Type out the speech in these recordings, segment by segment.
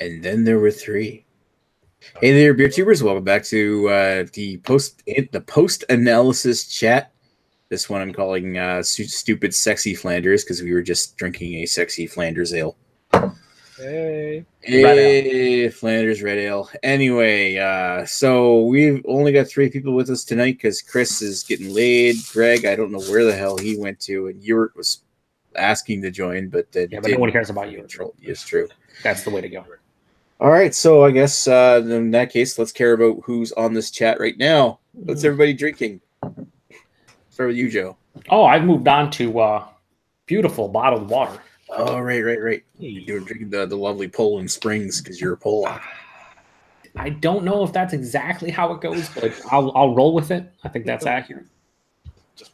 And then there were three. Hey there, beer tubers! Welcome back to the post analysis chat. This one I'm calling "Stupid Sexy Flanders" because we were just drinking a sexy Flanders ale. Hey, Hey, Flanders Red Ale. Anyway, so we've only got three people with us tonight because Chris is getting laid. Greg, I don't know where the hell he went to, and Ewart was asking to join, but but no one cares about you. It's true. That's the way to go. All right, so I guess in that case, let's care about who's on this chat right now. What's everybody drinking? Start with you, Joe. Oh, I've moved on to beautiful bottled water. Oh, right. You're drinking the lovely Poland Springs because you're a Pole. I don't know if that's exactly how it goes, but I'll roll with it. I think that's accurate. Just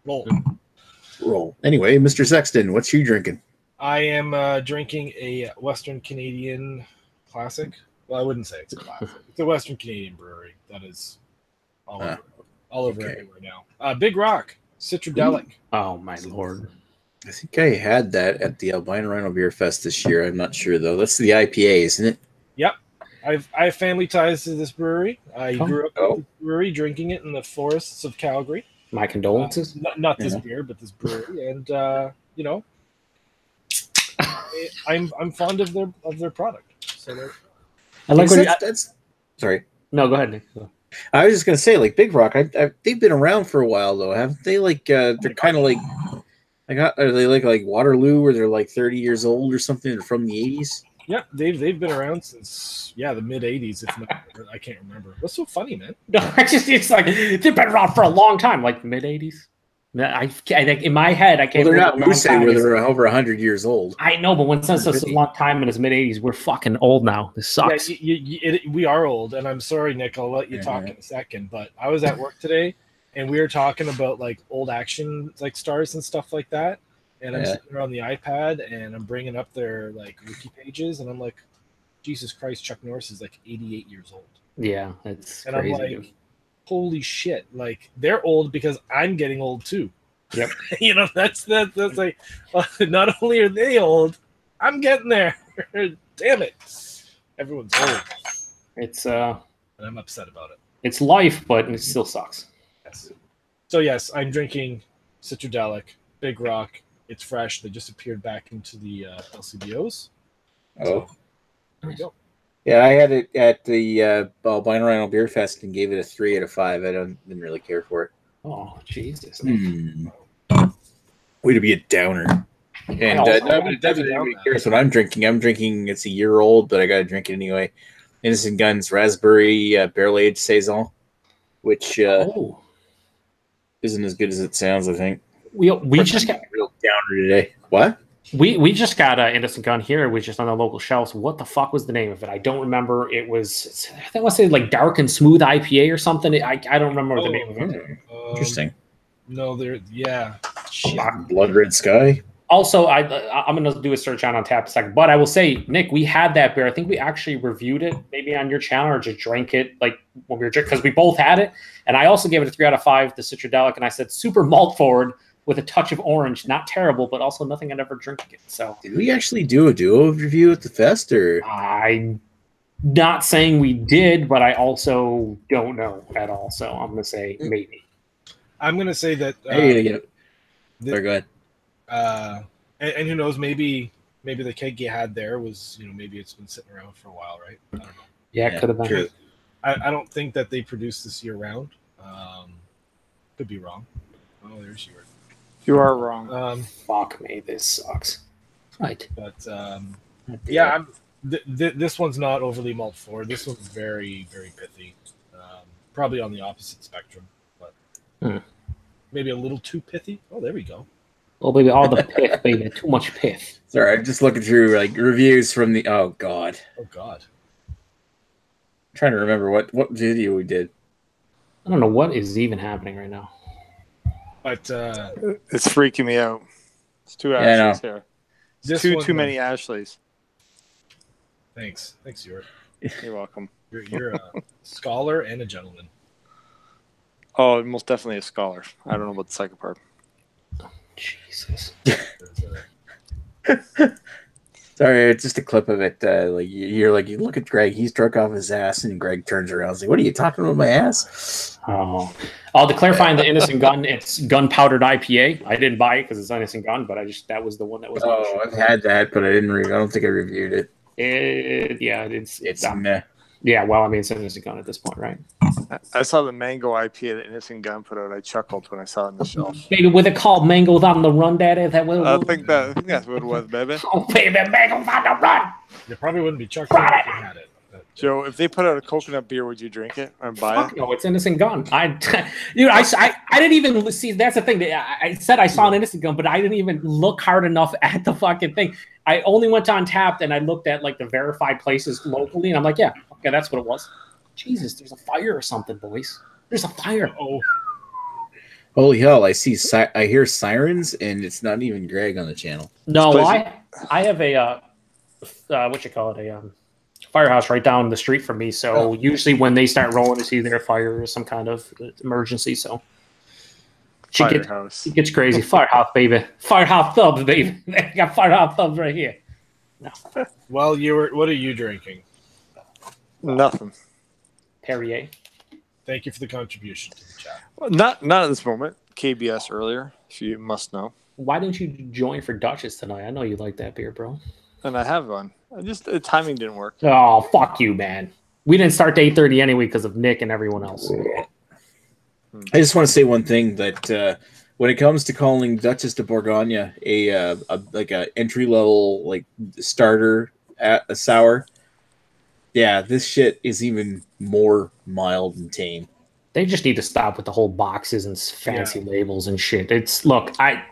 roll. Anyway, Mr. Sexton, what's you drinking? I am drinking a Western Canadian classic. Well, I wouldn't say it's a classic. It's a Western Canadian brewery that is all over everywhere now. Big Rock, Citradelic. Oh, my Lord. I think I had that at the Albino Rhino Beer Fest this year. I'm not sure, though. That's the IPA, isn't it? Yep. I have family ties to this brewery. I grew up with this brewery, drinking it in the forests of Calgary. My condolences. Not this beer, but this brewery. And, I'm fond of their product. So I like that's sorry. No, go ahead, Nick. I was just gonna say, like Big Rock. They've been around for a while, though, haven't they? Like they're kind of like, are they like Waterloo, where they're like 30 years old or something? They're from the 80s. Yeah, they've been around since the mid 80s. If not, I can't remember. What's so funny, man? No, it's like they've been around for a long time, like mid 80s. I think in my head, I can't. Well, they're not Moose where they're over 100 years old. I know, but when it's such a long time in his mid 80s, we're fucking old now. This sucks. Yeah, we are old, and I'm sorry, Nick. I'll let you talk in a second. But I was at work today, and we were talking about like old action like stars and stuff like that. And I'm sitting there on the iPad, and I'm bringing up their like wiki pages, and I'm like, Jesus Christ, Chuck Norris is like 88 years old. Yeah, it's and crazy. I'm like, holy shit! Like they're old because I'm getting old too. Yep. That's like, not only are they old, I'm getting there. Damn it! Everyone's old. It's and I'm upset about it. It's life, but it still sucks. Yes. So yes, I'm drinking Citradelic, Big Rock. It's fresh. They just appeared back into the LCBOs. Oh, there we go. Yeah, I had it at the Albino Rhino Beer Fest and gave it a 3 out of 5. I didn't really care for it. Oh, Jesus. Way to be a downer. And nobody cares what I'm drinking. It's a year old, but I got to drink it anyway. Innocent Guns Raspberry Barrel Aged Saison, which isn't as good as it sounds, I think. We just got a real downer today. What? We just got an Innocent Gun here. It was just on the local shelves. What the fuck was the name of it? I don't remember. I think I want to say like Dark and Smooth IPA or something. I don't remember the name of it. Interesting. No, shit. Blood Red Sky. Also, I'm going to do a search on tap in a second. But I will say, Nick, we had that beer. I think we actually reviewed it maybe on your channel or just drank it like when we were drinking because we both had it. And I also gave it a 3 out of 5, the Citradelic. And I said super malt forward with a touch of orange. Not terrible, but also nothing I'd ever drink again. So did we actually do a duo review at the fest? Or I'm not saying we did, but I also don't know at all. So I'm going to say maybe. I'm going to say that. Sorry, go ahead. And who knows? Maybe the keg you had there was, maybe it's been sitting around for a while, right? I don't know. Yeah, it could have been. True. I don't think that they produce this year round. Could be wrong. Oh, there's yours. You are wrong. Fuck me, this sucks. Right. But this one's not overly malt forward. This one's very, very pithy. Probably on the opposite spectrum, but maybe a little too pithy. Oh, there we go. Oh, baby, all the pith, baby. Too much pith. Sorry, I'm just looking through like reviews from the. Oh God. I'm trying to remember what video we did. I don't know what is even happening right now. But it's freaking me out. It's 2 Ashleys here. Too many Ashleys. Thanks, Stuart. You're welcome. You're a scholar and a gentleman. Oh, most definitely a scholar. I don't know about the second part. Jesus. Sorry, it's just a clip of it. Like you're like, you look at Greg, he's drunk off his ass, and Greg turns around and says, "What are you talking about, my ass?" Oh, to clarify the Innocent Gun, it's gunpowdered IPA. I didn't buy it because it's Innocent Gun, but that was the one that was. Oh, I've had that, but I don't think I reviewed it. It's meh. Yeah, well, I mean, it's Innocent Gun at this point, right? I saw the mango IPA that Innocent Gun put out. I chuckled when I saw it on the shelf. Baby, was it called Mangoes on the Run, Daddy? Is that what it was? I think that's what it was, baby. Oh, baby, Mangoes on the Run. You probably wouldn't be chuckling if you had it. Joe, if they put out a coconut beer, would you drink it or buy it? No, it's Innocent Gun. I didn't even see. That's the thing. I said I saw an Innocent Gun, but I didn't even look hard enough at the fucking thing. I only went to Untapped and I looked at like the verified places locally, and I'm like, yeah, okay, that's what it was. Jesus, there's a fire or something, boys. There's a fire. Oh, holy hell! I hear sirens, and it's not even Greg on the channel. No, I have a what you call it, a firehouse right down the street from me. So usually when they start rolling, it's either a fire or some kind of emergency. So she gets crazy. Firehouse, baby. Firehouse thumbs, baby. They got firehouse thumbs right here. No. Well, what are you drinking? Nothing. Perrier. Thank you for the contribution to the chat. Well, not at this moment. KBS earlier, if you must know. Why didn't you join for Duchess tonight? I know you like that beer, bro. And I have one. The timing didn't work. Oh, fuck you, man. We didn't start to 8:30 anyway because of Nick and everyone else. I just want to say one thing that when it comes to calling Duchess de Bourgogne a entry level like starter at a sour, yeah, this shit is even more mild and tame. They just need to stop with the whole boxes and fancy labels and shit. It's the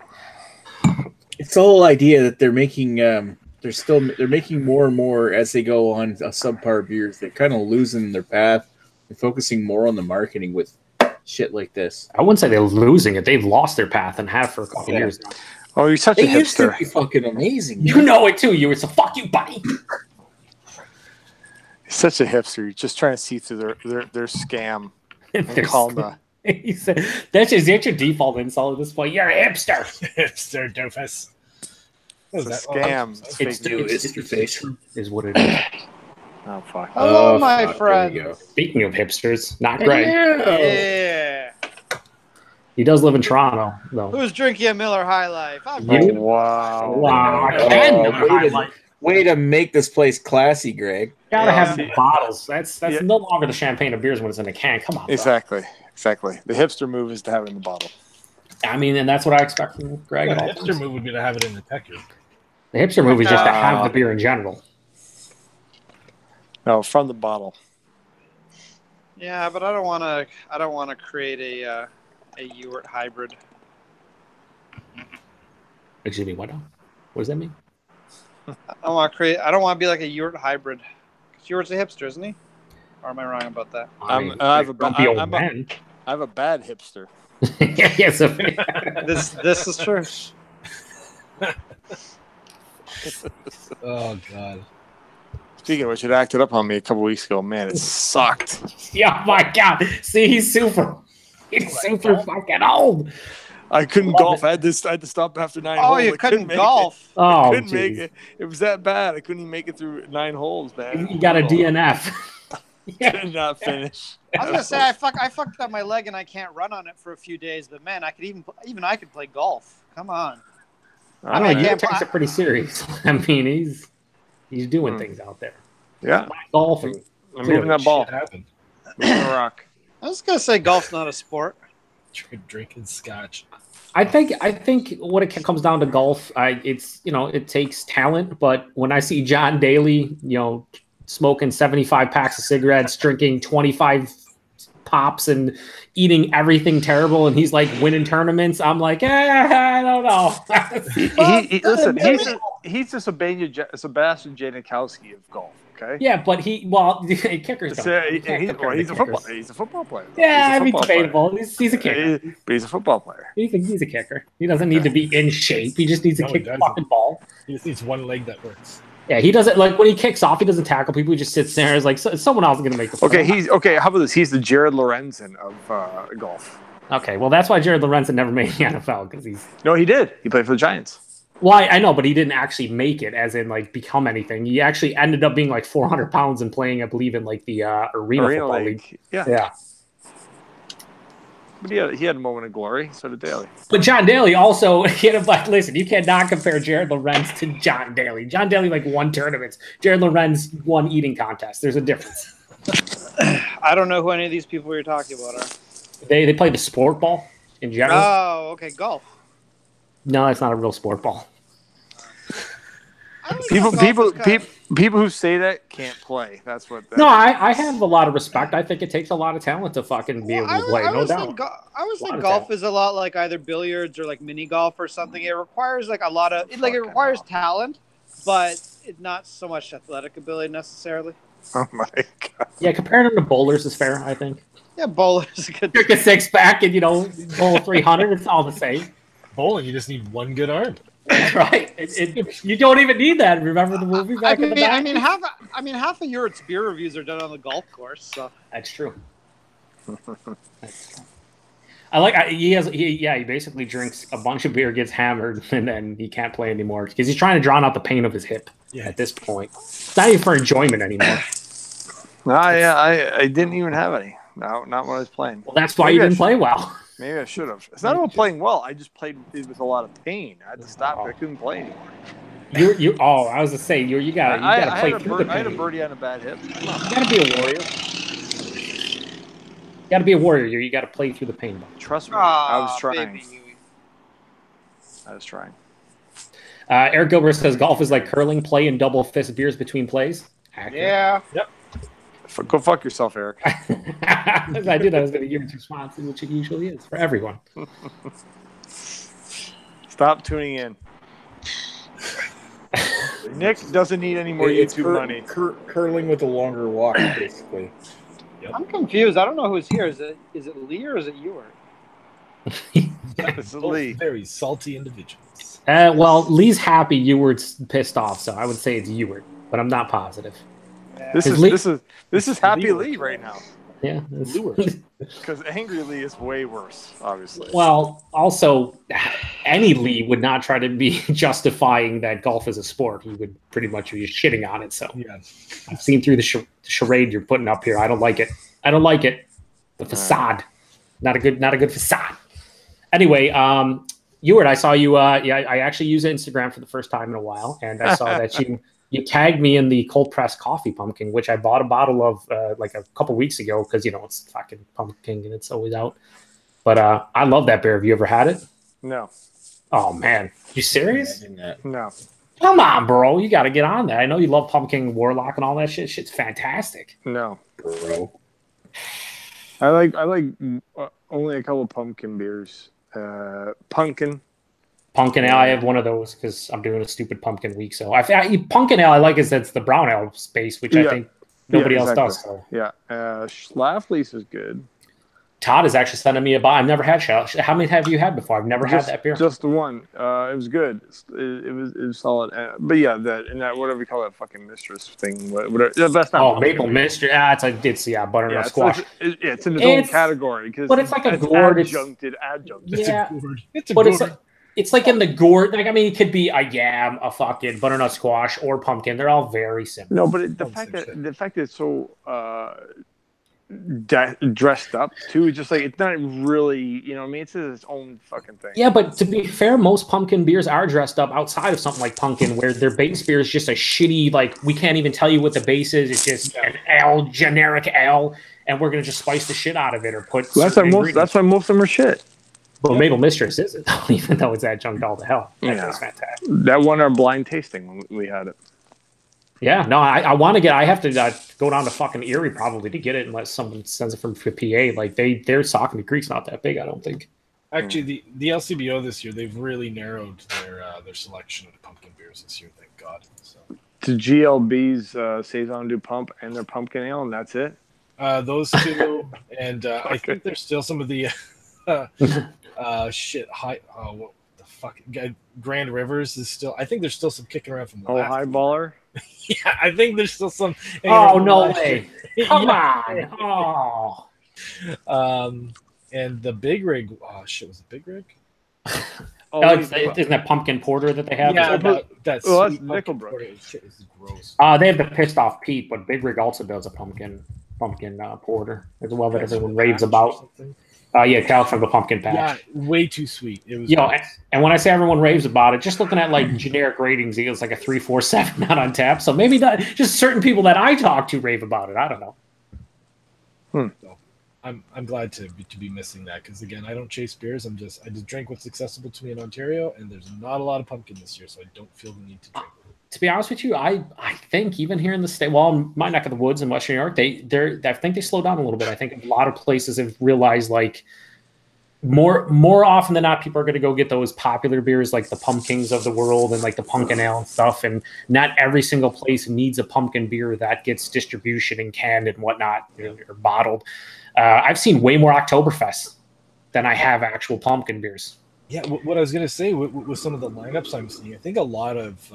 whole idea that they're making they're making more and more as they go on subpar beers. They're kind of losing their path and focusing more on the marketing with shit like this. I wouldn't say they're losing it. They've lost their path and have for a couple years now. Oh, you're such a hipster. Used to be fucking amazing. You know it too. It's a fuck you, buddy. Such a hipster. You're just trying to see through their scam. He said, that's your default insult at this point. You're a hipster. Hipster doofus. It's a scam. It's your face is what it is. Oh, fuck. Hello, my friend. Speaking of hipsters, not Greg. Yeah. He does live in Toronto, though. Who's drinking a Miller High Life? Wow. Way to make this place classy, Greg. Gotta have the bottles. That's no longer the champagne of beers when it's in a can. Come on. Exactly. The hipster move is to have it in the bottle. I mean, and that's what I expect from Greg. The hipster move would be to have it in the Tecker. The hipster move is just to have the beer in general. No, from the bottle. Yeah, but I don't want to create a Ewart hybrid. Excuse me, what does that mean? I don't want to be like a Ewart hybrid. Because Ewart's a hipster, isn't he? Or am I wrong about that? I have a bad hipster. Yes, this is true. Oh God. Speaking of which, it acted up on me a couple weeks ago. Man, it sucked. Yeah, my God. See, he's super fucking old. I couldn't golf. I had to stop after 9 holes. Oh, you couldn't golf? Oh, I couldn't make it. It was that bad. I couldn't even make it through 9 holes, man. You got a DNF. Did not finish. I was gonna say I fucked up my leg and I can't run on it for a few days. But man, I could even I could play golf. Come on. I mean, he takes it pretty serious. I mean, he's doing things out there. Yeah, golfing. I'm moving that ball. Moving the rock. I was gonna say golf's not a sport. Drinking scotch. I think what it comes down to golf, it takes talent. But when I see John Daly, smoking 75 packs of cigarettes, drinking 25 pops, and eating everything terrible, and he's like winning tournaments, I'm like, I don't know. He's the Sebastian Janikowski of golf. Okay. Yeah, but kickers. He's a football player. Yeah, debatable. He's a kicker. But he's a football player. He's a kicker. He doesn't need to be in shape. He just needs to kick the fucking ball. He just needs one leg that works. Yeah, he doesn't when he kicks off. He doesn't tackle people. He just sits there. It's like someone else is going to make the play. How about this? He's the Jared Lorenzen of golf. Okay, well that's why Jared Lorenzen never made the NFL because he's. No, he did. He played for the Giants. Well, I know, but he didn't actually make it, as in like become anything. He actually ended up being like 400 pounds and playing, I believe, in like the arena football league. Yeah. But he had a moment of glory. So did Daly. But John Daly also, listen, you cannot compare Jared Lorenz to John Daly. John Daly like won tournaments. Jared Lorenz won eating contests. There's a difference. I don't know who any of these people you're talking about are. They play the sport ball in general. Oh, okay, golf. No, it's not a real sport ball. People who say that can't play. That's what. No, I have a lot of respect. I think it takes a lot of talent to fucking be able to play. No doubt. I always think golf is a lot like either billiards or like mini golf or something. It requires like a lot of it requires talent, but it's not so much athletic ability necessarily. Oh my god. Yeah, comparing them to bowlers is fair. I think. Yeah, bowlers is good. Drink a 6-pack and bowl 300. It's all the same. Bowling, you just need one good arm. Right. You don't even need that. Remember the movie back in the day? I mean, half of Europe's beer reviews are done on the golf course. So that's true. I like. He basically drinks a bunch of beer, gets hammered, and then he can't play anymore because he's trying to drown out the pain of his hip. Yeah. At this point, it's not even for enjoyment anymore. I didn't even have any. No, not when I was playing. Well, that's why you didn't play well. Maybe I should have. It's not about playing well. I just played with a lot of pain. I had to stop. I couldn't play anymore. I was to say you gotta play through the pain. I had a birdie on a bad hip. You gotta be a warrior. You gotta be a warrior. You gotta play through the pain. Trust me, I was trying. I was trying. Eric Gilbert says golf is like curling. Play and double fist beers between plays. Accurate. Yeah. Yep. Go fuck yourself, Eric. As I did, that was going to be your response, which it usually is for everyone. Stop tuning in. Nick doesn't need any more YouTube money. Curling with a longer walk, basically. Yep. I'm confused. I don't know who's here. Is it Lee or is it Ewart? It's Lee. Very salty individuals. Well, Lee's happy. Ewart's pissed off, so I would say it's Ewart, but I'm not positive. Yeah. This is Happy Lee right now. Yeah, because Angry Lee is way worse, obviously. Well, also, any Lee would not try to be justifying that golf is a sport. He would pretty much be shitting on it. So yeah, I've seen through the charade you're putting up here. I don't like it. The facade, not a good facade. Anyway, Ewart, I saw you. I actually use Instagram for the first time in a while, and I saw that you tagged me in the cold pressed coffee pumpkin, which I bought a bottle of like a couple weeks ago because it's fucking pumpkin and it's always out. But I love that beer. Have you ever had it? No. Oh man, you serious? No. Come on, bro. You got to get on that. I know you love Pumpkin Warlock and all that shit. Shit's fantastic. No, bro. I like only a couple pumpkin beers. Pumpkin ale. I have one of those because I'm doing a stupid pumpkin week. So pumpkin ale I like is that's the brown ale space, which I think nobody else does. So. Yeah, Schlafly's is good. Todd is actually sending me a bottle. I've never had Schlafly. How many have you had before? I've never had that beer. Just the one. It was good. It was solid. But yeah, that whatever you call that fucking mistress thing. Whatever. That's not. Maple mistress. It's butternut squash. It's in its own category because. But it's like a gourd. Adjuncted. Yeah, it's a gourd. It's like in the gourd. Like it could be a yam, a fucking butternut squash, or pumpkin. They're all very similar. No, but the fact that it's so dressed up too, just like it's not really, it's its own fucking thing. Yeah, but to be fair, most pumpkin beers are dressed up outside of something like pumpkin, where their base beer is just a shitty, like we can't even tell you what the base is. It's just an ale, generic ale, and we're gonna just spice the shit out of it or put. That's why most of them are shit. Well, Maple Mistress isn't, even though it's adjunct all to hell. That's fantastic. That won our blind tasting when we had it. Yeah, no, I want to get. I have to go down to fucking Erie probably to get it unless someone sends it from PA. Like their Saucony Creek's not that big, I don't think. Actually, the LCBO this year they've really narrowed their selection of pumpkin beers this year. Thank God. So. To GLB's Saison du Pump and their pumpkin ale, and that's it. Those two, and I think there's still some of the what the fuck? Grand Rivers is still. I think there's still some kicking around from. Highballer. Yeah, I think there's still some. Oh no way! Come on! Oh. And the Big Rig. Oh shit! Was it Big Rig? isn't that pumpkin porter that they have? Yeah, that's Nickelbrook. Shit is gross. They have the pissed off Pete, but Big Rig also does a pumpkin porter as well that everyone raves about. Yeah, Cal from the pumpkin patch. Yeah, way too sweet. It was. And when I say everyone raves about it, just looking at like generic ratings, it's like a 3.47 not on tap. So maybe not just certain people that I talk to rave about it. I don't know. So I'm glad to be missing that because again, I don't chase beers. I just drink what's accessible to me in Ontario, and there's not a lot of pumpkin this year, so I don't feel the need to drink. To be honest with you, I think even here in the state, in my neck of the woods in Western New York, I think they slowed down a little bit. I think a lot of places have realized like more often than not, people are going to go get those popular beers like the Pumpkins of the world and like the pumpkin ale and stuff. And not every single place needs a pumpkin beer that gets distribution and canned and whatnot or bottled. I've seen way more Oktoberfest than I have actual pumpkin beers. Yeah, what I was going to say with some of the lineups I'm seeing, I think a lot of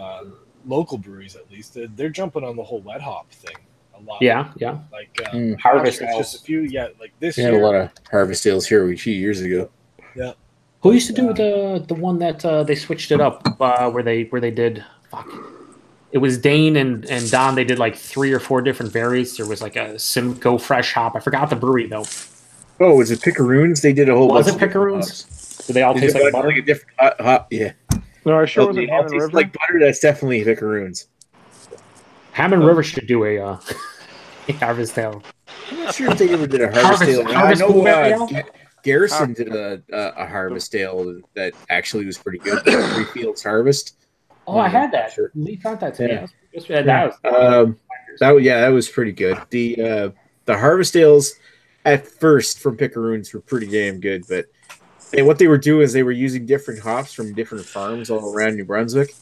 local breweries, at least, they're jumping on the whole wet hop thing a lot. Yeah. Like Harvest Ales. Just a few, like this year. Had a lot of Harvest Ales here a few years ago. Yeah. Who used to do the one that they switched it up where they did it was Dane and Don. They did like 3 or 4 different variants. There was like a Simcoe fresh hop. I forgot the brewery though. Oh, was it Pickeroons? They did a whole bunch of Pickeroons? Do they all taste like butter? Like a different hop, yeah. No, I sure wasn't Hammond River. Like butter, that's definitely Pickeroons. Hammond River should do a Harvest Ale. I'm not sure if they ever did a Harvest Ale. I know Garrison did a Harvest Ale that actually was pretty good. Three Fields Harvest. Oh, I had that. Sure. Lee sent that to me. That was pretty good. The Harvest Ales at first from Pickeroons were pretty damn good, but what they were doing is they were using different hops from different farms all around New Brunswick,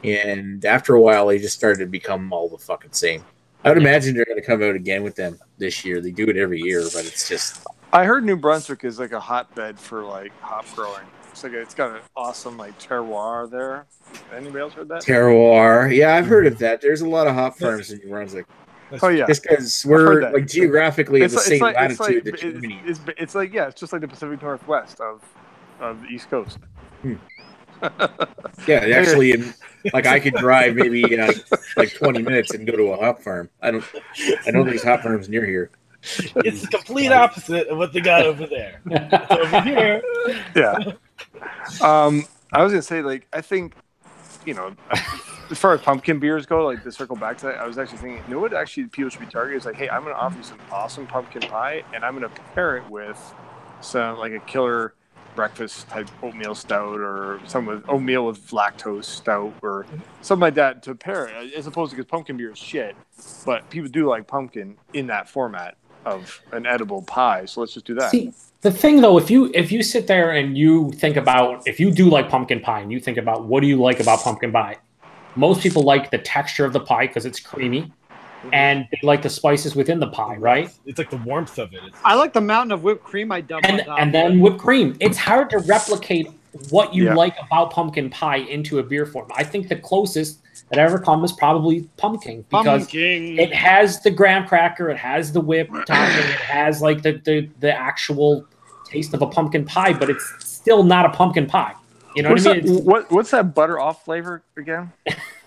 and after a while, they just started to become all the fucking same. I would imagine they're going to come out again with them this year. They do it every year, but it's just. I heard New Brunswick is like a hotbed for like hop growing. It's got an awesome like terroir there. Anybody else heard that? Terroir, yeah, I've heard of that. There's a lot of hop farms in New Brunswick. Oh yeah, just because we're like geographically at the same latitude that Germany. It's like it's just like the Pacific Northwest of the East Coast. Yeah, actually, I could drive maybe like 20 minutes and go to a hop farm. I know there's hop farms near here. It's the complete opposite of what they got over there. It's over here. Yeah. I was gonna say, like, I think, as far as pumpkin beers go, like to circle back to that, I was actually thinking, what actually people should be targeting is like, hey, I'm gonna offer you some awesome pumpkin pie, and I'm gonna pair it with some like a killer breakfast type oatmeal stout or some with oatmeal with lactose stout or something like that to pair it, as opposed to because pumpkin beer is shit, but people do like pumpkin in that format of an edible pie, so let's just do that. See, the thing though, if you sit there and you think about, if you do like pumpkin pie and you think about what do you like about pumpkin pie, most people like the texture of the pie because it's creamy, and they like the spices within the pie, right? It's like the warmth of it. I like the mountain of whipped cream I dump on top. And then whipped cream. It's hard to replicate what you like about pumpkin pie into a beer form. I think the closest that ever come is probably pumpkin because it has the graham cracker, it has the whip topping, it has like the actual taste of a pumpkin pie, but it's still not a pumpkin pie. You know what I mean? What's that butter off flavor again?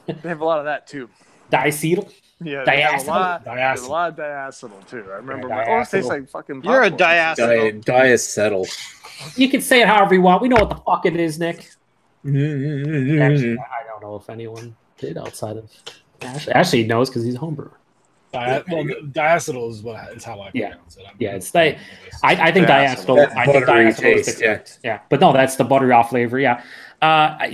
They have a lot of that too. Diacetyl. Yeah, there's a lot of diacetyl too. I remember it tastes like fucking popcorn. You're a diacetyl. Diacetyl. You can say it however you want. We know what the fuck it is, Nick. Actually, I don't know if anyone did outside of Ashley. Ashley knows because he's a home brewer. Diacetyl is how I pronounce it. It's like I think diacetyl. I think diacetyl is the correct. Yeah, but no, that's the buttery off flavor. Yeah.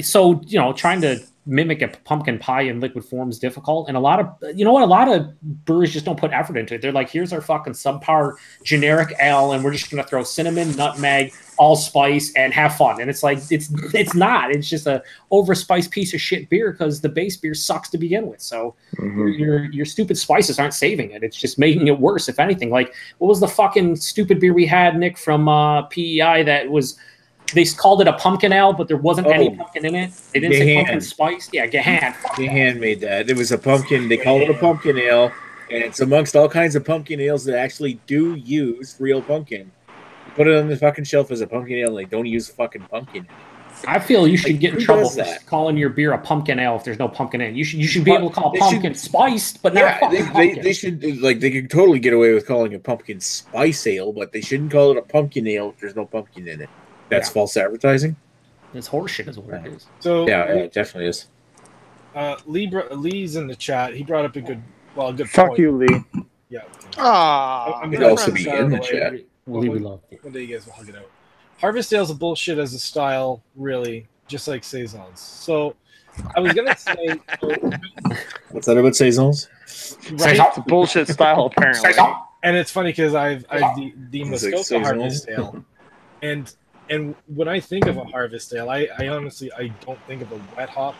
So trying to mimic a pumpkin pie in liquid form is difficult, and a lot of breweries just don't put effort into it. They're like, here's our fucking subpar generic ale, and we're just gonna throw cinnamon, nutmeg, allspice, and have fun. And it's like it's not. It's just a overspiced piece of shit beer because the base beer sucks to begin with. So your stupid spices aren't saving it. It's just making it worse. If anything, like what was the fucking stupid beer we had, Nick, from PEI that was. They called it a pumpkin ale, but there wasn't any pumpkin in it. They didn't say pumpkin spice. Yeah, Gahan. Gahan made that. It was a pumpkin. They called it a pumpkin ale, and it's amongst all kinds of pumpkin ales that actually do use real pumpkin. You put it on the fucking shelf as a pumpkin ale, and they don't use fucking pumpkin. I feel you should get in who trouble does for that? calling your beer a pumpkin ale if there's no pumpkin in it. You should be able to call pumpkin spiced, but not Yeah, fucking pumpkin. they should like they could totally get away with calling it pumpkin spice ale, but they shouldn't call it a pumpkin ale if there's no pumpkin in it. That's false advertising. It's horseshit, is what it is. So Yeah, it definitely is. Lee's in the chat. He brought up a good Fuck point. you, Lee. Yeah. Ah, He'd also be in the chat. Lee, we love you. One day you guys will hug it out. Harvest Ale's a bullshit as a style, really, just like saisons. So I was gonna say, What's that about saisons? right? It's a bullshit style, apparently. And it's funny because I've the Muskoka Harvest Ale, and when I think of a Harvest Ale, I honestly I don't think of a wet hop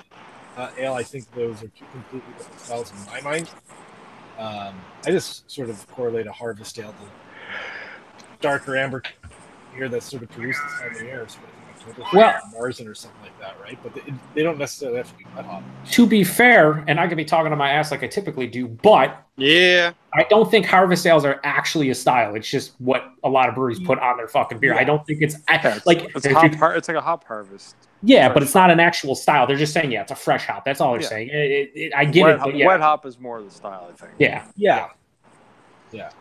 ale. I think those are two completely different styles in my mind. I just sort of correlate a Harvest Ale to darker amber beer that's sort of produced this time of year, sort of Marzen or something like that, right? But they don't necessarily have to be wet hop. To be fair, and I could be talking to my ass like I typically do, but yeah. I don't think harvest ales are actually a style. It's just what a lot of breweries put on their fucking beer. Yeah. I don't think it's Like it's like a hop harvest. Yeah, but it's not an actual style. They're just saying, it's a fresh hop. That's all they're saying. I get it, but wet hop is more the style, I think. Yeah.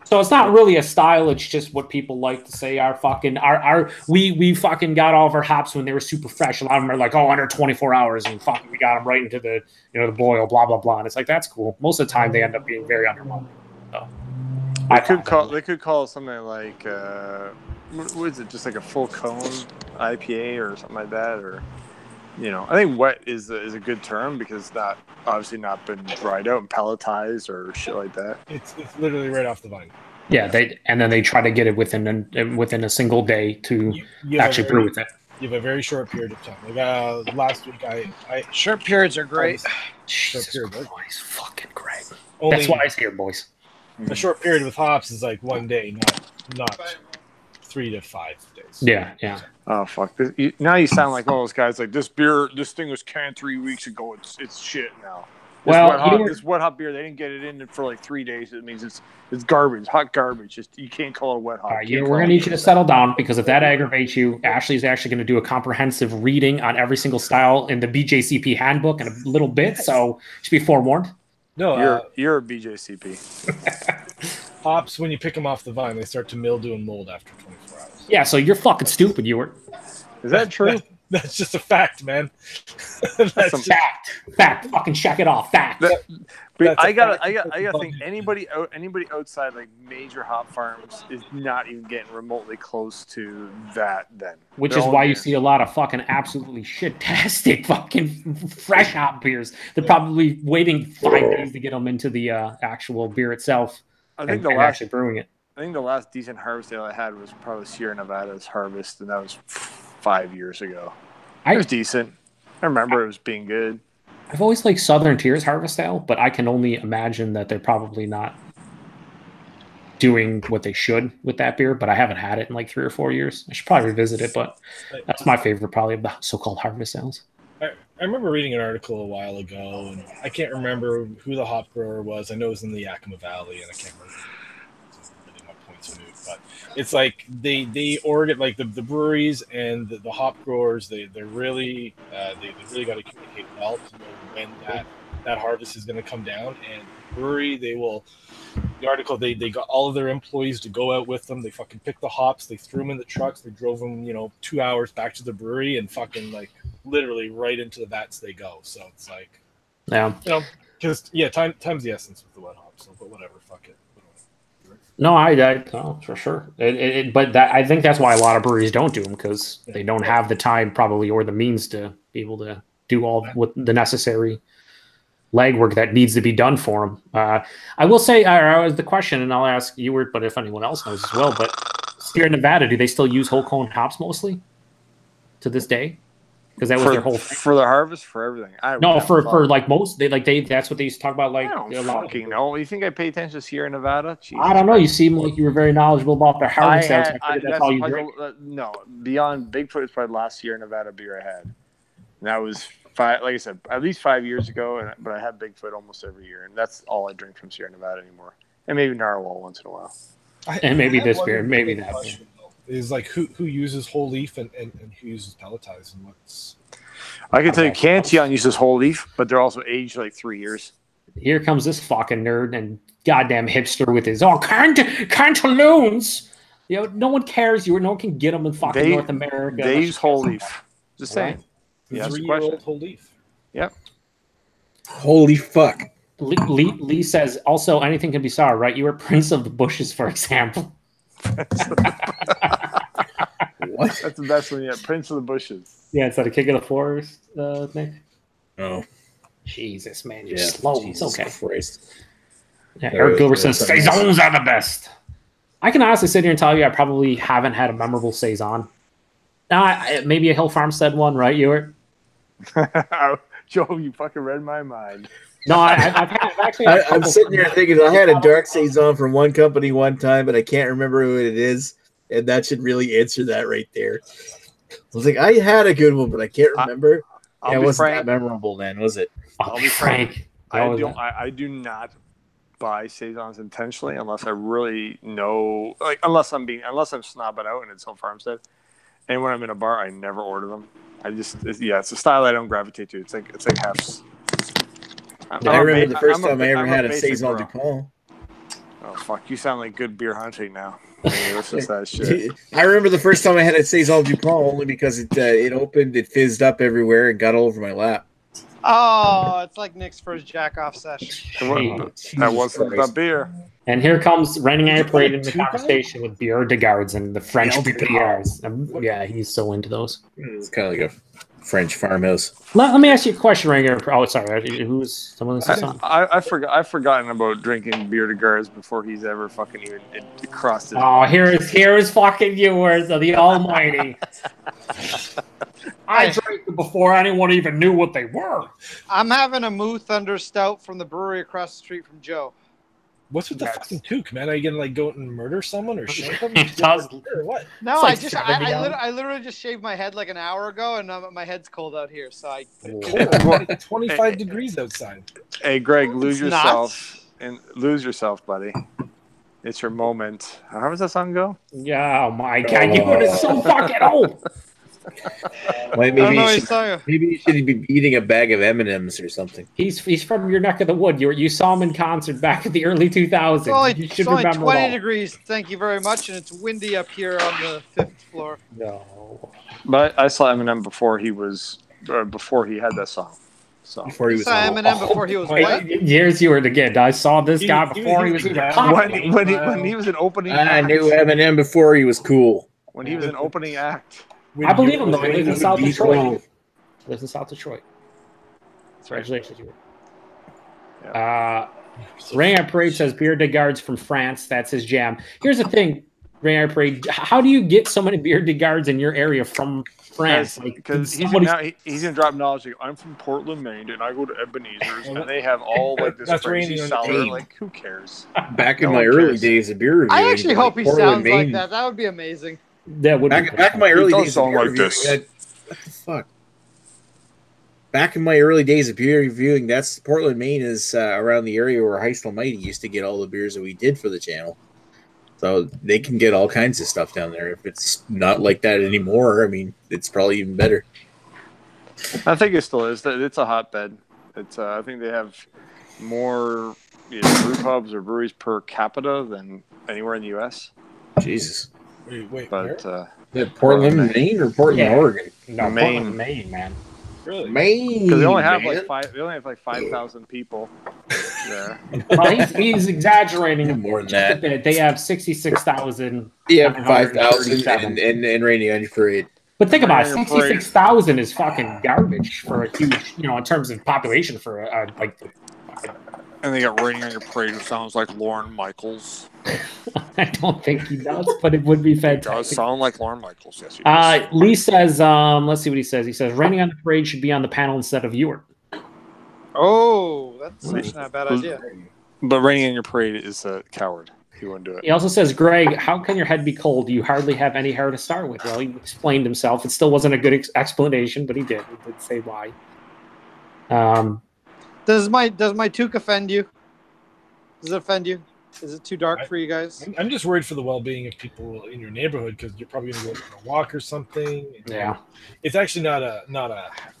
So it's not really a style. It's just what people like to say. We fucking got all of our hops when they were super fresh. A lot of them are like, under 24 hours, and fucking we got them right into the the boil, blah blah blah. And it's like, that's cool. Most of the time, they end up being very underwhelming. So They could call it something like what is it? Just like a full cone IPA or something like that, or I think wet is a good term because it's not obviously not been dried out and pelletized or shit like that. It's literally right off the vine. Yeah, they try to get it within a single day to actually brew with it. You have a very short period of time. Like last week, I short periods are great. Jesus Christ, fucking great. That's why I say here, boys. A short period with hops is like 1 day, not 3 to 5 days. Yeah. Oh fuck! Now you sound like one of those guys. Like this thing was canned 3 weeks ago. It's shit now. This wet hop beer, they didn't get it in for like 3 days. It means it's garbage, hot garbage. You can't call it a wet hop. All right, we're going to need you to settle down because if that aggravates you, Ashley's actually going to do a comprehensive reading on every single style in the BJCP handbook in a little bit. So just be forewarned. No, you're a BJCP. Hops, when you pick them off the vine, they start to mildew and mold after 24 hours. Yeah, so you're fucking stupid, Ewart. Is that true? That's just a fact, man. That's some fact. Fucking check it off. Fact. I gotta think anybody outside like major hop farms is not even getting remotely close to that. Then, which is why you see a lot of fucking absolutely shit-tastic fucking fresh hop beers. They're probably waiting 5 days to get them into the actual beer itself. I think actually brewing it. I think the last decent harvest ale I had was probably Sierra Nevada's Harvest, and that was 5 years ago. It was decent. I remember it was being good. I've always liked Southern Tier's Harvest Ale, but I can only imagine that they're probably not doing what they should with that beer, but I haven't had it in like 3 or 4 years. I should probably revisit it, but that's my favorite probably of the so-called Harvest Ales. I remember reading an article a while ago, and I can't remember who the hop grower was. I know it was in the Yakima Valley, and I can't remember really my points of view, but it's like they ordered like the breweries and the hop growers. They really got to communicate well to know when that harvest is going to come down. And the brewery, the article they got all of their employees to go out with them. They fucking picked the hops. They threw them in the trucks. They drove them 2 hours back to the brewery and fucking like literally right into the vats they go. So it's like because time's the essence with the wet hops. So, but whatever, fuck it. No, I for sure. But I think that's why a lot of breweries don't do them because they don't have the time probably or the means to be able to do all with the necessary legwork that needs to be done for them. I will say, the question, and I'll ask Ewart, but if anyone else knows as well, but Sierra Nevada, do they still use whole cone hops mostly to this day? Because that was their whole thing. For the harvest, for everything. For like most, that's what they used to talk about. Like, I don't fucking know. You think I pay attention to Sierra Nevada? Jesus I don't know. You seem like you were very knowledgeable about their harvest. That's all you drink. No, beyond Bigfoot is probably the last Sierra Nevada beer I had. And that was like I said, at least 5 years ago. But I have Bigfoot almost every year, and that's all I drink from Sierra Nevada anymore. And maybe Narwhal once in a while. And maybe this beer, maybe that beer. is like who uses whole leaf and who uses pelletized and what's. I can tell you, Cantillon uses whole leaf, but they're also aged like 3 years. Here comes this fucking nerd and goddamn hipster with his Cantaloons. No one cares. No one can get them in fucking North America. They use whole leaf. Just saying. Right. Yeah, that's the 3-year-old question. whole leaf. Yep. Holy fuck. Lee says, also, anything can be sour, right? You were Prince of the Bushes, for example. What? That's the best one yet. Prince of the Bushes. Yeah, instead of King of the Forest, Nick. Oh. Jesus, man. You're slow. Jesus it's okay. Christ. Yeah, Eric Gilbert says, Saisons are the best. I can honestly sit here and tell you I probably haven't had a memorable Saison. Maybe a Hill Farmstead one, right, Ewart? Joe, you fucking read my mind. No, I've actually. I'm sitting here thinking I had a dark Saison from one company one time, but I can't remember who it is, and that should really answer that right there. I was like, I had a good one, but I can't remember. It wasn't that memorable then, was it? I'll be frank. I do not buy Saisons intentionally unless I really know, like unless I'm snobbing out and it's Hill Farmstead. And when I'm in a bar, I never order them. It's a style I don't gravitate to. It's like half. I remember the first time I ever had a Saison Dupont. Oh fuck! You sound like good beer hunting now. Listen to that shit. I remember the first time I had a Saison Dupont only because it opened, it fizzed up everywhere, and got all over my lap. Oh, it's like Nick's first jack-off session. That wasn't the beer. And here comes Renning Air Parade in the conversation with Bière de Gardes and the French bières. Yeah, he's so into those. It's kind of like a French farmhouse. Let me ask you a question, Renning. Oh, sorry. Who's someone that says something? I've forgotten about drinking Bière de Gardes before he's ever fucking even crossed his. Oh, here's fucking viewers of the Almighty. I drank them before anyone even knew what they were. I'm having a Moo Thunder Stout from the brewery across the street from Joe. What's with the fucking kook, man? Are you gonna like go and murder someone or shank them? Or what? No, like I literally just shaved my head like an hour ago, and my head's cold out here. So 25 degrees outside. Hey, Greg, lose yourself, buddy. It's your moment. How does that song go? Yeah, oh my God, you are so fucking old. Maybe you should be eating a bag of M&Ms or something. He's from your neck of the wood. You saw him in concert back in the early 2000s. It's only 20 degrees. Thank you very much, and it's windy up here on the 5th floor. No, but I saw Eminem before he had that song. So before he was before he was white. Years you were again. I saw this guy before he was even when he was an opening. I knew Eminem before he was cool. When he was an opening act. I believe him though. He lives in South Detroit. Lives in South Detroit. Congratulations, you. Renning Air Parade says Bière de Gardes from France. That's his jam. Here's the thing, Renning Air Parade. How do you get so many Bière de Gardes in your area from France? Because he's gonna drop knowledge. Like, I'm from Portland, Maine, and I go to Ebenezer's, and they have all like this crazy sour. Like, who cares? Back in my early days of beer reviewing, I actually hope he sounds like that. That would be amazing. That would back in my early days of beer reviewing. What the fuck? Back in my early days of beer reviewing, that's Portland, Maine is around the area where Heist Almighty used to get all the beers that we did for the channel. So they can get all kinds of stuff down there. If it's not like that anymore, I mean, it's probably even better. I think it still is. It's a hotbed. It's I think they have more brew pubs or breweries per capita than anywhere in the U.S. Jesus. Wait, but Portland, Maine, or Portland, Oregon? No, Maine. Portland, Maine, man. Really? Maine. Because they only have like 5,000 people there. Well, he's exaggerating more than that. They have 66,000. Yeah, 5,000 in Renning Air Parade. But think about it, 66,000 is fucking garbage for a huge, in terms of population for like. And they got Renning Air Parade who sounds like Lorne Michaels. I don't think he does, but it would be fantastic. It does sound like Lorne Michaels, yes he does. Lee says, let's see what he says. He says, Renning on the Parade should be on the panel instead of Ewart. Oh, that's actually not a bad idea. But Renning on your Parade is a coward. He wouldn't do it. He also says, Greg, how can your head be cold? You hardly have any hair to start with. Well, he explained himself. It still wasn't a good explanation, but he did. He did say why. Does my toque offend you? Does it offend you? Is it too dark for you guys? I'm just worried for the well-being of people in your neighborhood because you're probably going to go for a walk or something. Yeah. It's actually not a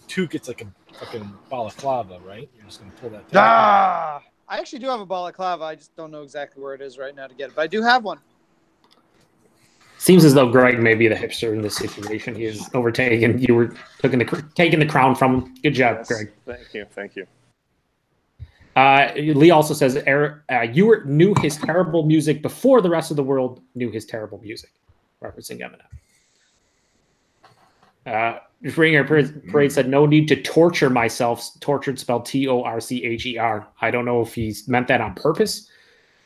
toque. It's like a fucking balaclava, right? You're just going to pull that down. Ah! I actually do have a balaclava. I just don't know exactly where it is right now to get it, but I do have one. Seems as though Greg may be the hipster in this situation. He is overtaken. You were taking the crown from him. Good job, Greg. Thank you. Lee also says, you knew his terrible music before the rest of the world knew his terrible music, referencing Eminem. Ringer Parade said, no need to torture myself. Tortured spelled Torcher. I don't know if he's meant that on purpose.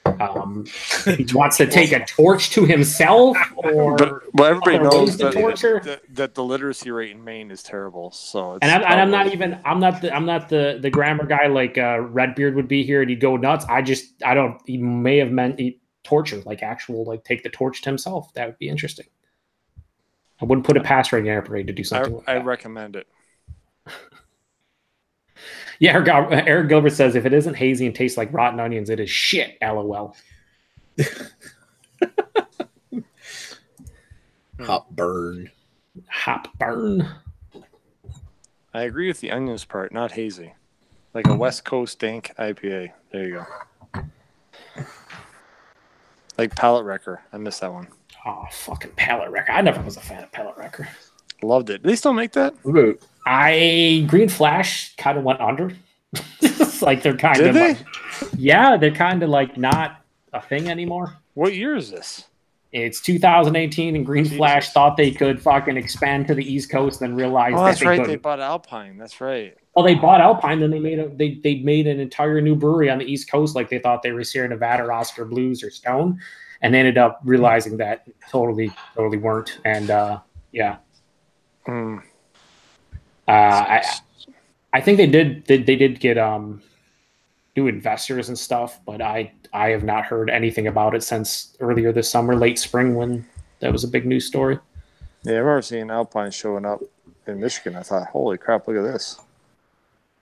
He wants to take a torch to himself, or but everybody knows that the literacy rate in Maine is terrible. So, I'm not the grammar guy like Redbeard would be here, and he'd go nuts. I don't. He may have meant torture, like actual, like take the torch to himself. That would be interesting. I wouldn't put it past Ring Air Parade to do something. I recommend it. Yeah, Eric Gilbert says, if it isn't hazy and tastes like rotten onions, it is shit, LOL. Hop burn. I agree with the onions part, not hazy. Like a West Coast dank IPA. There you go. Like Palate Wrecker. I missed that one. Oh, fucking Palate Wrecker. I never was a fan of Palate Wrecker. Loved it. They still make that? Green Flash kind of went under. Like they're kind of like, yeah, they're kind of like not a thing anymore. What year is this? It's 2018, and Green Flash thought they could fucking expand to the East Coast, then realized that that's right. couldn't. They bought Alpine. That's right. Well, they bought Alpine, then they made an entire new brewery on the East Coast, like they thought they were Sierra Nevada, or Oscar Blues, or Stone, and they ended up realizing that totally weren't. And yeah. I think they did get new investors and stuff, but I have not heard anything about it since earlier this summer, late spring, when that was a big news story. Yeah, I remember seeing Alpine showing up in Michigan. I thought, holy crap, look at this.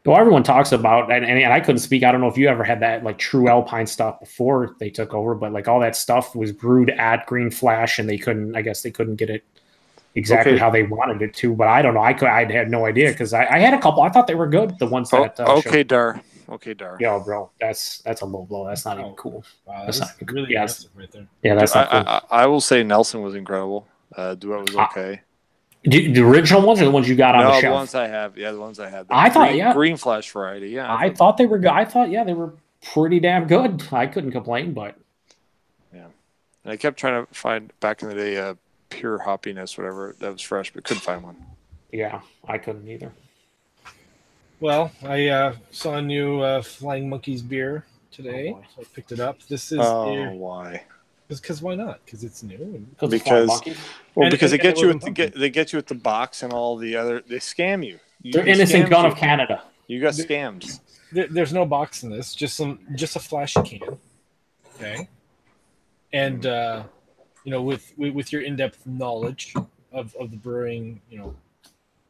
Well, everyone talks about, and I couldn't speak. I don't know if you ever had that like true Alpine stuff before they took over, but like all that stuff was brewed at Green Flash, and I guess they couldn't get it exactly how they wanted it to, but I don't know. I had no idea because I had a couple. I thought they were good. The ones that Okay, Dar. Yo, bro, that's a low blow. That's not even cool. Wow, that's not even really impressive right there. Yeah, that's not cool. I will say Nelson was incredible. Duet was okay. The original ones or the ones you got on the shelf? The ones I have. Yeah, the ones I had. Green Flash variety. Yeah, I thought they were good. I thought they were pretty damn good. I couldn't complain, but yeah, and I kept trying to find back in the day pure hoppiness, whatever that was fresh, but couldn't find one. Yeah, I couldn't either. Well, I saw a new Flying Monkeys beer today, so I picked it up. This is why? Because why not? Because it's new. Because they get you with the box and all the other. They scam you. They're innocent gun of Canada. You got scammed. There's no box in this. Just a flashy can. Okay. And with your in-depth knowledge of the brewing,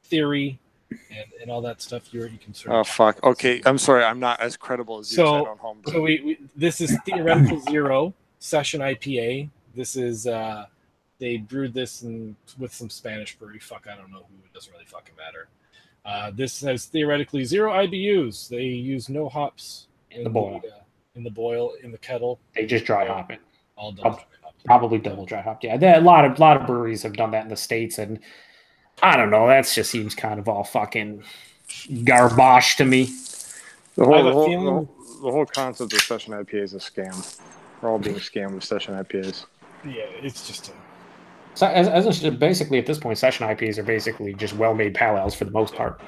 theory and all that stuff, you can sort of. Oh fuck! Okay, I'm sorry. I'm not as credible as you. So this is Theoretical Zero Session IPA. This is they brewed this with some Spanish brewery. Fuck, I don't know who. It doesn't really fucking matter. This has theoretically 0 IBUs. They use no hops in the boil. In the kettle. They just dry hop it. All done. Probably double dry hopped. Yeah, a lot of breweries have done that in the States, and I don't know. That just seems kind of all fucking garbage to me. The whole concept of session IPA is a scam. We're all being scammed with session IPAs. Yeah, it's just basically at this point, session IPAs are basically just well-made pale ales for the most part.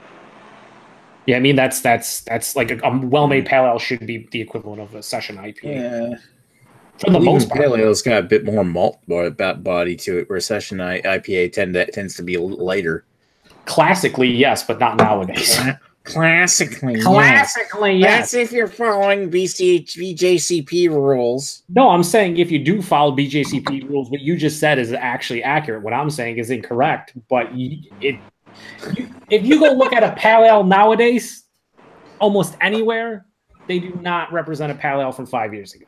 Yeah, I mean that's like a well-made pale ale should be the equivalent of a session IPA. Yeah. For the most part, pale ale's got a bit more malt body to it, where session IPA tends to be lighter. Classically, yes, but not nowadays. Classically, yes. That's if you're following BJCP rules. No, I'm saying if you do follow BJCP rules, what you just said is actually accurate. What I'm saying is incorrect. But if you go look at a pale ale nowadays, almost anywhere, they do not represent a pale ale from 5 years ago.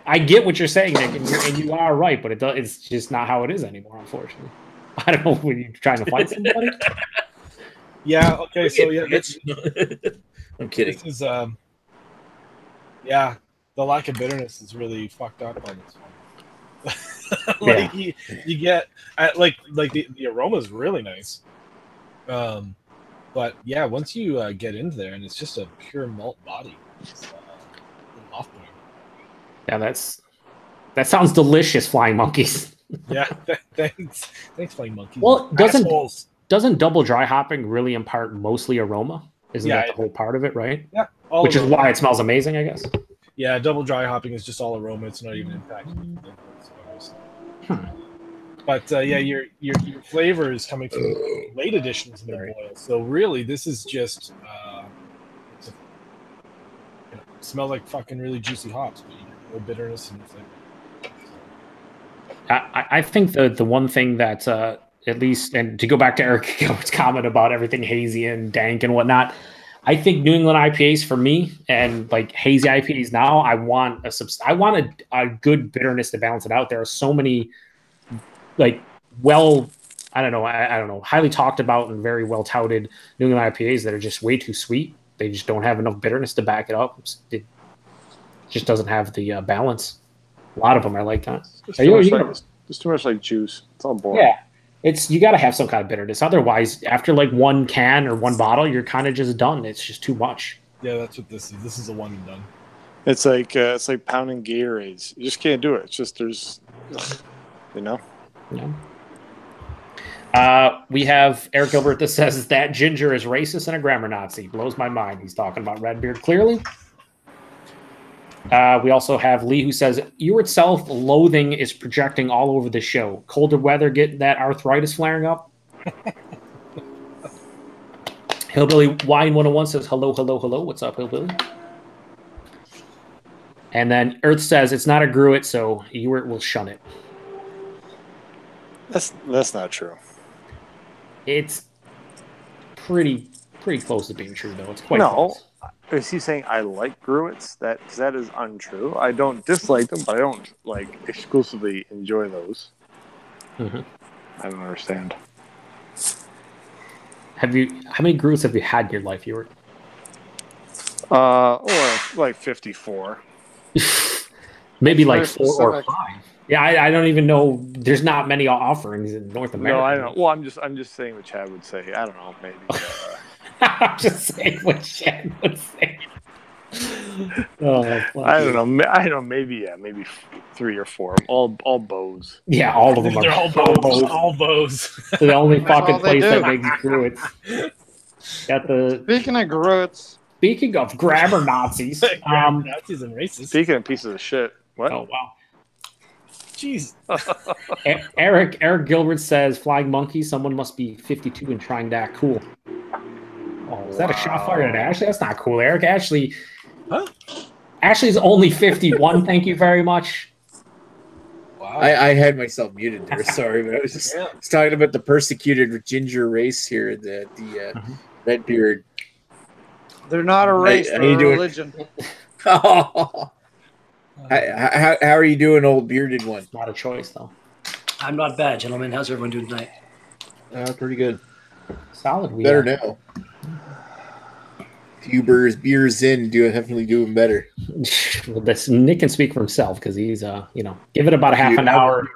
I get what you're saying, Nick, and you are right, but it's just not how it is anymore, unfortunately. I don't know when you're trying to find somebody. Yeah. Okay. So yeah, I'm kidding. This is yeah, the lack of bitterness is really fucked up on this one. Like you get like the aroma is really nice, but yeah, once you get into there and it's just a pure malt body, it's off-putting. Yeah, that sounds delicious, Flying Monkeys. Yeah, thanks, Flying Monkeys. Well, Assholes. doesn't double dry hopping really impart mostly aroma? Isn't that the whole part of it, right? Yeah, which is why it smells amazing, I guess. Yeah, double dry hopping is just all aroma. It's not even impacting. But yeah, your flavor is coming from late additions in their boil. So really, this is just it smells like fucking really juicy hops, but you get no bitterness in the flavor. I think the one thing that at least, and to go back to Eric Gilbert's comment about everything hazy and dank and whatnot, I think New England IPAs for me, and like hazy IPAs now, I want a good bitterness to balance it out. There are so many like I don't know, highly talked about and very well touted New England IPAs that are just way too sweet. They just don't have enough bitterness to back it up. It just doesn't have the balance. A lot of them are like that. There's too much like juice. It's all boring. Yeah, you got to have some kind of bitterness. Otherwise, after like one can or one bottle, you're kind of just done. It's just too much. Yeah, that's what this is. This is a one and done. It's like pounding Gatorades. You just can't do it. It's just Yeah. We have Eric Gilbert that says that ginger is racist and a grammar Nazi. Blows my mind. He's talking about Redbeard clearly. We also have Lee who says, you itself loathing is projecting all over the show. Colder weather, get that arthritis flaring up. Hillbilly Wine 101 says, hello. What's up, Hillbilly? And then Earth says, it's not a gruit, so Ewert will shun it. That's not true. It's pretty close to being true, though. It's quite close. Is he saying I like gruits? That is untrue. I don't dislike them, but I don't like exclusively enjoy those. Mm-hmm. I don't understand. How many gruits have you had in your life, Ewert? Or like 54. Maybe like 4 or 5. Yeah, I don't even know. There's not many offerings in North America. No, I don't know. Well, I'm just saying what Chad would say. I don't know, maybe. I'm just saying what Chad would say. I don't know. Maybe 3 or 4. All bows. Yeah, all of them are. They're all bows. All bows. They're the only fucking place that makes gruits. Got the. Speaking of gruits. Speaking of grammar Nazis. Nazis and racists. Speaking of pieces of shit. What? Oh wow. Jeez. Eric Gilbert says, Flying Monkey, someone must be 52 and trying to act cool. Oh, is that a shot fired at Ashley? That's not cool, Eric. Ashley's only 51. Thank you very much. Wow. I had myself muted there. Sorry, but I was just talking about the persecuted ginger race here, the Redbeard. They're not a race, they're a religion. How are you doing, old bearded one? Not a choice, though. I'm not bad, gentlemen. How's everyone doing tonight? Pretty good. Solid. Better now. Few beers in, definitely doing better. Well, Nick can speak for himself because he's, give it about a half an hour.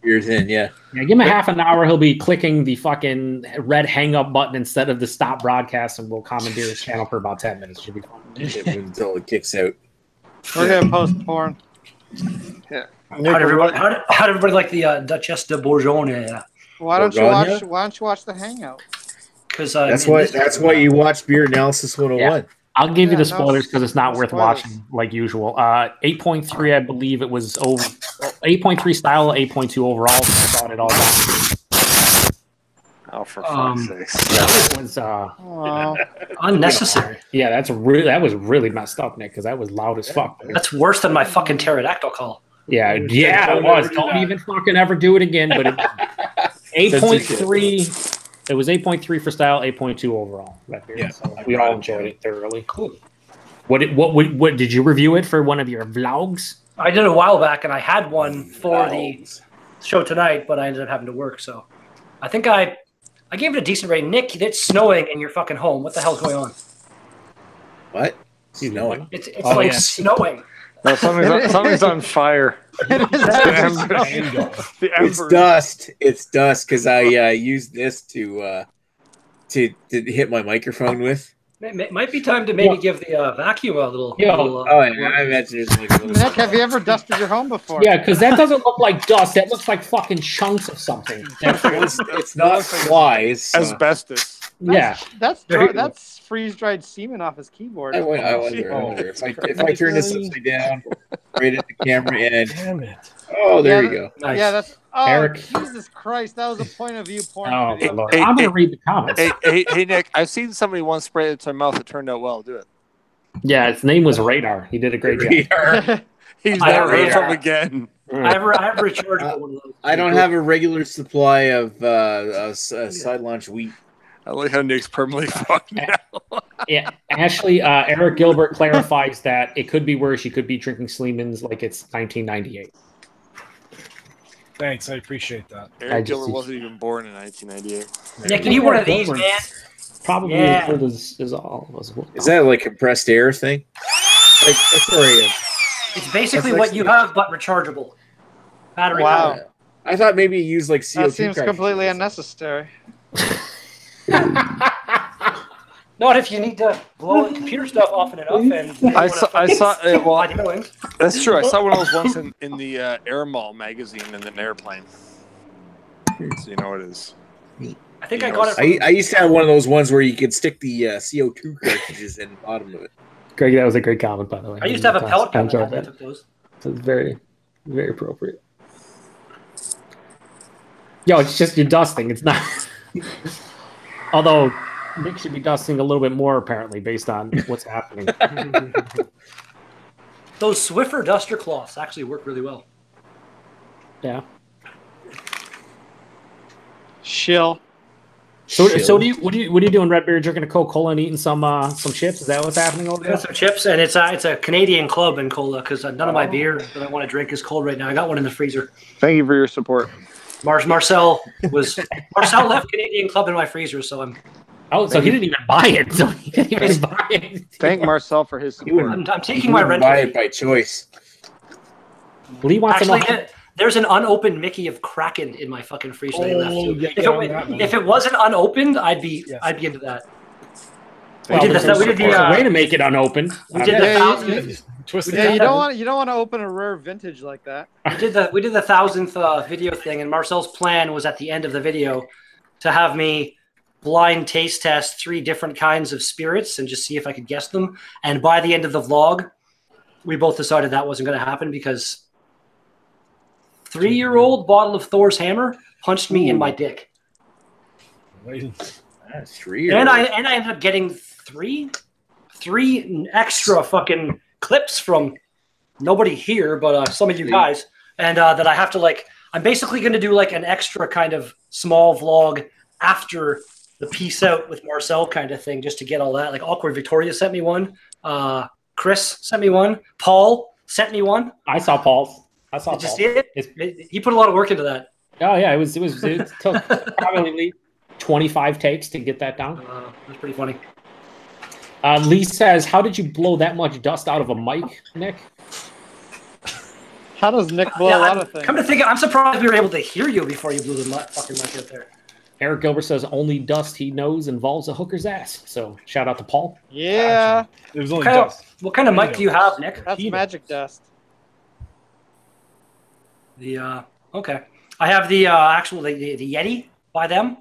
Beers in, yeah. Give him a half an hour. He'll be clicking the fucking red hang up button instead of the stop broadcast, and we'll commandeer his channel for about 10 minutes. Should be fun. Until it kicks out. We're gonna post porn. Yeah. How'd everybody like the Duchesse de Bourgogne? Why don't you watch the Hangout? Because that's why you watch Beer Analysis 101. Yeah. I'll give you the spoilers because it's not worth watching like usual. 8.3, I believe it was over 8.3 style, 8.2 overall. So I thought it all down. Oh, for fuck's sakes! That was unnecessary. Yeah, that was really messed up, Nick, because that was loud as fuck. That's worse than my fucking pterodactyl call. Yeah, it was. Don't even fucking ever do it again. But 8.3. It was 8.3 for style, 8.2 overall. Yeah, so we all enjoyed it thoroughly. Cool. What did you review it for one of your vlogs? I did it a while back, and I had one for the show tonight, but I ended up having to work. So I think I gave it a decent rating. Nick, it's snowing in your fucking home. What the hell's going on? What? Snowing? It's like snowing. No, something's on fire. It's dust. It's dust because I used this to hit my microphone with. It might be time to maybe give the vacuum a little. I imagine there's like a little. Nick, have you ever dusted your home before? Yeah, because that doesn't look like dust. That looks like fucking chunks of something. It's not flies. Asbestos. That's freeze-dried semen off his keyboard. I wonder if I turn this upside down, right at the camera, and damn it! Oh, there you go. Nice. Yeah, that's. Oh, Eric. Jesus Christ! That was a point of view porn Oh, video. Lord. I'm going to read the comments. Hey, Nick, I've seen somebody once spray it to their mouth. It turned out well. Do it. Yeah, his name was Radar. He did a great job. He's never heard from again. I have rechargeable one of those. I don't have a regular supply of side launch wheat. I like how Nick's permanently fucked now. Yeah, Ashley, Eric Gilbert clarifies that it could be worse. You could be drinking Sleeman's like it's 1998. Thanks, I appreciate that. Eric Gilbert wasn't even born in 1998. Nick, you need one of these, man. Probably as good as all of us. Is that like compressed air thing? Like, It's basically what you have, but rechargeable. Battery. Wow. powered. I thought maybe you use like CO2. That seems cartridges. completely unnecessary. Not if you need to blow computer stuff often enough. And I saw. Well, doing. that's true. I saw one of those once in the Air Mall magazine in an airplane. So you know what it is. I think I got it. I used to have one of those ones where you could stick the CO2 cartridges in the bottom of it. Greg, that was a great comment, by the way. I used to have a pellet gun. That was very, very appropriate. Yo, it's just you're dusting. It's not. Although Nick should be dusting a little bit more, apparently, based on what's happening. Those Swiffer duster cloths actually work really well. Yeah. Shill. So what are you doing, Redbeard? Drinking a Coca-Cola and eating some chips? Is that what's happening over there? I got some chips, and it's a Canadian club in cola because none of my beer that I want to drink is cold right now. I got one in the freezer. Thank you for your support. Marcel left Canadian Club in my freezer, so I'm. Oh, so he didn't even buy it. So he didn't even buy it. Thank Marcel for his support. I'm taking my rental. Buy it by choice. Lee wants Actually, there's an unopened Mickey of Kraken in my fucking freezer. If it wasn't unopened, I'd be into that. Well, we did the way to make it unopened. We did the you don't want to open a rare vintage like that. We did the 1000th video thing, and Marcel's plan was at the end of the video to have me blind taste test 3 different kinds of spirits and just see if I could guess them. And by the end of the vlog, we both decided that wasn't going to happen because 3-year-old bottle of Thor's hammer punched me in my dick. That's 3 and I ended up getting three extra fucking clips from nobody here, but some of you guys, and that I have to I'm basically going to do like an extra kind of small vlog after the peace out with Marcel kind of thing, just to get all that. Like Awkward Victoria sent me one. Chris sent me one. Paul sent me one. I saw Paul's. Did you see it? He put a lot of work into that. Oh yeah, it took probably 25 takes to get that down. That's pretty funny. Lee says, "How did you blow that much dust out of a mic, Nick?" How does Nick blow a lot of things? Come to think, I'm surprised we were able to hear you before you blew the fucking mic out there. Eric Gilbert says, "Only dust he knows involves a hooker's ass." So shout out to Paul. Yeah. It was only dust. What kind of mic do you have, Nick? That's magic dust. Okay. I have the actual the Yeti by them,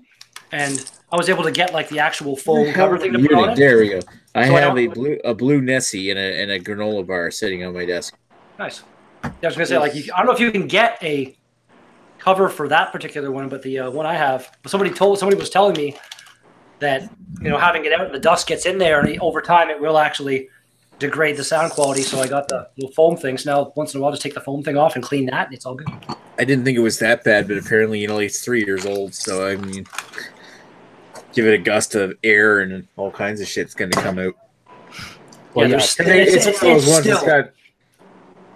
and I was able to get like the actual full cover thing to put on it. There we go. I have a blue Nessie and a granola bar sitting on my desk. Nice. Yeah, I was gonna say I don't know if you can get a cover for that particular one, but the one I have, somebody was telling me that having it out and the dust gets in there, and over time it will actually degrade the sound quality. So I got the little foam things. Now once in a while, just take the foam thing off and clean that, and it's all good. I didn't think it was that bad, but apparently, it's 3 years old. So I mean, give it a gust of air and all kinds of shit's going to come out. Well, it's one of those ones that's got.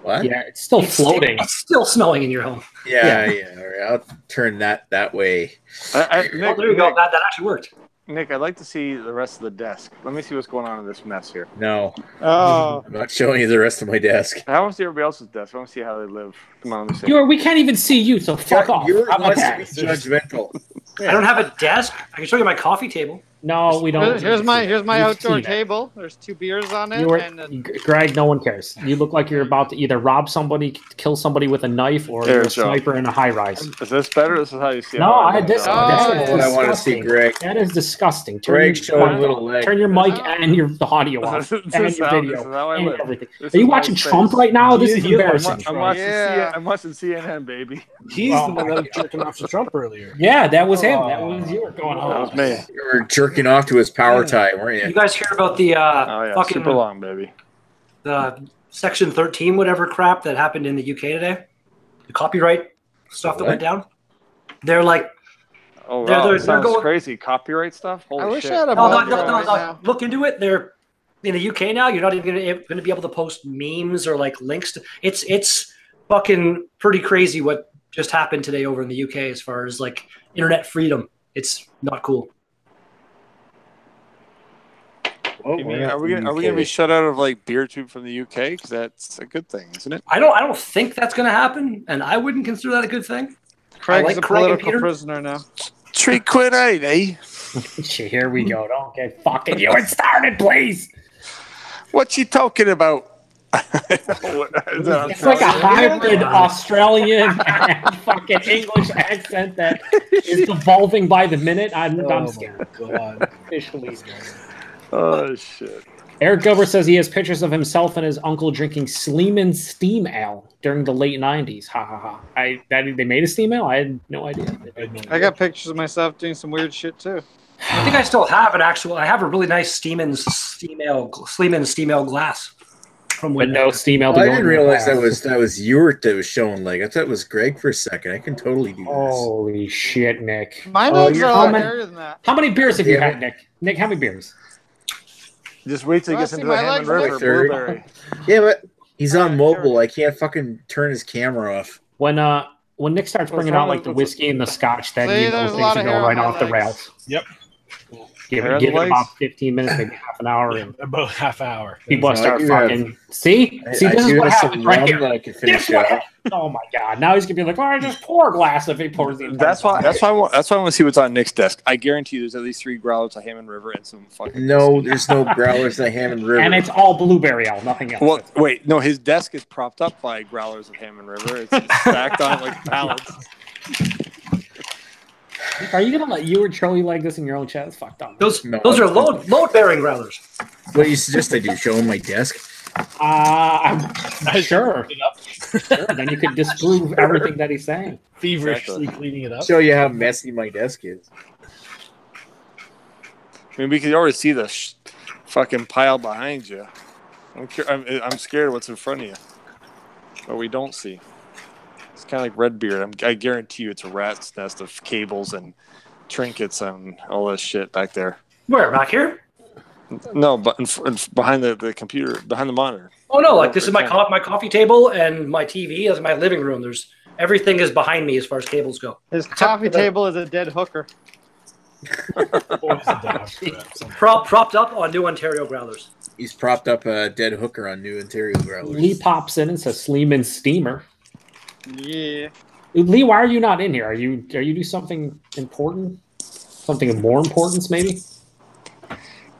What? Yeah, it's still floating. It's still snowing in your home. Yeah. All right, I'll turn that way. Nick, there you go. That actually worked. Nick, I'd like to see the rest of the desk. Let me see what's going on in this mess here. No. Oh. I'm not showing you the rest of my desk. I want to see everybody else's desk. I want to see how they live. Come on, let me see. We can't even see you, so fuck off. You're How about wants to that? be judgmental. I don't have a desk. I can show you my coffee table. No, we don't. Here's my We've outdoor seen it. table. There's 2 beers on it. Greg, no one cares. You look like you're about to either rob somebody, kill somebody with a knife, or you're a sniper in a high rise. Is this better? This is how you see it. No, That's what I want to see, Greg. That is disgusting. Greg showing a little leg. Turn your mic and your audio off, and your video, and everything. Are you watching Trump right now? This is embarrassing. I'm watching CNN, baby. He's the one that was jerking off to Trump earlier. Yeah, that was him. That was you were going on. That was me. You were jerking off to his power tie, weren't You you? guys hear about the fucking super long, baby. The Section 13 whatever crap that happened in the UK today? The copyright stuff that went down? They're like, oh wow, that sounds crazy. Copyright stuff? Holy I wish shit. I had a no. Look into it. They're in the UK now. You're not even going to be able to post memes or like links to. It's fucking pretty crazy what just happened today over in the UK as far as like internet freedom. It's not cool. Are we gonna be shut out of like BeerTube from the UK? Because that's a good thing, isn't it? I don't think that's going to happen, and I wouldn't consider that a good thing. Craig's a political prisoner now. £3, eh? Here we go. Don't get fucking you started, please. What's he talking about? It's like a hybrid Australian and fucking English accent that is evolving by the minute. I'm scared. God. Officially. Oh shit. Eric Gilbert says he has pictures of himself and his uncle drinking Sleeman's Steam Ale during the late 90s. Ha ha ha. They made a Steam Ale? I had no idea. I got pictures of myself doing some weird shit too. I think I still have I have a really nice Sleeman's Steam Ale glass from when no Steam Ale. I didn't realize that was Ewart that was showing. Like I thought it was Greg for a second. I can totally do this. Holy shit, Nick! My legs are a lot higher than that. How many beers have you had, Nick? Nick, how many beers? Just wait till he gets into the Hammond River. Blueberry. Yeah, but he's on mobile. I can't fucking turn his camera off. When Nick starts bringing out like the whiskey and the scotch, then you know things are going right off the rails. Yep. Give it about 15 minutes, maybe half an hour. And about half hour. People start fucking. See, this is what happens right here. Oh my god! Now he's gonna be like, "Oh, just pour a glass if he pours the." That's why I want to see what's on Nick's desk. I guarantee you, there's at least 3 growlers of Hammond River and some fucking. No, there's no growlers of Hammond River, and it's all blueberry ale, nothing else. Well, wait, no, his desk is propped up by growlers of Hammond River. It's stacked on like pallets. Are you gonna let you or Charlie like this in your own chat? It's fucked up. Those are load bearing growlers. What do you suggest I do? Show him my desk? I'm sure. Sure. Then you could disprove everything that he's saying. Feverishly cleaning it up. Show you how messy my desk is. I mean, we can already see the fucking pile behind you. I'm scared of what's in front of you. What we don't see. It's kind of like Redbeard. I guarantee you it's a rat's nest of cables and trinkets and all this shit back there. Where? Back here? No, but behind the computer, behind the monitor. Oh no! Like this is my coffee table and my TV is my living room. Everything is behind me as far as cables go. His coffee table is a dead hooker. Propped up on New Ontario growlers. He's propped up a dead hooker on New Ontario growlers. Lee pops in and says Sleeman's Steamer. Yeah. Lee, why are you not in here? Are you do something important? Something of more importance, maybe?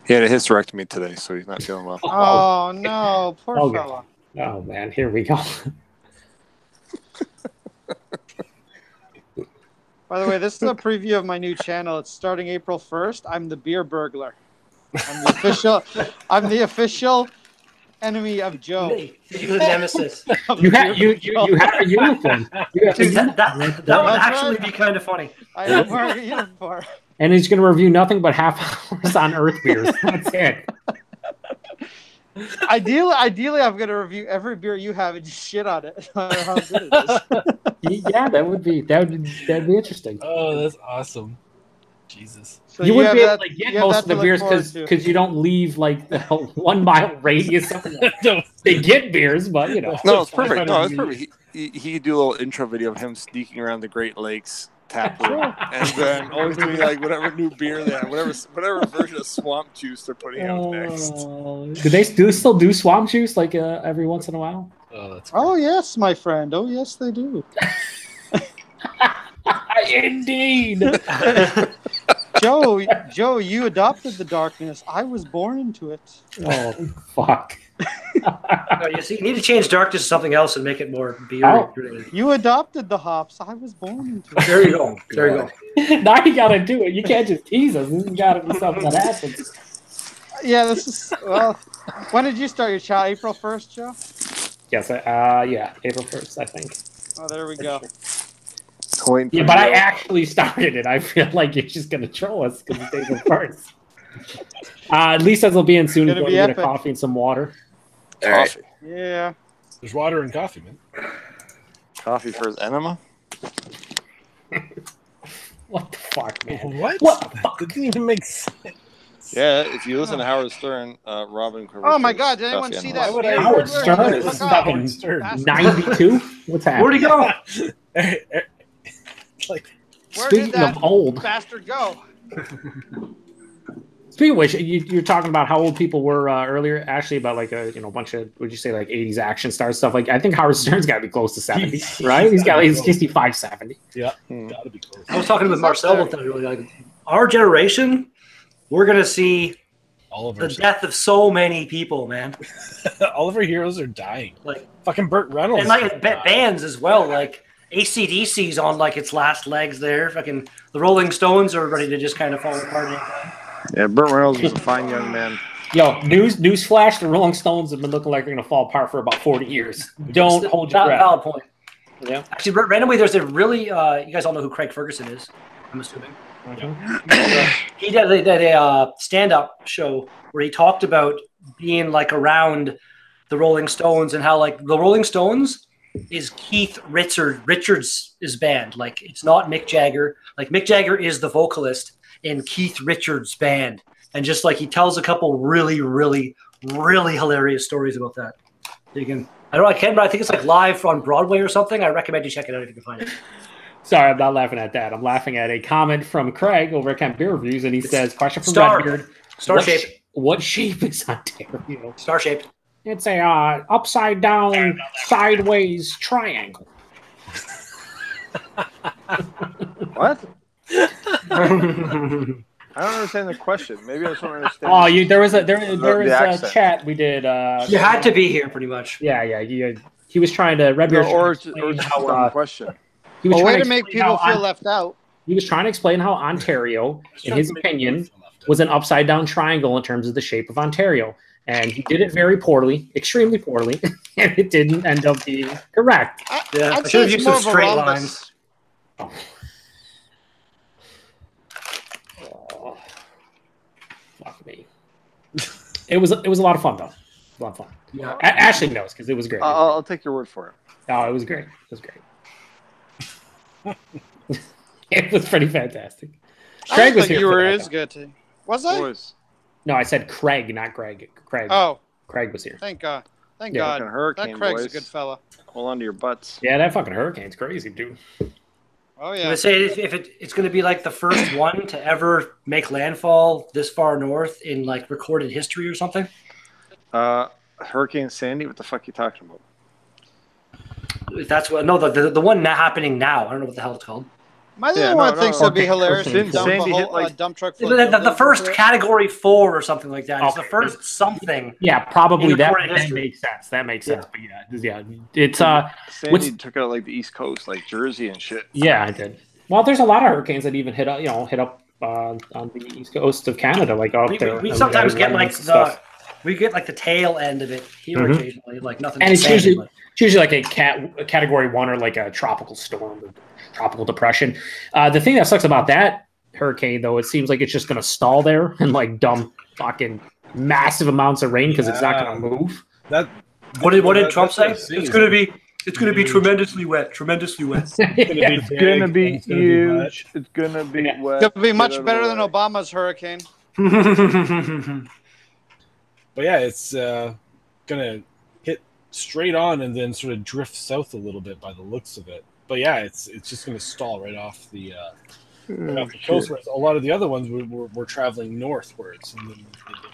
He had a hysterectomy today, so he's not feeling well. Oh no, poor fella. Oh man, here we go. By the way, this is a preview of my new channel. It's starting April 1st. I'm the beer burglar. I'm the official enemy of Joe. You're the nemesis. You have a uniform. That would actually be kind of funny. I am wearing a uniform. And he's going to review nothing but half hours on Earth beers. That's it. Ideally, I'm going to review every beer you have and just shit on it. How good it is. Yeah, that'd be interesting. Oh, that's awesome. Jesus. So you would be able to get most of the beers because you don't leave like the 1 mile radius. They get beers, but you know. No, it's perfect. No, it's perfect. He could do a little intro video of him sneaking around the Great Lakes tap room, and then always doing like whatever new beer they have, whatever version of swamp juice they're putting out next. Do they still do swamp juice like every once in a while? Oh yes, my friend. Oh yes, they do. Indeed. Joe, you adopted the darkness. I was born into it. Oh fuck. No, you need to change darkness to something else and make it more beer. Oh. You adopted the hops. I was born into it. There you go. There you go. Now you gotta do it. You can't just tease us. This has gotta be something that happens. Yeah, this is well. When did you start your channel? April 1st, Joe? Yes, yeah, April 1st, I think. Oh, there we go. Yeah, but I actually started it. I feel like you're just gonna troll us because it's April 1st. At least as will be in soon. Go get a coffee and some water. Coffee. Yeah. There's water and coffee, man. Coffee for his enema? What the fuck, man? What? What the fuck? It didn't even make sense. Yeah, if you listen to Howard Stern, Robin. Oh my God! Did anyone see that? Howard Stern is fucking 92. What's happening? Where'd he go? Like, speaking of old, bastard go. Speaking of which, you're talking about how old people were earlier, actually, about like a bunch of, would you say, like 80s action stars stuff. Like I think Howard Stern's got to be close to 70, right? He's got like 65, 70. Yeah, gotta be close. I was talking with Marcel about that. Really, like our generation, we're gonna see the death of so many people, man. All of our heroes are dying. Like fucking Burt Reynolds. And like bands as well. Like AC/DC's on like its last legs there. Fucking the Rolling Stones are ready to just kind of fall apart. Yeah, Burt Reynolds was a fine young man. Yo, newsflash: the Rolling Stones have been looking like they're gonna fall apart for about 40 years. Don't hold your breath. Valid point. Yeah. Actually, randomly, there's a really you guys all know who Craig Ferguson is, I'm assuming. He did a stand-up show where he talked about being like around the Rolling Stones and how like the Rolling Stones is Keith Richards' band. Like it's not Mick Jagger. Like Mick Jagger is the vocalist in Keith Richards' band, and just like he tells a couple really, really, really hilarious stories about that. You can, I can't, but I think it's like live on Broadway or something. I recommend you check it out if you can find it. Sorry, I'm not laughing at that. I'm laughing at a comment from Craig over at Camp Beer Reviews, and he says, "Question from Redbeard: Star shaped. What shape is Ontario? Star shaped. It's a upside down, sideways triangle." What? I don't understand the question. Maybe I just don't understand. Oh, there was a chat we did. You had to be here, pretty much. Yeah. He was trying to Redbeard. Question. He was trying to make people feel left out. He was trying to explain how Ontario, in his opinion, was an upside down triangle in terms of the shape of Ontario. And he did it very poorly, extremely poorly, and it didn't end up being correct. I should have used some straight lines. Oh, fuck me. It was a lot of fun, though. A lot of fun. Yeah. Ashley knows because it was great. I'll take your word for it. Oh, it was great. It was great. It was pretty fantastic. Craig was here. You were as good. Was I? No, I said Craig, not Greg. Craig. Oh, Craig was here. Thank God. Thank God. Hurricane, that Craig's boys. a good fella. Hold on to your butts. Yeah, that fucking hurricane's crazy, dude. Oh yeah. They say if it's going to be like the first one to ever make landfall this far north in like recorded history or something. Hurricane Sandy. What the fuck are you talking about? If that's what the one not happening now. I don't know what the hell it's called. My little one thinks it'd be hilarious to dump Sandy a hit, like, dump truck. The first category 4 or something like that. It's the first something. Yeah, probably that makes sense. That makes sense. But yeah, it's Sandy took out like the East Coast, like Jersey and shit. Yeah, I did. Well, there's a lot of hurricanes that even hit up on the East Coast of Canada, like up there. We sometimes get like the tail end of it here occasionally, like nothing. And it's usually like a category 1 or like a tropical storm. Tropical depression. The thing that sucks about that hurricane, though, it seems like it's just going to stall there and like dump fucking massive amounts of rain because it's not going to move. What did Trump say? It's going to be It's going to be tremendously wet. Tremendously wet. It's gonna be huge. It's gonna be wet. It'll be much better than Obama's hurricane. But yeah, it's gonna hit straight on and then sort of drift south a little bit by the looks of it. But yeah, it's just gonna stall right off the coast. Whereas a lot of the other ones were traveling northwards, and then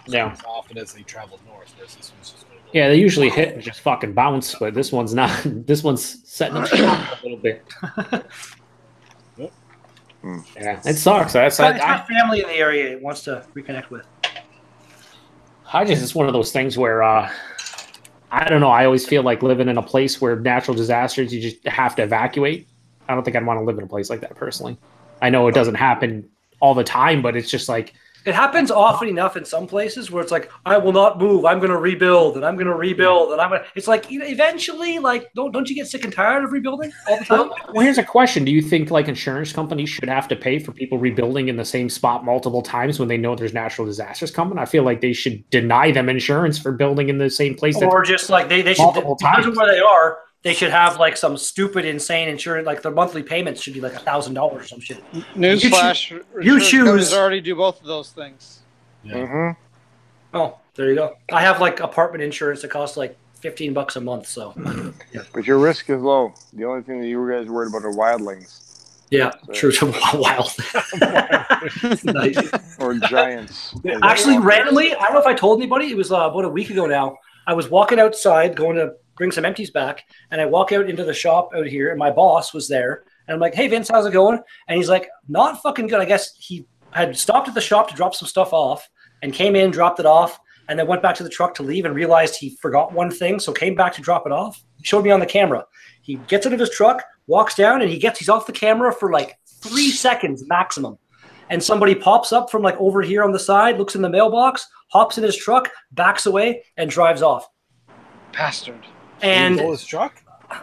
they off and as they traveled north. Whereas this one's just yeah, they usually hit and just fucking bounce, but this one's not. This one's setting up shop a little bit. Yeah, it sucks. It's got family in the area it wants to reconnect with. It's one of those things where I don't know. I always feel like living in a place where natural disasters, you just have to evacuate. I don't think I'd want to live in a place like that personally. I know it doesn't happen all the time, but it's just like it happens often enough in some places where it's like, I will not move. I'm going to rebuild, and I'm going to rebuild, and I'm going to. It's like eventually, like, don't you get sick and tired of rebuilding all the time? Well, here's a question: do you think like insurance companies should have to pay for people rebuilding in the same spot multiple times when they know there's natural disasters coming? I feel like they should deny them insurance for building in the same place. Or just like they should, because of where they are, they should have like some stupid, insane insurance. Like their monthly payments should be like $1,000 or some shit. Newsflash: you choose. Already do both of those things. Yeah. Mm-hmm. Oh, there you go. I have like apartment insurance that costs like $15 a month. So, yeah. But your risk is low. The only thing that you guys are worried about are wildlings. Yeah, true. Wild. Nice. Or giants. Actually, randomly, I don't know if I told anybody. It was about a week ago now. I was walking outside, going to bring some empties back, and I walk out into the shop out here, and my boss was there, and I'm like, "Hey, Vince, how's it going?" And he's like, "Not fucking good." I guess he had stopped at the shop to drop some stuff off, and came in, dropped it off, and then went back to the truck to leave, and realized he forgot one thing, so came back to drop it off. He showed me on the camera. He gets out of his truck, walks down, and he's off the camera for like 3 seconds maximum. And somebody pops up from like over here on the side, looks in the mailbox, hops in his truck, backs away, and drives off. Bastard. And his truck?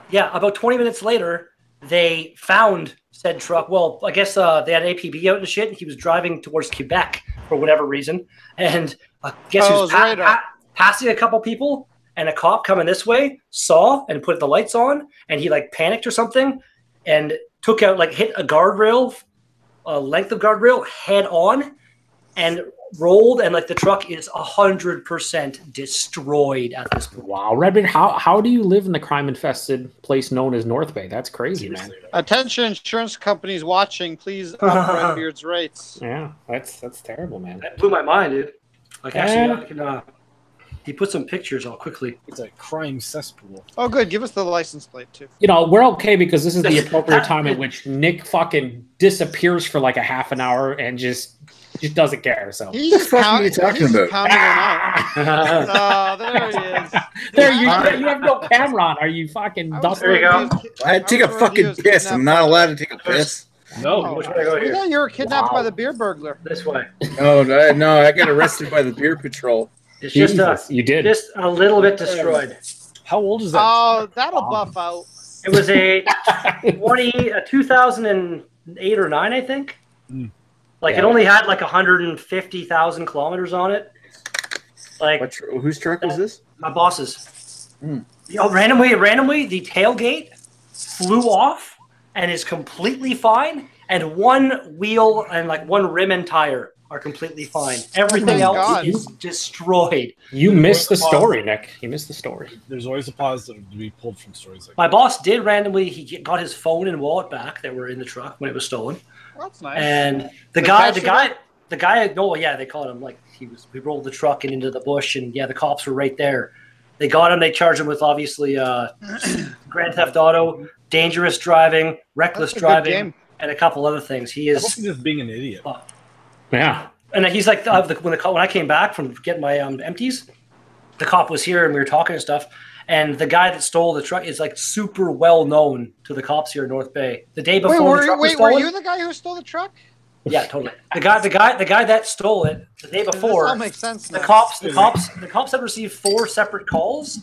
Yeah, about 20 minutes later, they found said truck. Well, I guess they had APB out and shit, and he was driving towards Quebec for whatever reason. And I guess he was passing a couple people, and a cop coming this way saw and put the lights on, and he like panicked or something, and took out, like hit a guardrail, a length of guardrail head on, and rolled, and like the truck is 100% destroyed at this point. Wow, Redbeard, how do you live in the crime-infested place known as North Bay? That's crazy, man. Attention, insurance companies watching, please up Redbeard's rates. Yeah, that's terrible, man. That blew my mind, dude. Like actually, I can. He put some pictures all quickly. It's a crime cesspool. Oh, good. Give us the license plate too. You know, we're okay because this is the appropriate time at which Nick fucking disappears for like a half an hour and just doesn't care. So he's just what are you talking about? Oh, there he is. There you have no camera on. Are you fucking dusty? There you go. I had to take a fucking piss. I'm not allowed to take a piss. No, which way I go We here? thought you were kidnapped by the beer burglar. This way. No, I got arrested by the beer patrol. It's just you did just a little bit destroyed. How old is that? Oh, that'll buff out. It was a 2008 or 9, I think. Like it only had like 150,000 kilometers on it. Like whose truck was this? My boss's. Randomly, the tailgate flew off and is completely fine, and one wheel and like one rim and tire are completely fine. Everything else is destroyed. You missed the story, Nick. You missed the story. There's always a positive to be pulled from stories like My boss did randomly. He got his phone and wallet back that were in the truck when it was stolen. Well, that's nice. And the guy. No, yeah, they caught him. Like we rolled the truck and into the bush, and yeah, the cops were right there. They got him. They charged him with obviously Grand Theft Auto, dangerous driving, reckless driving, and a couple other things. He is just being an idiot. Yeah. And he's like, when I came back from getting my empties, the cop was here and we were talking and stuff. And the guy that stole the truck is like super well known to the cops here in North Bay. The day before the truck was stolen. Were you the guy who stole the truck? Yeah, totally. The guy that stole it the day before. This all makes sense now. The cops had received 4 separate calls,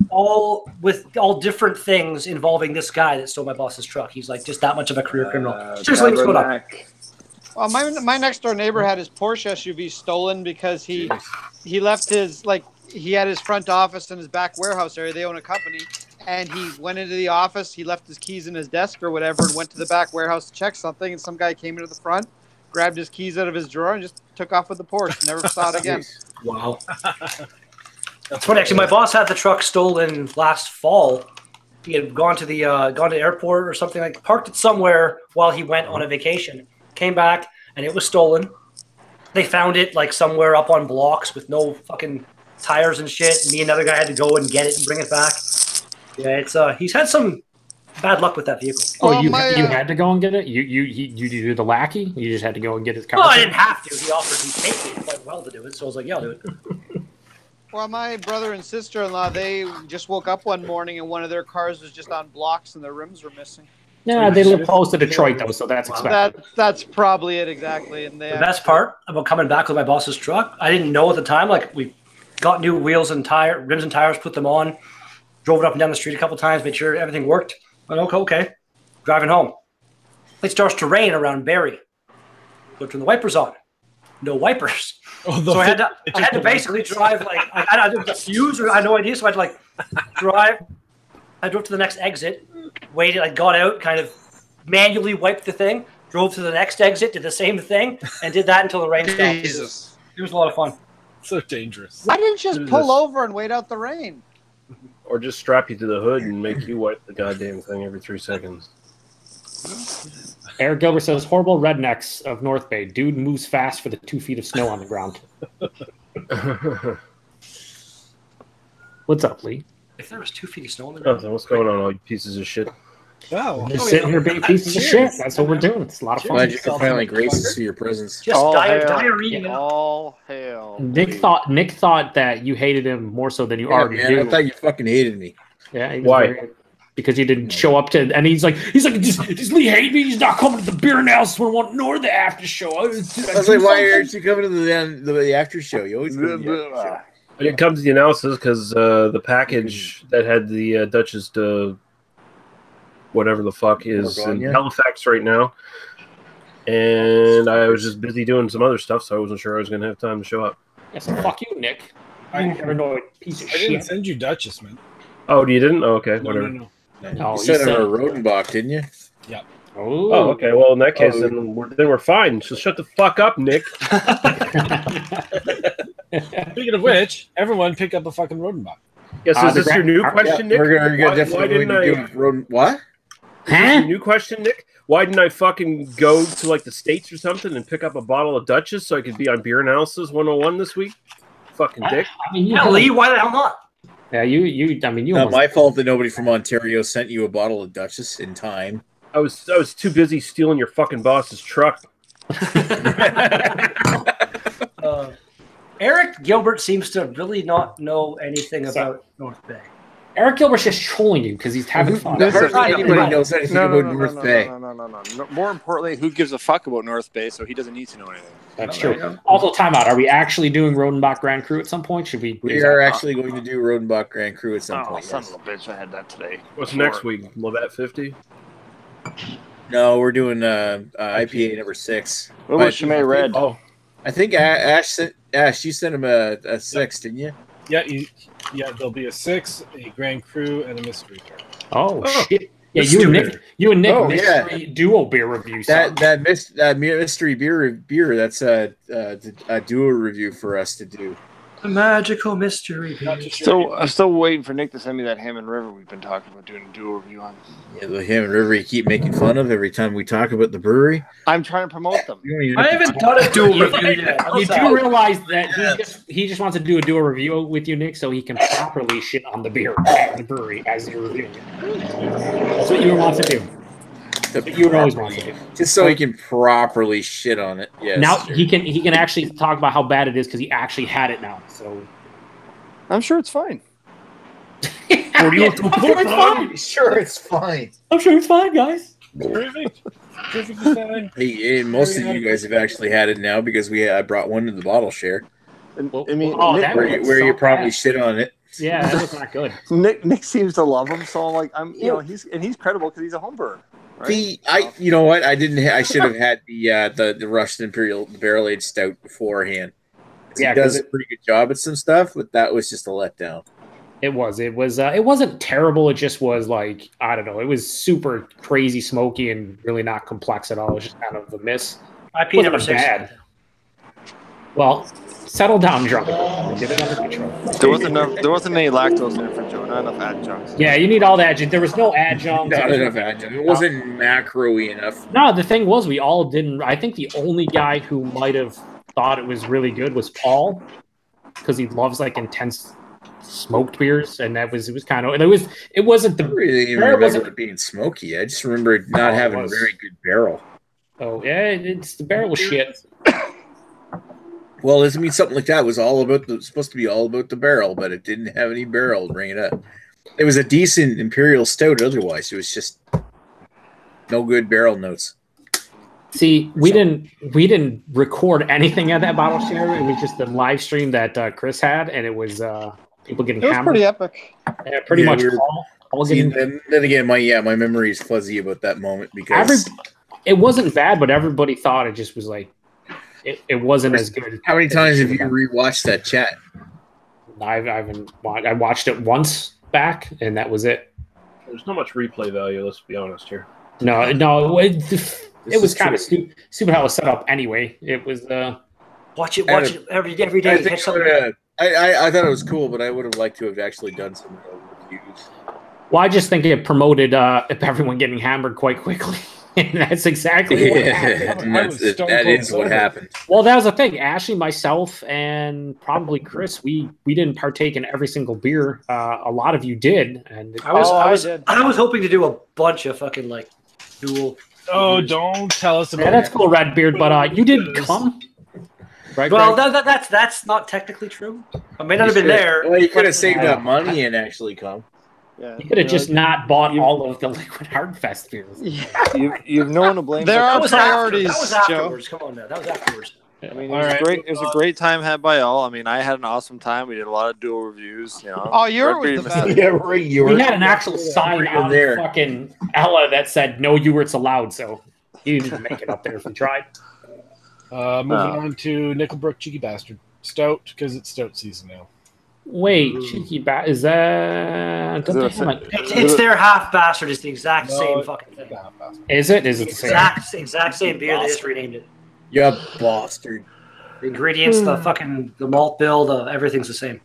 all with all different things involving this guy that stole my boss's truck. He's like just that much of a career criminal. Seriously, what's going on? Well, my next door neighbor had his Porsche SUV stolen because he left his he had his front office and his back warehouse area. They own a company, and he went into the office. He left his keys in his desk or whatever, and went to the back warehouse to check something. And some guy came into the front, grabbed his keys out of his drawer, and just took off with the Porsche. Never saw it again. Wow. That's funny. Actually, my boss had the truck stolen last fall. He had gone to the airport or something, like parked it somewhere while he went on a vacation. Came back and it was stolen. They found it like somewhere up on blocks with no fucking tires and shit. Me and another guy had to go and get it and bring it back. Yeah, it's he's had some bad luck with that vehicle. Oh, you had to go and get it? You do the lackey? You just had to go and get his car? No, I didn't have to. He offered. He paid me quite well to do it, so I was like, yeah, I'll do it. Well, my brother and sister-in-law, they just woke up one morning and one of their cars was just on blocks and their rims were missing. Yeah, they live close to Detroit, though, so that's expected. That's probably it, exactly. And the best part about coming back with my boss's truck, I didn't know at the time, like, we got new wheels and rims and tires, put them on, drove it up and down the street a couple times, made sure everything worked. Went, okay. Driving home. It starts to rain around Barrie. Go turn the wipers on. No wipers. Oh, so I had to basically drive like I didn't diffuse or I had no idea. So I had to like drive. I drove to the next exit, waited. I got out, kind of manually wiped the thing, drove to the next exit, did the same thing, and did that until the rain stopped. Jesus, it was a lot of fun. So dangerous. Why didn't you just pull over and wait out the rain? Or just strap you to the hood and make you wipe the goddamn thing every 3 seconds. Eric Gilbert says, horrible rednecks of North Bay. Dude moves fast for the 2 feet of snow on the ground. What's up, Lee? If there was 2 feet of snow on the ground. Nothing. What's going on, all you pieces of shit? Wow. Just sitting here being pieces of shit. That's what we're doing. It's a lot of fun. Glad you can finally grace us for your presence. Just diarrhea. All hail. Nick thought that you hated him more so than you already man, do. I thought you fucking hated me. Yeah. Why? Because you didn't show up to, and he's like, does Lee hate me? He's not coming to the beer analysis nor the after show. I was like, why aren't you coming to the after show? You always come to the after show. It comes to the analysis because the package that had the Duchess whatever the fuck is in Halifax right now, and I was just busy doing some other stuff, so I wasn't sure I was going to have time to show up. Yeah, so fuck you, Nick. I never know a piece of shit. I didn't send you Duchess, man. Oh, you didn't? Oh, okay, whatever. No. You sent her a Rodenbach, didn't you? Yeah. Oh, okay. Well, in that case, then we're fine. So shut the fuck up, Nick. Speaking of which, everyone pick up a fucking Rodenbach. Yes, is this your new question, Nick? We're definitely going to do what? Huh? New question, Nick. Why didn't I fucking go to like the States or something and pick up a bottle of Duchess so I could be on Beer Analysis 101 this week? Fucking dick. I mean, Lee, why the hell not? Yeah, you. I mean, you. Not my fault that nobody from Ontario sent you a bottle of Duchess in time. I was too busy stealing your fucking boss's truck. Eric Gilbert seems to really not know anything about North Bay. Eric Gilbert's just trolling you because he's having fun. Anybody knows anything about North Bay. No. More importantly, who gives a fuck about North Bay, so he doesn't need to know anything. That's true. Also, timeout. Are we actually doing Rodenbach Grand Cru at some point? Should we? We are actually going to do Rodenbach Grand Cru at some point. Son of a bitch, I had that today. What's next week? Labatt 50? No, we're doing IPA number 6. What about Chimay Red? Oh, I think Ash, you sent him a 6, didn't you? Yeah, there'll be a 6, a Grand Cru, and a mystery beer. Oh shit! Yeah, you and Nick mystery duo beer review. That mystery beer. That's a duo review for us to do. The magical mystery beer. I'm still waiting for Nick to send me that Hammond River we've been talking about doing a duo review on. Yeah, the Hammond River you keep making fun of every time we talk about the brewery. I'm trying to promote them. I haven't done a duo review yet. You do realize that he just wants to do a duo review with you, Nick, so he can properly shit on the beer at the brewery as you're reviewing it. That's what you want to do. You always want to do. Just so he can properly shit on it. Yes. Now he can actually talk about how bad it is because he actually had it now. So I'm sure it's fine. I'm sure it's fine. I'm sure it's fine, guys. Perfect. Hey, most of you guys have actually had it now because I brought one to the bottle share. Where you probably shit on it. Yeah, that was not good. Nick seems to love him, so I'm like, he's credible because he's a home brewer. Right? You know what? I should have had the Russian Imperial Barrel Aged Stout beforehand. Yeah, he does a pretty good job at some stuff, but that was just a letdown. It was. It wasn't terrible. It just was like, I don't know. It was super crazy smoky and really not complex at all. It was just kind of a miss. IP number 6. Bad. Well, settle down, drunk. Get it under control. There wasn't any lactose in it for Joe. Not enough adjuncts. Yeah, you need all the adjunct. There was no adjunct. Not enough adjunct. It wasn't macro-y enough. No, the thing was, we all didn't. I think the only guy who might have thought it was really good was Paul, because he loves like intense smoked beers, and it was kind of, and it wasn't the. I really even remember it being smoky. I just remember it not having a very good barrel. Oh yeah, the barrel was shit. Well, doesn't mean something like that was supposed to be all about the barrel, but it didn't have any barrel to bring it up. It was a decent imperial stout. Otherwise, it was just no good barrel notes. See, we didn't record anything at that bottle share. It was just the live stream that Chris had, and it was people getting hammered. It was pretty epic. Yeah, pretty much all getting. Then again, my memory is fuzzy about that moment because it wasn't bad, but everybody thought it just was like it wasn't as good. How many times have you rewatched that chat? I watched it once back, and that was it. There's not much replay value. Let's be honest here. No, it was kind of stupid how it was set up anyway. It was watch it every day. I thought it was cool, but I would have liked to have actually done some reviews. Well, I just think it promoted everyone getting hammered quite quickly. And that's exactly what happened. That is what happened. Well, that was the thing. Ashley, myself, and probably Chris, we didn't partake in every single beer. A lot of you did, and I was hoping to do a bunch of fucking like dual. Oh, don't tell us about. Yeah, that's cool, Redbeard. But you didn't come. Right, well, that's not technically true. I may not have been there. Well, you could have saved that money and actually come. Yeah, you could have just not bought all of the Liquid Hardfest beers. Yeah. You've no one to blame. There are priorities, that was afterwards. Joe. Come on now. That was afterwards. I mean, it was great. It was a great time had by all. I mean, I had an awesome time. We did a lot of dual reviews. You know. Oh, you were the best. Yeah, right. We had an actual sign on there, fucking Ella, that said no Ewerts allowed. So you didn't make it up there if we tried. Moving on to Nickelbrook Cheeky Bastard Stout, because it's stout season now. Wait, Cheeky Bastard, is that? It's their half bastard. It's the exact same fucking thing. Is it? Is it the same? Exact same beer. They just renamed it. Yeah, bastard. The ingredients, the malt bill, everything's the same.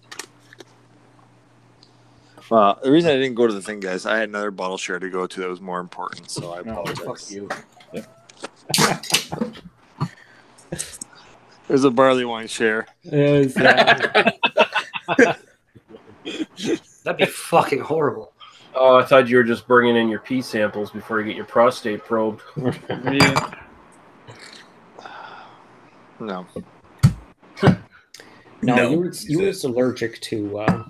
Well, the reason I didn't go to the thing, guys, I had another bottle share to go to that was more important, so I apologize. Fuck you. There's a barley wine share. That'd be fucking horrible. Oh, I thought you were just bringing in your pee samples before you get your prostate probed. No. No, you was allergic to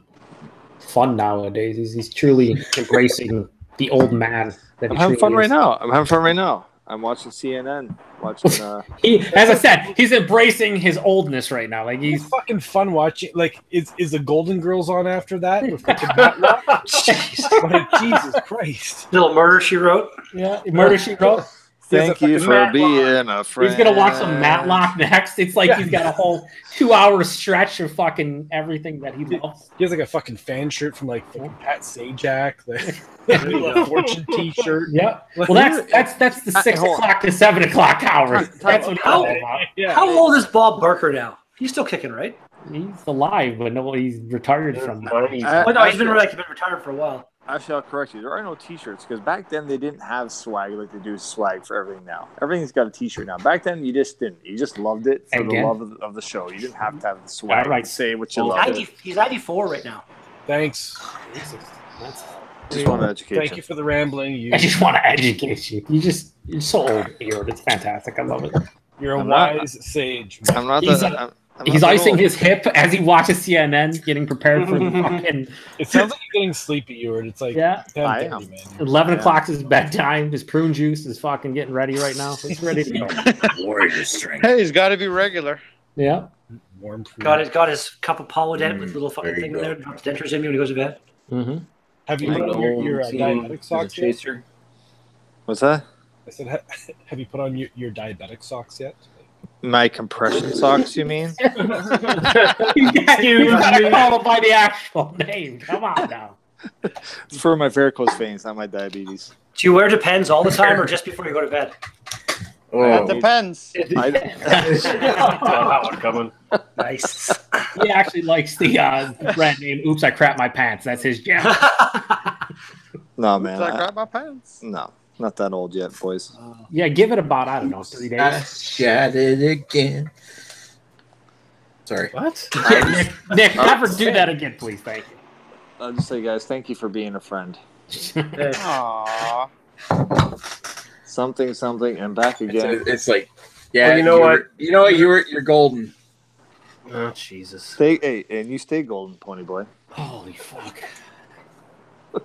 fun nowadays. He's truly embracing the old man. I'm having fun right now. I'm watching CNN. As I said, he's embracing his oldness right now. Like he's fucking fun watching. Like, is the Golden Girls on after that? Jesus Christ! Little Murder She Wrote. Yeah, Murder She Wrote. Thank you for being a friend. He's gonna watch some Matlock next. It's like he's got a whole 2-hour stretch of fucking everything that he loves. He has like a fucking fan shirt from like Pat Sajak, the Fortune T-shirt. Yeah. Well, that's the 6 o'clock to 7 o'clock hours. That's what how old is Bob Barker now? He's still kicking, right? He's alive, but no, he's retired from that. He's been retired for a while. Actually, I'll correct you. There are no T-shirts because back then they didn't have swag like they do swag for everything now. Everything's got a T-shirt now. Back then you just didn't. You just loved it for the love of the show. You didn't have to have the swag. Right. Say what you love. He's 94 right now. Thanks. Just want education. Thank you for the rambling. I just want to educate you. You're so old, Eeyore. It's fantastic. I love it. You're a wise sage. I'm not He's icing his hip as he watches CNN, getting prepared for the fucking. It sounds like you're getting sleepy, Ewan. It's like 10:30, man. 11 o'clock is bedtime. His prune juice is fucking getting ready right now. He's ready to go. Warrior strength. Hey, he's got to be regular. Yeah. Warm. Got his cup of Polydent with little fucking thing in there. Drops dentures in me when he goes to bed. Mm-hmm. Have you put on your diabetic socks yet? What's that? I said, have you put on your diabetic socks yet? My compression socks, you mean? You gotta call it by the actual name. Come on now. It's for my varicose veins, not my diabetes. Do you wear Depends all the time or just before you go to bed? That depends. That one coming. Nice. He actually likes the brand name Oops, I Crap My Pants. That's his jam. No, man. I grab my pants. No, not that old yet, boys. Yeah, give it about, I don't know, 3 days. I shot it again. Sorry. What? Yeah, Nick, never do that again, please. Thank you. I'll just say, guys, thank you for being a friend. Aww. Something, and back again. It's like, yeah, Well, you know what? You're golden. Oh, Jesus. Hey, and you stay golden, Pony Boy. Holy fuck.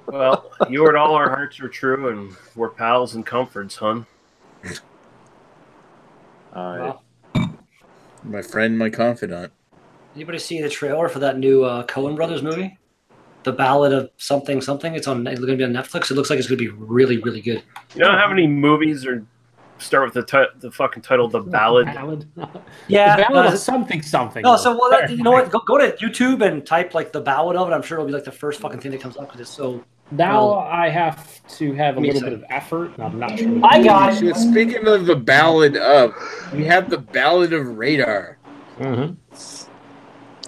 Well, you and all our hearts are true, and we're pals and comforts, hon. All right. Well, My friend, my confidant. anybody see the trailer for that new Coen Brothers movie? The Ballad of Something Something. It's going to be on Netflix. It looks like it's going to be really, really good. You know how many movies start with the fucking title, The Ballad? Yeah. The Ballad of something. No, so you know what? Go to YouTube and type like The Ballad of it. I'm sure it'll be like the first fucking thing that comes up because it's so. Now I have to have a little bit of effort. I'm not sure. I got it. Shit, speaking of the ballad of, we have the ballad of Radar. Mm-hmm.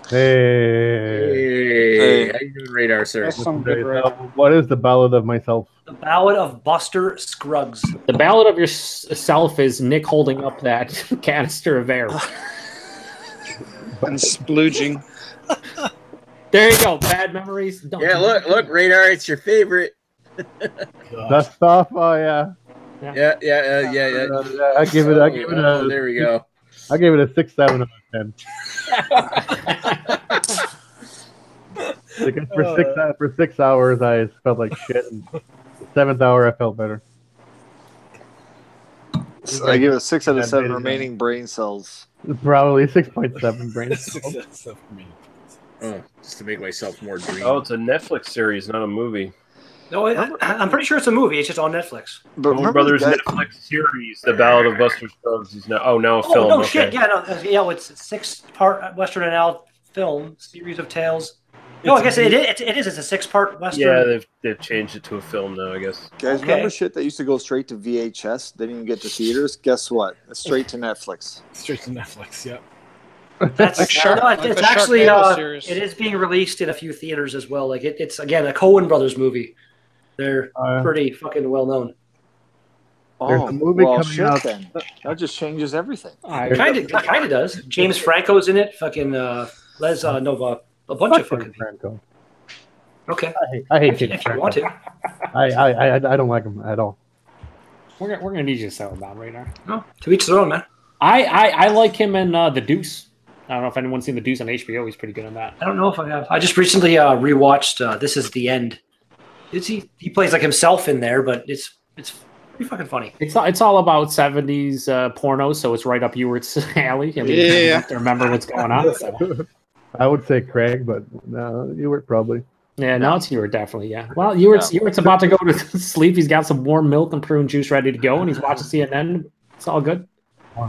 Hey, how you doing, Radar, sir? That's some good radar. What is the ballad of myself? The Ballad of Buster Scruggs. The ballad of yourself is Nick holding up that canister of air. And splooging. There you go. Bad memories. Don't Yeah, look, Radar, it's your favorite. Dust off. Oh yeah. Yeah. I give it. Oh, there we go. I gave it a 6, 7 out of 10. Because for 6 hours, I felt like shit. And the 7th hour, I felt better. So I give it a 6 out of 7 remaining brain cells. Probably 6.7 brain cells. Oh, just to make myself more dreamy. Oh, it's a Netflix series, not a movie. No, I'm pretty sure it's a movie. It's just on Netflix. But Coen Brothers Netflix series, The Ballad of Buster Scruggs, is now a film. Oh no, okay. shit! Yeah, it's a 6-part Western and Al film series of tales. No, I guess it is. It's a 6-part Western. Yeah, they've changed it to a film now, I guess. Guys, Okay. remember shit that used to go straight to VHS? Didn't even get to theaters? Guess what? It's straight to Netflix. Straight to Netflix. Yep. That's Like Shark- no, like it's the actually Sharknado series. it is being released in a few theaters as well. Like it's again a Coen Brothers movie. They're pretty fucking well known. There's Oh, a movie well, coming shit out. then. That just changes everything. Kind of does. James Franco's in it. Fucking a bunch of fucking. Franco. Okay. I hate If James you want Franco. to. I don't like him at all. We're gonna need you to settle down, Radar. No, to each their own, man. I like him in The Deuce. I don't know if anyone's seen The Deuce on HBO. He's pretty good in that. I don't know if I have. I just recently rewatched This Is the End. He plays like himself in there, but it's pretty fucking funny. It's all about 70s porno, so it's right up Ewart's alley. I mean, you have to remember what's going on. So. I would say Craig, but no, you were probably. Yeah, no, it's Ewart, definitely, yeah. Well, Ewart's about to go to sleep. He's got some warm milk and prune juice ready to go, and he's watching CNN. It's all good. Oh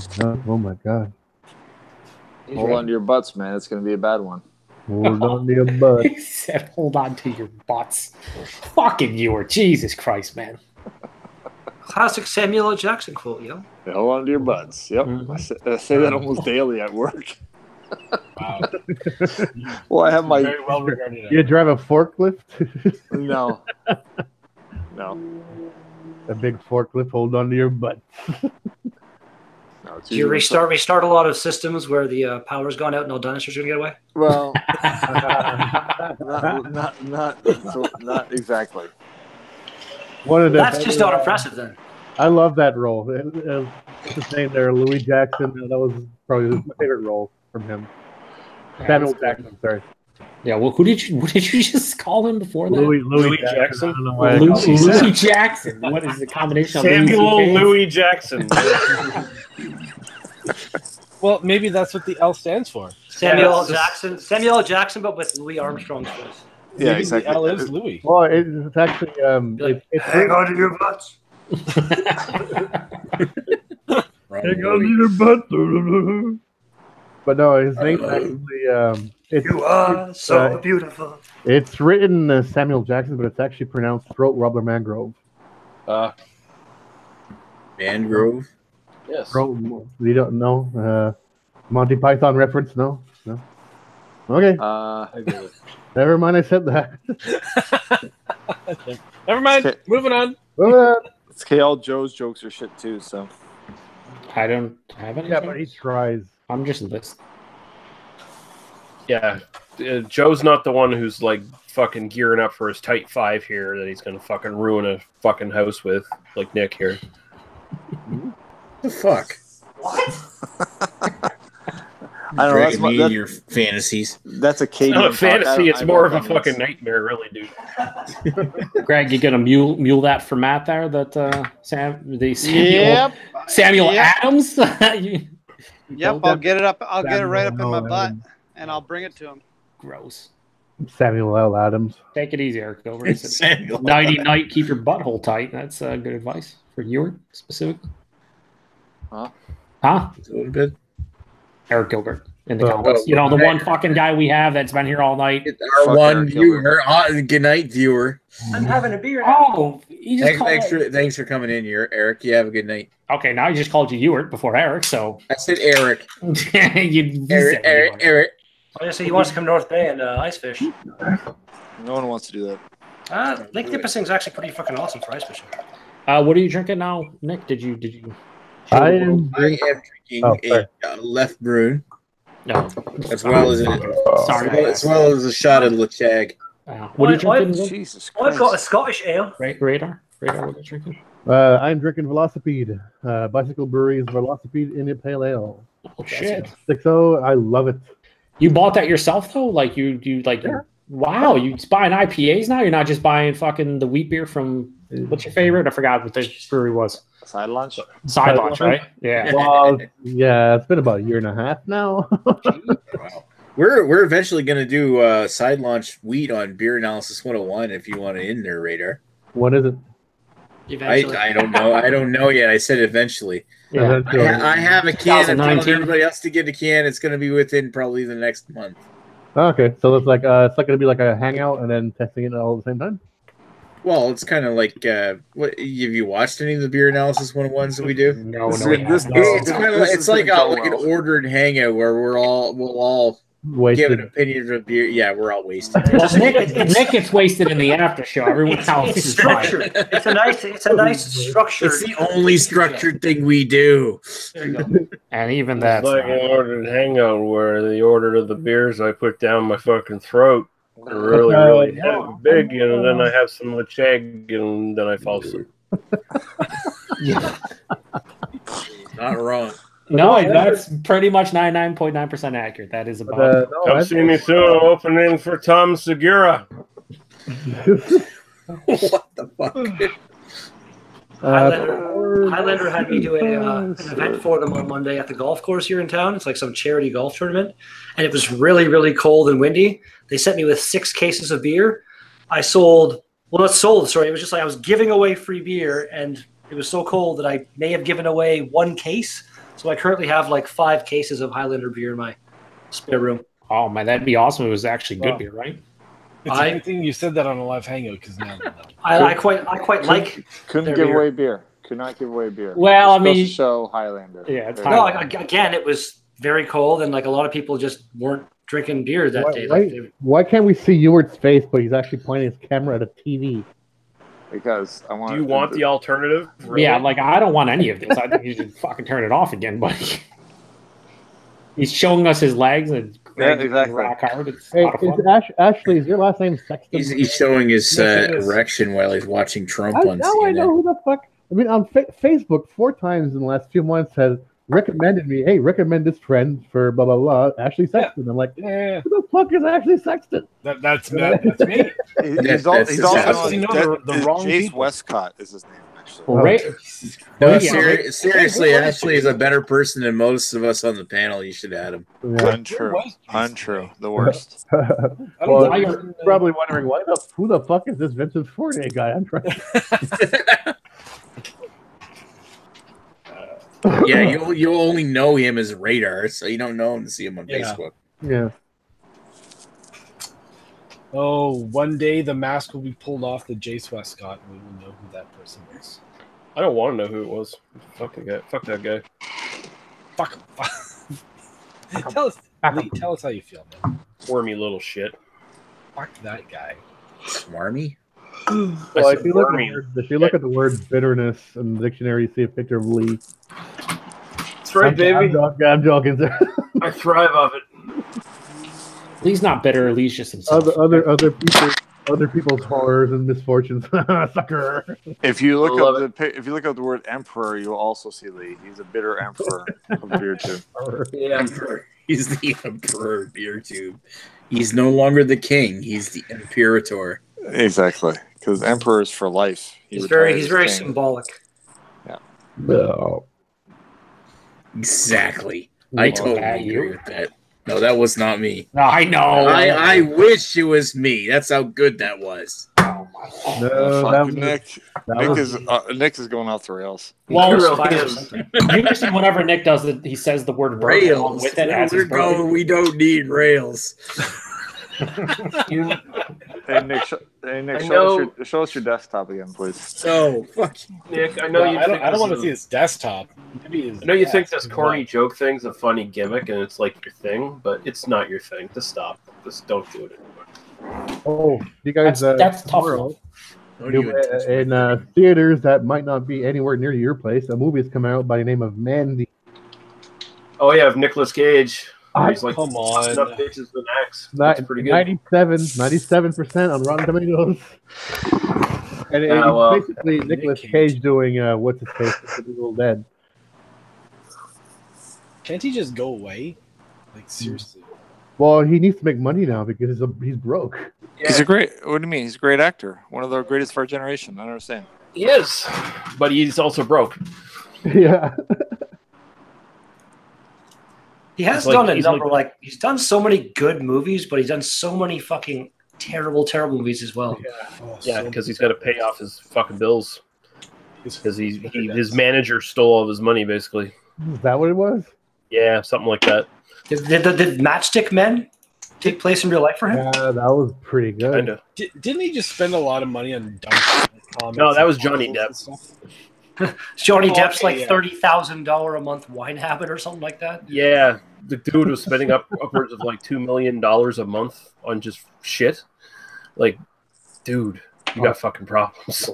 my god. Hold on to your butts, man. It's going to be a bad one. Hold on to your butt. He said, hold on to your butts. Fucking Ewart. Jesus Christ, man. Classic Samuel L. Jackson quote, yo. Yeah, hold on to your butts. Yep. I say that almost daily at work. Wow. Well, I have my... Very well regarded. You drive a forklift? No. No. A big forklift, hold on to your butt. No, it's Do you usually- restart a lot of systems where the power's gone out and no dinosaurs are gonna get away? Well, not exactly. One of the That's just not impressive then. I love that role. What's his name there? Louis Jackson. That was probably my favorite role from him. Samuel Jackson, sorry. Yeah, well, what did you just call him before that? Louis Jackson. I don't know why I called him. Louis Jackson. What is the combination of Samuel Louis Louis Jackson. Well, maybe that's what the L stands for. Samuel L. Jackson. Samuel L. Jackson, but with Louis Armstrong's voice. Yeah, Maybe exactly. The L is Louis. Well, it's actually it's Hang on to your butts. But no, his name's actually. You are so beautiful. It's written as Samuel Jackson, but it's actually pronounced Throat Rubbler Mangrove. Mangrove? Yes. You don't know? Monty Python reference? No? No? Okay. I get it. Never mind, I said that. Never mind. Moving on. It's okay. All Joe's jokes are shit too. So I don't have any. Yeah, but he tries. I'm just listening. Yeah, Joe's not the one who's like fucking gearing up for his tight 5 here that he's gonna fucking ruin a fucking house with, like Nick here. The fuck? What? I don't know. That's me in your fantasies. That's a It's Canadian. not a fantasy. It's more of a fucking nightmare, really, dude. Greg, you gonna mule that for Matt there? That Samuel Adams. Yep, I'll get it up. I'll get it right up in my butt, and I'll bring it to him. Gross. Samuel L. Adams. Take it easy, Eric. Over. Nighty night. Keep your butthole tight. That's good advice for you specifically. Huh? A little bit. Eric Gilbert in the comments. You know, the one fucking guy we have that's been here all night. Our one viewer. Good night, viewer. I'm having a beer now. Oh, he just thanks for coming in here, Eric. You have a good night. Okay, now he just called you Ewert before Eric, so I said Eric. Eric. I just say he wants to come North Bay and ice fish. No one wants to do that. Lake Nipissing is actually pretty fucking awesome for ice fishing. What are you drinking now, Nick? Did you? I am drinking a Left Brune. No, as well as a shot of Lachag. What are you drinking? Jesus Christ. I've got a Scottish ale. Radar. What are you drinking? I'm drinking Velocipede, Bicycle Brewery's Velocipede Indian Pale Ale. Oh shit! 6.0. I love it. You bought that yourself though? Like you like? Yeah. Wow, you buying IPAs now? You're not just buying fucking the wheat beer from what's your favorite? I forgot what the brewery was. Side Launch, right? Yeah. Well, yeah, it's been about a year and a half now. Wow. We're eventually going to do Side Launch wheat on Beer Analysis 101 if you want it in there, Radar. What is it? I don't know. I don't know yet. I said eventually. Yeah. I have a can. I'm telling everybody else to get a can. It's going to be within probably the next month. Okay, so it's like going to be like a hangout and then testing it all at the same time. Well, it's kind of like what have you watched any of the Beer Analysis 101s that we do? No. It's like an ordered hangout where we'll all wasted. Give an opinion of beer. Yeah, we're all wasted. Well, Nick gets wasted in the after show. Everyone else is structured. It's a nice structure. It's the only structured thing we do. There you go. And even that's like an ordered hangout where the order of the beers I put down my fucking throat are really big, and then I have some Lachag, and then I fall asleep. Not wrong. No, that's pretty much 99.9% accurate. That is about. Come see me soon. I'm opening for Tom Segura. What the fuck? Highlander had me do an event for them on Monday at the golf course here in town. It's like some charity golf tournament, and it was really, really cold and windy. They sent me with 6 cases of beer. I sold. Well, not sold. Sorry, it was just like I was giving away free beer, and it was so cold that I may have given away 1 case. So I currently have like 5 cases of Highlander beer in my spare room. Oh man, that'd be awesome. It was actually good beer, right? It's a good thing you said that on a live hangout because now I quite like. Couldn't give away beer. Could not give away beer. Well, I mean, show Highlander. Yeah, it's no. Again, it was very cold, and like a lot of people just weren't drinking beer that day. Why can't we see Ewert's face, but he's actually pointing his camera at a TV? Because I want. Do you want the alternative? Really? Yeah, like I don't want any of this. I think you should fucking turn it off again, buddy. He's showing us his legs and exactly. Rock hard. It's hey, Ashley, is your last name Sexton? He's showing his erection while he's watching Trump on CNN. I know who the fuck. I mean, on Facebook 4 times in the last few months has recommended me. Hey, recommend this friend for blah blah blah. Ashley Sexton. Yeah. I'm like, who the fuck is Ashley Sexton? That's me. He's also the wrong Jace people. Westcott is his name. Right. No, seriously, Ashley is a better person than most of us on the panel. You should add him. Yeah. Untrue. The worst. Well, you're probably wondering who the fuck is this Vincent Fournier guy? I'm trying. Yeah, you'll only know him as Radar, so you don't know him to see him on Facebook. Yeah. Oh, one day the mask will be pulled off the Jace Westcott, and we will know who that person is. I don't want to know who it was. Fuck the guy. Fuck that guy. Fuck him. Tell us, Lee, tell us how you feel, man. Wormy little shit. Fuck that guy. Swarmy? Well, if you look at the word bitterness in the dictionary, you see a picture of Lee. That's right, baby. I'm joking, sir. I thrive off it. Lee's not bitter. Lee's just himself. Other people's horrors and misfortunes. Sucker. If you look up the word emperor, you'll also see Lee. He's a bitter emperor of beer tube. Yeah. Emperor. He's the emperor of beer tube. He's no longer the king. He's the imperator. Exactly, because emperor is for life. He's very symbolic. Yeah. No. Exactly. I totally agree with that. No, that was not me. No, I know. I wish it was me. That's how good that was. No, Nick is going off the rails. Well, usually whenever Nick does it, he says the word rails with it. We're going. We don't need rails. Hey Nick, show us your desktop again, please. Oh, fuck, Nick. I know you. I don't want to see his desktop. I know you think this corny joke thing's a funny gimmick and it's like your thing, but it's not your thing. Just stop. Just don't do it anymore. Oh, you guys. That's tough. In theaters that might not be anywhere near your place, a movie has come out by the name of Mandy. Oh yeah, Nicolas Cage. He's like, come on. Up bitches with an axe. That's pretty good. 97% on Rotten Tomatoes. And it's basically Nicolas Cage doing what's his face for the Evil Dead. Can't he just go away? Like seriously. Well, he needs to make money now because he's broke. Yeah. He's a great. What do you mean? He's a great actor. One of the greatest of our generation. I don't understand. He is, but he's also broke. Yeah. He has done a number he's done so many good movies, but he's done so many fucking terrible movies as well. Yeah, because he's got to pay off his fucking bills. Because his manager stole all of his money, basically. Is that what it was? Yeah, something like that. Did Matchstick Men take place in real life for him? Yeah, that was pretty good. Kinda. Didn't he just spend a lot of money on dumb comments? No, that was Johnny Depp. Johnny Depp's $30,000 a month wine habit or something like that. Yeah, the dude was spending upwards of like $2 million a month on just shit. Like, dude, you got fucking problems.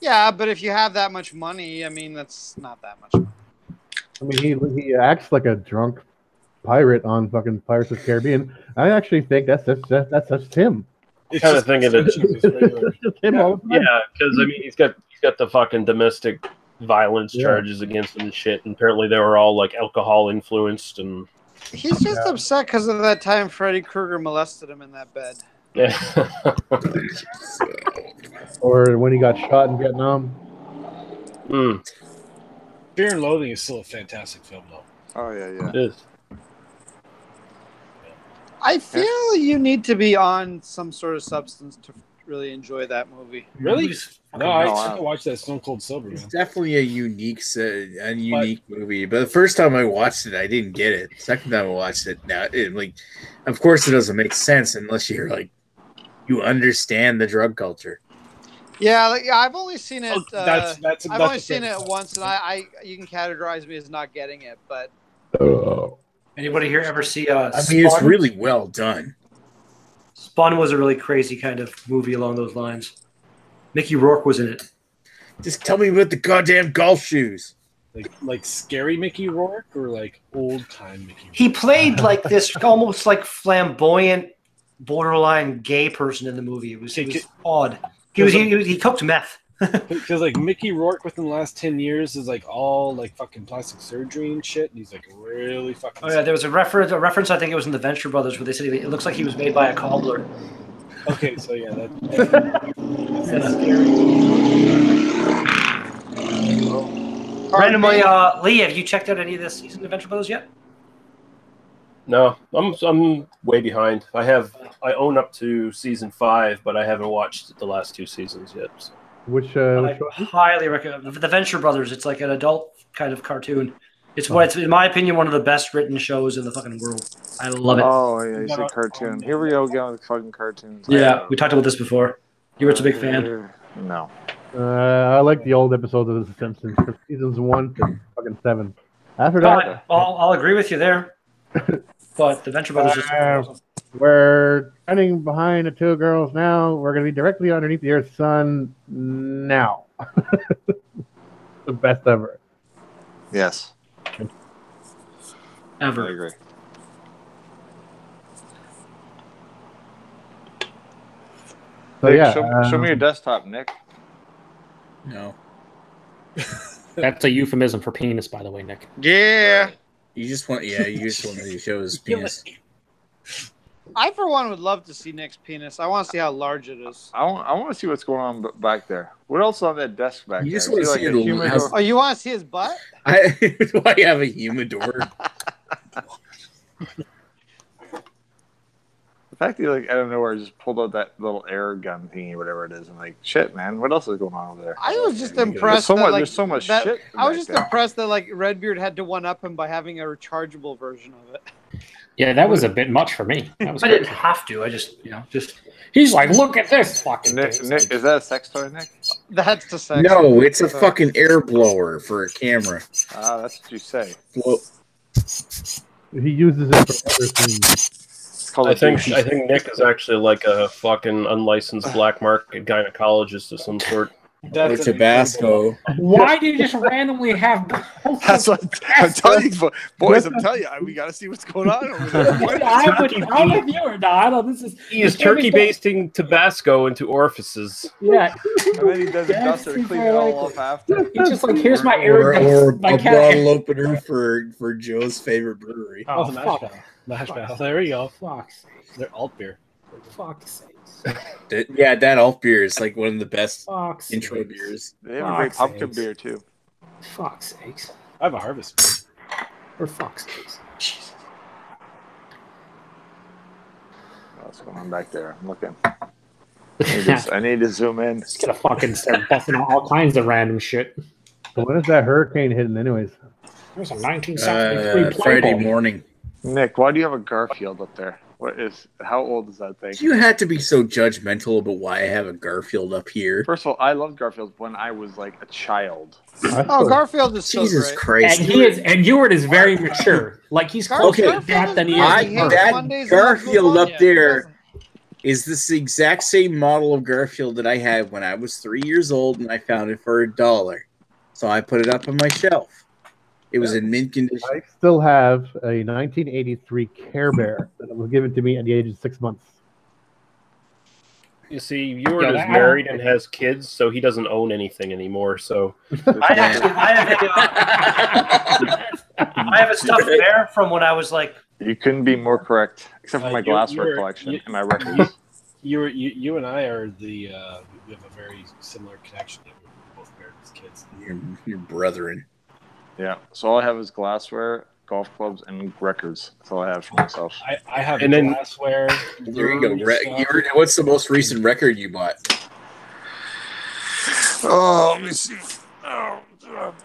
Yeah, but if you have that much money, I mean, that's not that much money. I mean, he acts like a drunk pirate on fucking Pirates of the Caribbean. I actually think that's just him. It's kind of thinking that. Yeah, because I mean, he's got the fucking domestic violence charges against him and shit. And apparently, they were all like alcohol influenced and. He's just upset because of that time Freddy Krueger molested him in that bed. Yeah. Or when he got shot in Vietnam. Fear and Loathing is still a fantastic film, though. Oh yeah. It is. I feel you need to be on some sort of substance to really enjoy that movie. Really? No, I watched that Stone Cold Sober. It's definitely a unique movie. But the first time I watched it, I didn't get it. Second time I watched it, now of course, it doesn't make sense unless you're like you understand the drug culture. Yeah, I've only seen it. I've only seen it once, and you can categorize me as not getting it. But anybody here ever see? I mean, it's really well done. Spawn was a really crazy kind of movie along those lines. Mickey Rourke was in it. Just tell me about the goddamn golf shoes. Like scary Mickey Rourke or like old time Mickey Rourke? He played like this almost like flamboyant, borderline gay person in the movie. It was odd. He cooked meth. Because like Mickey Rourke within the last 10 years is like all like fucking plastic surgery and shit, and he's like really fucking. Oh yeah, there was a reference. I think it was in the Venture Brothers where they said it looks like he was made by a cobbler. Okay, so yeah, that's scary. Randomly, Lee, have you checked out any of this season of Venture Brothers yet? No, I'm way behind. I own up to season 5, but I haven't watched the last 2 seasons yet. So. Which I highly recommend the Venture Brothers. It's like an adult kind of cartoon. It's in my opinion, one of the best written shows in the fucking world. I love it. Oh yeah, you said cartoon. Here we go again with fucking cartoons. Yeah, we talked about this before. You were a big fan. No. I like the old episodes of The Simpsons from seasons 1 to fucking 7. After that, I'll agree with you there. But the Venture Brothers is we're standing behind the two girls now. We're going to be directly underneath the Earth's sun now. The best ever. Yes. Ever. I agree. So Nick, yeah, show me your desktop, Nick. No. That's a euphemism for penis, by the way, Nick. Yeah. You just want to show his penis. I, for one, would love to see Nick's penis. I want to see how large it is. I want to see what's going on back there. What else is on that desk back You there? just want to see a the humidor? Oh, you want to see his butt? Do I have a humidor? The fact that you, like, out of nowhere just pulled out that little air gun thingy, whatever it is, and like, shit, man, what else is going on over there? I was just impressed. There's so much that, shit. I was just impressed that like Redbeard had to one up him by having a rechargeable version of it. Yeah, that was a bit much for me. I didn't have to. I just, He's like, look at this fucking Nick, thing. Nick, is that a sex toy, Nick? That's the sex. No, it's a fucking air blower for a camera. Ah, that's what you say. Well, he uses it for other things. I think Nick is actually like a fucking unlicensed black market gynecologist of some sort. or Tabasco. Why do you just randomly have? That's what I'm telling you, boys. I'm telling you, we got to see what's going on over there. I'm with you. No, I don't. This is He is turkey basting Tabasco into orifices. Yeah, And then he does a duster to clean it all off after. he's just like, here's my Or air. a bottle opener for Joe's favorite brewery. Oh, fuck. Mash Mouth. There we go. Fuck's sake. They're alt beer. Fuck's sakes. That alt beer is like one of the best Fuck's intro sakes. beers. They have a great Fuck's pumpkin sakes. beer too. Fuck's sakes. I have a harvest beer. For fuck's sakes. Jesus. What's going on back there? I'm looking. I need to zoom in. Just gonna fucking start busting all kinds of random shit. So when is that hurricane hitting, anyways? There's a 1973 Friday Playboy. morning. Nick, why do you have a Garfield up there? How old is that thing? You had to be so judgmental about why I have a Garfield up here. First of all, I loved Garfield when I was like a child. Oh, Garfield is so Jesus great. Christ! And Ewart is very mature. Like he's closer to death than he is. That Garfield up there is this exact same model of Garfield that I had when I was 3 years old, and I found it for $1. So I put it up on my shelf. It was in mint condition. I still have a 1983 Care Bear that was given to me at the age of 6 months. You see, Ewart is married and has kids, so he doesn't own anything anymore. So I have a stuffed bear from when I was like. You couldn't be more correct, except for my glassware collection and my records. You and I are we have a very similar connection. We were both married as kids. Your brethren. Yeah. So all I have is glassware, golf clubs, and records. That's all I have for myself. I have glassware. There you go. What's the most recent record you bought? Oh, let me see.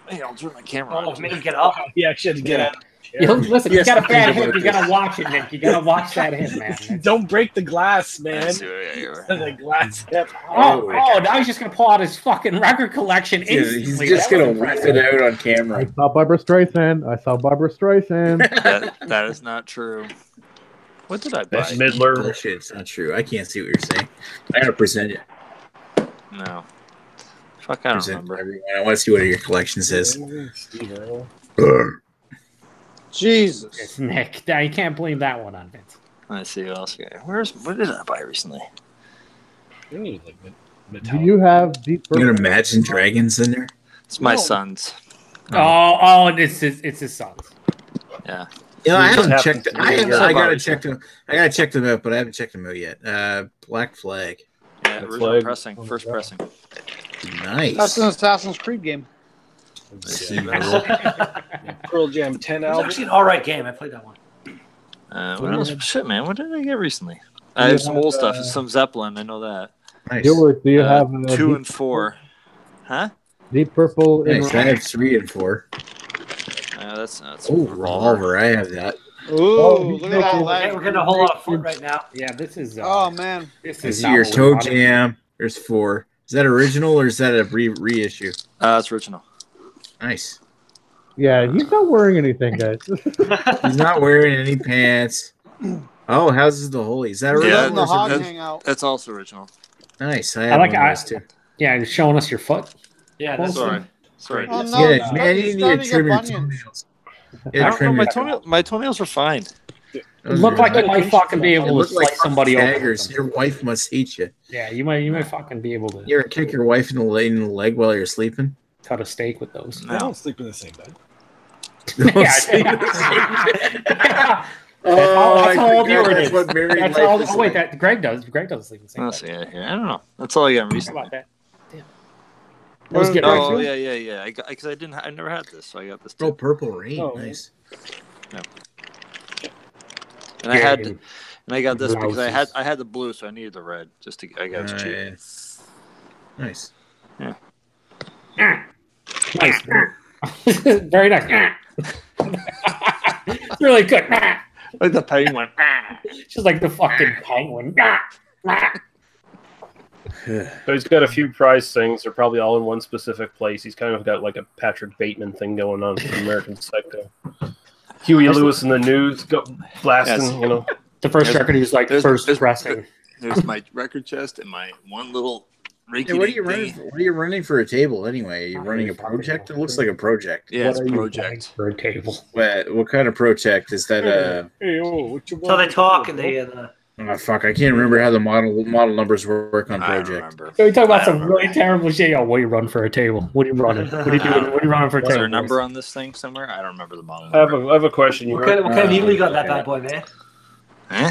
Hey, I'll turn my camera on. Oh, make him get up. He actually had to get out. Listen, you got a bad hip. You gotta watch it, Nick. You gotta watch that hip, man. Don't break the glass, man. The glass hip. Oh, now he's just gonna pull out his fucking record collection instantly. He's just gonna whip it out on camera. I saw Barbara Streisand. That is not true. What did I buy? that's Midler. Bullshit, it's not true. I can't see what you're saying. I gotta present it. No. Fuck, I don't remember. Everyone. I want to see what your collection says. Jesus. It's Nick. Now, you can't blame that one on Vince. Let's see what else. What did I buy recently? Do you have deep? You can imagine dragons in there. It's my son's. Oh, it's his son's. Yeah. Yeah, I haven't checked. I gotta check them. I gotta check them out, but I haven't checked them out yet. Black Flag. Yeah, original pressing, first pressing. Nice. That's an Assassin's Creed game. Pearl Jam 10 It was album. actually an alright game. I played that one. What else? Shit, man. What did I get recently? I have some old stuff. Some Zeppelin. I know that. Nice. Do you have 2 and 4? Huh? Deep Purple. Nice. I have 3 and 4. That's Oh, revolver. I have that. Ooh, look at that We're leg. getting a whole lot of fun right now. Yeah, this is. Oh man, This I is see your not what we Toe wanted. Jam. There's 4. Is that original or is that a reissue? it's original. Nice. Yeah, he's not wearing anything, guys. He's not wearing any pants. Oh, Houses of the Holy. Is that we're original? letting the or is it hog re- hang out. That's also original. Nice. I I have like one of those too. Yeah, you're showing us your foot. Yeah, that's Sorry. Oh no, Yeah, he's man, he's you need starting to to trim get your bunions. toenails. I Yeah, don't know. trim your My toenails are fine. It looked like you might fucking be They able to look like slice somebody open. with daggers. them. Your wife must hate you. Yeah, you might fucking be able to You ever kick your wife in the leg while you're sleeping? cut a steak with those. They don't sleep in the same bed. That's how old you were. That's what married That's life all. is Oh wait, like. that Greg does. Greg doesn't sleep in the same Let's bed. see it here. I don't know. That's all I got How recently. about that? Damn. That was good. Oh Right? yeah. Because I never had this, so I got this. Oh, Too. Purple Rain. Oh, Nice. And I got this because I had the blue, so I needed the red. I got it cheap. Nice. Yeah. Nice. Very nice. It's really good. Like the penguin. Just like the fucking penguin. So he's got a few prize things. They're probably all in one specific place. He's kind of got like a Patrick Bateman thing going on from American Psycho. Huey Lewis in the news, blasting, you know. The first record he was like first pressing. There's my record chest and my one little. Hey, what are you running? What are you running for a table anyway? Are you running a project? It looks like a project. Yeah, it's What a are you project. buying for a table? What kind of project is that? Hey, what you want? So they talk and they. Oh fuck! I can't remember how the model numbers work on I project. remember. So we talk about some really terrible shit. Oh, what do you run for a table? What are you running? What are you doing? What are you running for a Is table? there a number on this thing somewhere? I don't remember the model I number. have a question. What kind of needle you got in that bad boy, man? Huh?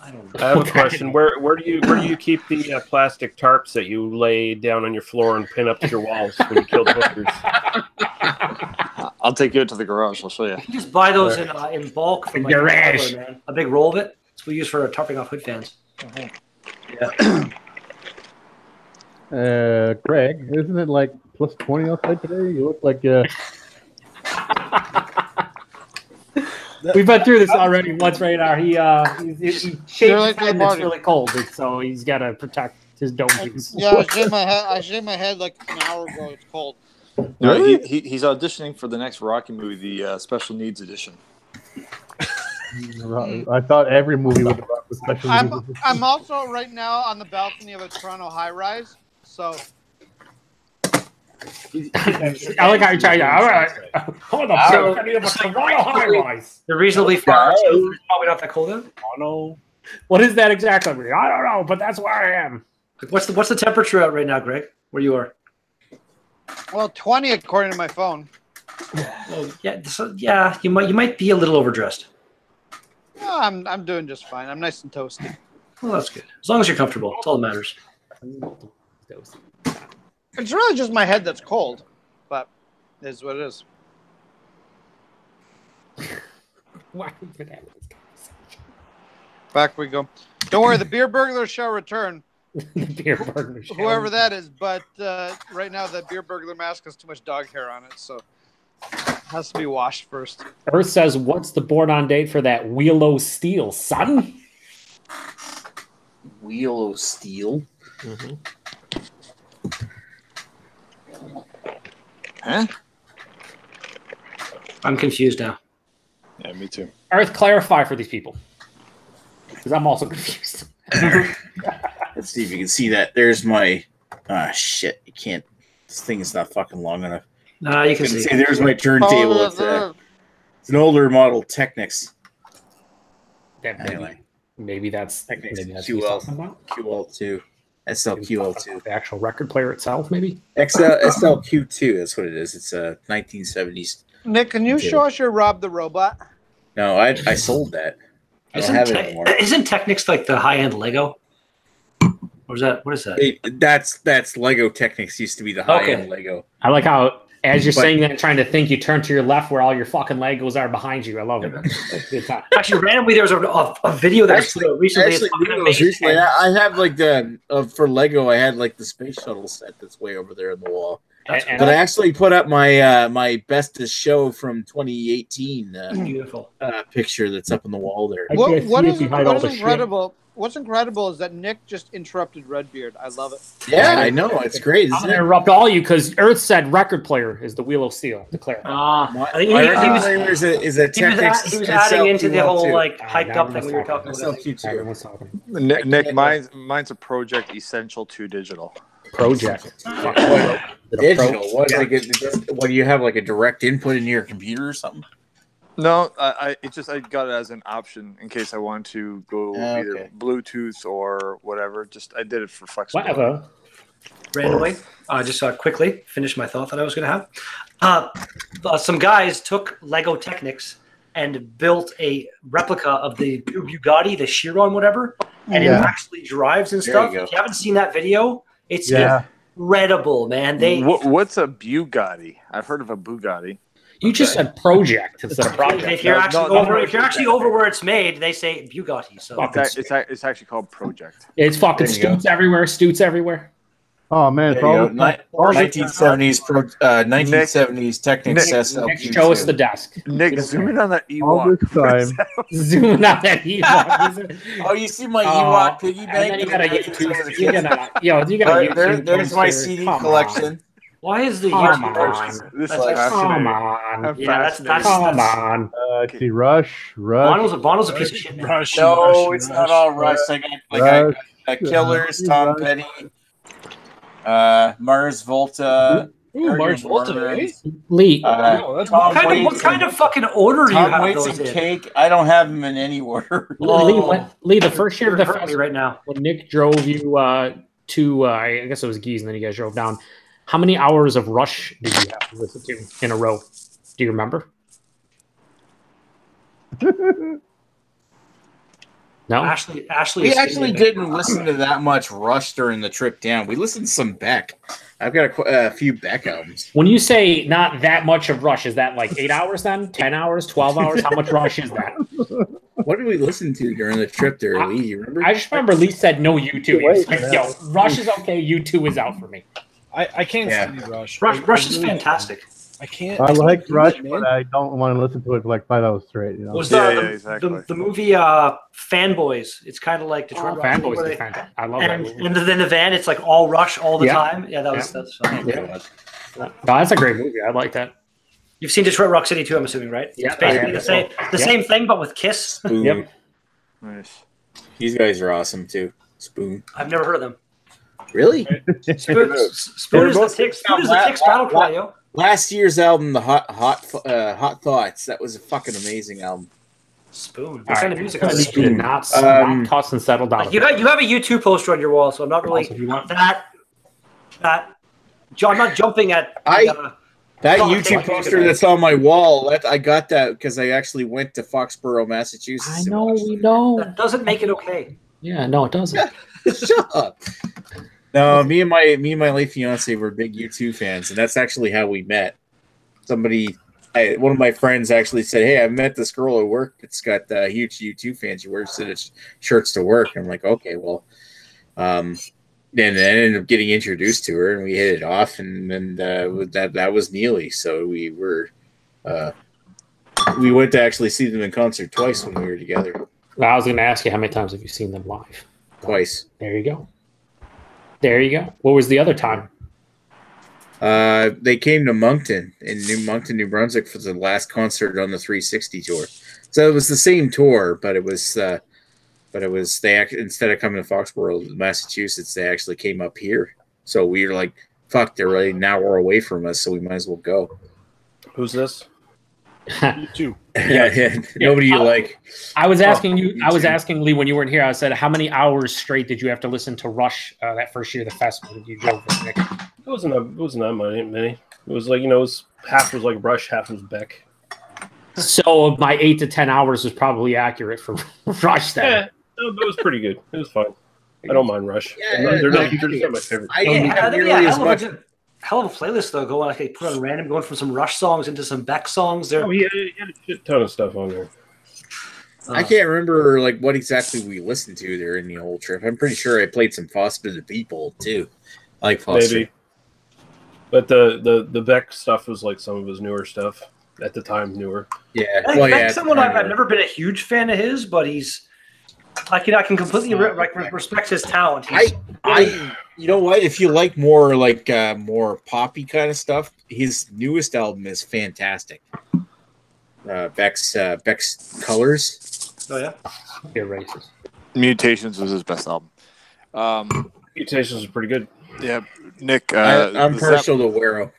I don't know. I have a question. Where do you keep the plastic tarps that you lay down on your floor and pin up to your walls when you kill the hookers? I'll take you to the garage. I'll show you. You can just buy those in bulk from like, Garage. man. A big roll of it. That's what we use for tarping off hood fans. Yeah. Craig, isn't it like plus 20 outside today? You look like We've been through this already once right now. He shaved like his head the and it's party. really cold, so he's got to protect his dome piece. Yeah, I shaved my head like an hour ago. It's cold. No, Really? he's auditioning for the next Rocky movie, the special needs edition. I thought every movie would have the special I'm needs. I'm also right now on the balcony of a Toronto high rise. So I like how you're trying to. All right. Hold on. So, I need a Toronto high rise. They're reasonably far. So it's probably not that cold then. Oh no. What is that exactly? I don't know, but that's where I am. Like, what's the temperature out right now, Greg? Where you are? well, 20 according to my phone. Oh, yeah. So, yeah, you might be a little overdressed. No, I'm doing just fine. I'm nice and toasty. Well, that's good. As long as you're comfortable, that's all that matters. It's really just my head that's cold, but it is what it is. Why would that? Back we go. Don't worry, the beer burglar shall return. Beer burger show. Whoever that is, but right now the beer burglar mask has too much dog hair on it, so it has to be washed first. Earth says, "What's the board on date for that Wheel o' Steel, son?" Wheel of Steel. Huh? I'm confused now. Yeah, me too. Earth, clarify for these people, because I'm also confused. Let's see if you can see that. There's my. Shit! You can't. This thing is not fucking long enough. Nah, you can See, see. there's my turntable. Oh, It's an older model Technics. Anyway, maybe that's Technics what he's talking about. QL2, SLQL2, The actual record player itself, maybe. SLQ2. That's what it is. It's a 1970s. Nick, can you show us your Rob the Robot? No, I sold that. I don't have it anymore. Isn't Technics like the high-end Lego? Or is that what is that? That's Lego Technics used to be the high end Lego. I like how As you're saying that and trying to think, you turn to your left where all your fucking Legos are behind you. I love it. Good time. Actually, randomly, there was a video that recently. Recently, I have like the for Lego. I had like the space shuttle set that's way over there on the wall. But I actually put up my my bestest show from 2018. Beautiful picture that's up on the wall there. What is incredible? What's incredible is that Nick just interrupted Redbeard. I love it. Yeah, I know. It's great. I'm going to interrupt all you because Earth said record player is the Wheel of Steel. Declare. I think he was adding into the whole like hyped up thing we were talking about. Nick, mine's a Project Essential 2 Digital. Project. Digital. What do you have, like a direct input into your computer or something? No, I got it as an option in case I want to go either Bluetooth or whatever. I did it for flexibility. Whatever. Randomly, just quickly finish my thought that I was going to have. Some guys took Lego Technics and built a replica of the Bugatti, the Chiron, whatever, and it actually drives and stuff. If you haven't seen that video, it's incredible, man. What's a Bugatti? I've heard of a Bugatti. You just said project instead of project. If you're actually over where it's made, they say Bugatti. So it's actually called Project. It's fucking Stutes everywhere. Stutes everywhere. Oh man, 1970s 1970s Technics. Nick, show us the desk. Nick, zoom in on that Ewok. All this time. Zoom in on that Ewok. Oh, you see my Ewok piggy bank? You gotta there's my CD collection. Why is the come on? Yeah, that's come on. Let's see, Rush. Bono's a piece of shit. Rush. No, it's not all Rush. I got Killers, Tom Petty, Mars Volta. Ooh, Mars Volta, eh? Lee. What kind of fucking order do you have those in? Cake. I don't have them in any order. Lee, the first year of the festival, right now, when Nick drove you to, I guess it was Geese, and then you guys drove down. How many hours of Rush did you have to listen to in a row? Do you remember? No? Ashley. We actually didn't listen to that much Rush during the trip down. We listened to some Beck. I've got a few Beck albums. When you say not that much of Rush, is that like 8 hours then? 10 hours? 12 hours? How much Rush is that? What did we listen to during the trip there, Lee? You remember? I just remember Lee said no U2. Like, yo, Rush is okay. U2 is out for me. I can't stand Rush. Rush is fantastic. I can't. I like Rush, but I don't want to listen to it for like 5 hours straight. You know? Was the movie Fanboys? It's kind of like Detroit Rock. Fanboys. I love that movie. And then the van, it's like all Rush all the time. Yeah, that's fun. Yeah. No, that's a great movie. I like that. You've seen Detroit Rock City too, I'm assuming, right? Yeah, it's basically the same thing, but with Kiss. Spoon. Yep. Nice. These guys are awesome too. Spoon. I've never heard of them. Really? Spoon is the Tick's battle cry, yo. Last year's album, the Hot Thoughts. That was a fucking amazing album. Spoon. What kind of music? Spoon. Not toss and settle down. You have a U2 poster on your wall, so I'm not really that. I'm not jumping at. That YouTube poster that's on my wall, I got that because I actually went to Foxborough, Massachusetts. I know, we know. That doesn't make it okay. Yeah, no, it doesn't. Shut up. No, me and my late fiance were big U2 fans, and that's actually how we met. One of my friends actually said, "Hey, I met this girl at work that's got huge U2 fans. She wears shirts to work." I'm like, "Okay, well." Then I ended up getting introduced to her, and we hit it off, and that was Neely. So we went to actually see them in concert twice when we were together. I was going to ask you, how many times have you seen them live? Twice. There you go. What was the other time? They came to Moncton, New Brunswick, for the last concert on the 360 tour. So it was the same tour, but it was instead of coming to Foxborough, Massachusetts, they actually came up here. So we were like, "Fuck, they're really an hour away from us, so we might as well go." Who's this? U2. Yeah. Nobody you like. I was asking you. I was asking Lee when you weren't here. I said, how many hours straight did you have to listen to Rush that first year of the festival? Did you drove with Nick? It wasn't that many. It was like, half was like Rush, half was Beck. So my 8 to 10 hours was probably accurate for Rush. Then. Yeah, it was pretty good. It was fun. I don't mind Rush. They're just not my favorite. I didn't have nearly as much. hell of a playlist though. Going like they put on random, going from some Rush songs into some Beck songs. There. Oh, he had a shit ton of stuff on there. I can't remember like what exactly we listened to there in the whole trip. I'm pretty sure I played some Foster the People too. I like Foster. Maybe. But the Beck stuff was like some of his newer stuff at the time. Newer. Yeah. Well, Beck's someone I've never been a huge fan of his, but he's. I can completely respect his talent. You know what? If you like more more poppy kind of stuff, his newest album is fantastic. Beck's Colors. Oh yeah, you're racist. Mutations was his best album. Mutations was pretty good. Yeah, Nick. I'm partial to Wero.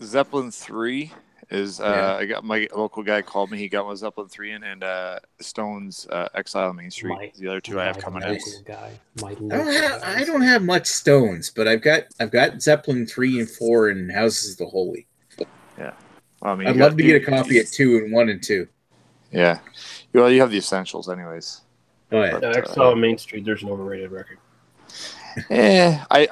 Zeppelin 3 is. I got my local guy called me. He got my Zeppelin 3 in, and Stones Exile on Main Street. The other two I have coming out. I don't have much Stones, but I've got Zeppelin 3 and 4 and Houses of the Holy. Yeah, well, I mean, I'd love to get a copy at 2 and 1 and 2. Yeah, well, you have the essentials, anyways. Oh yeah, Exile on Main Street. There's an overrated record. Yeah, I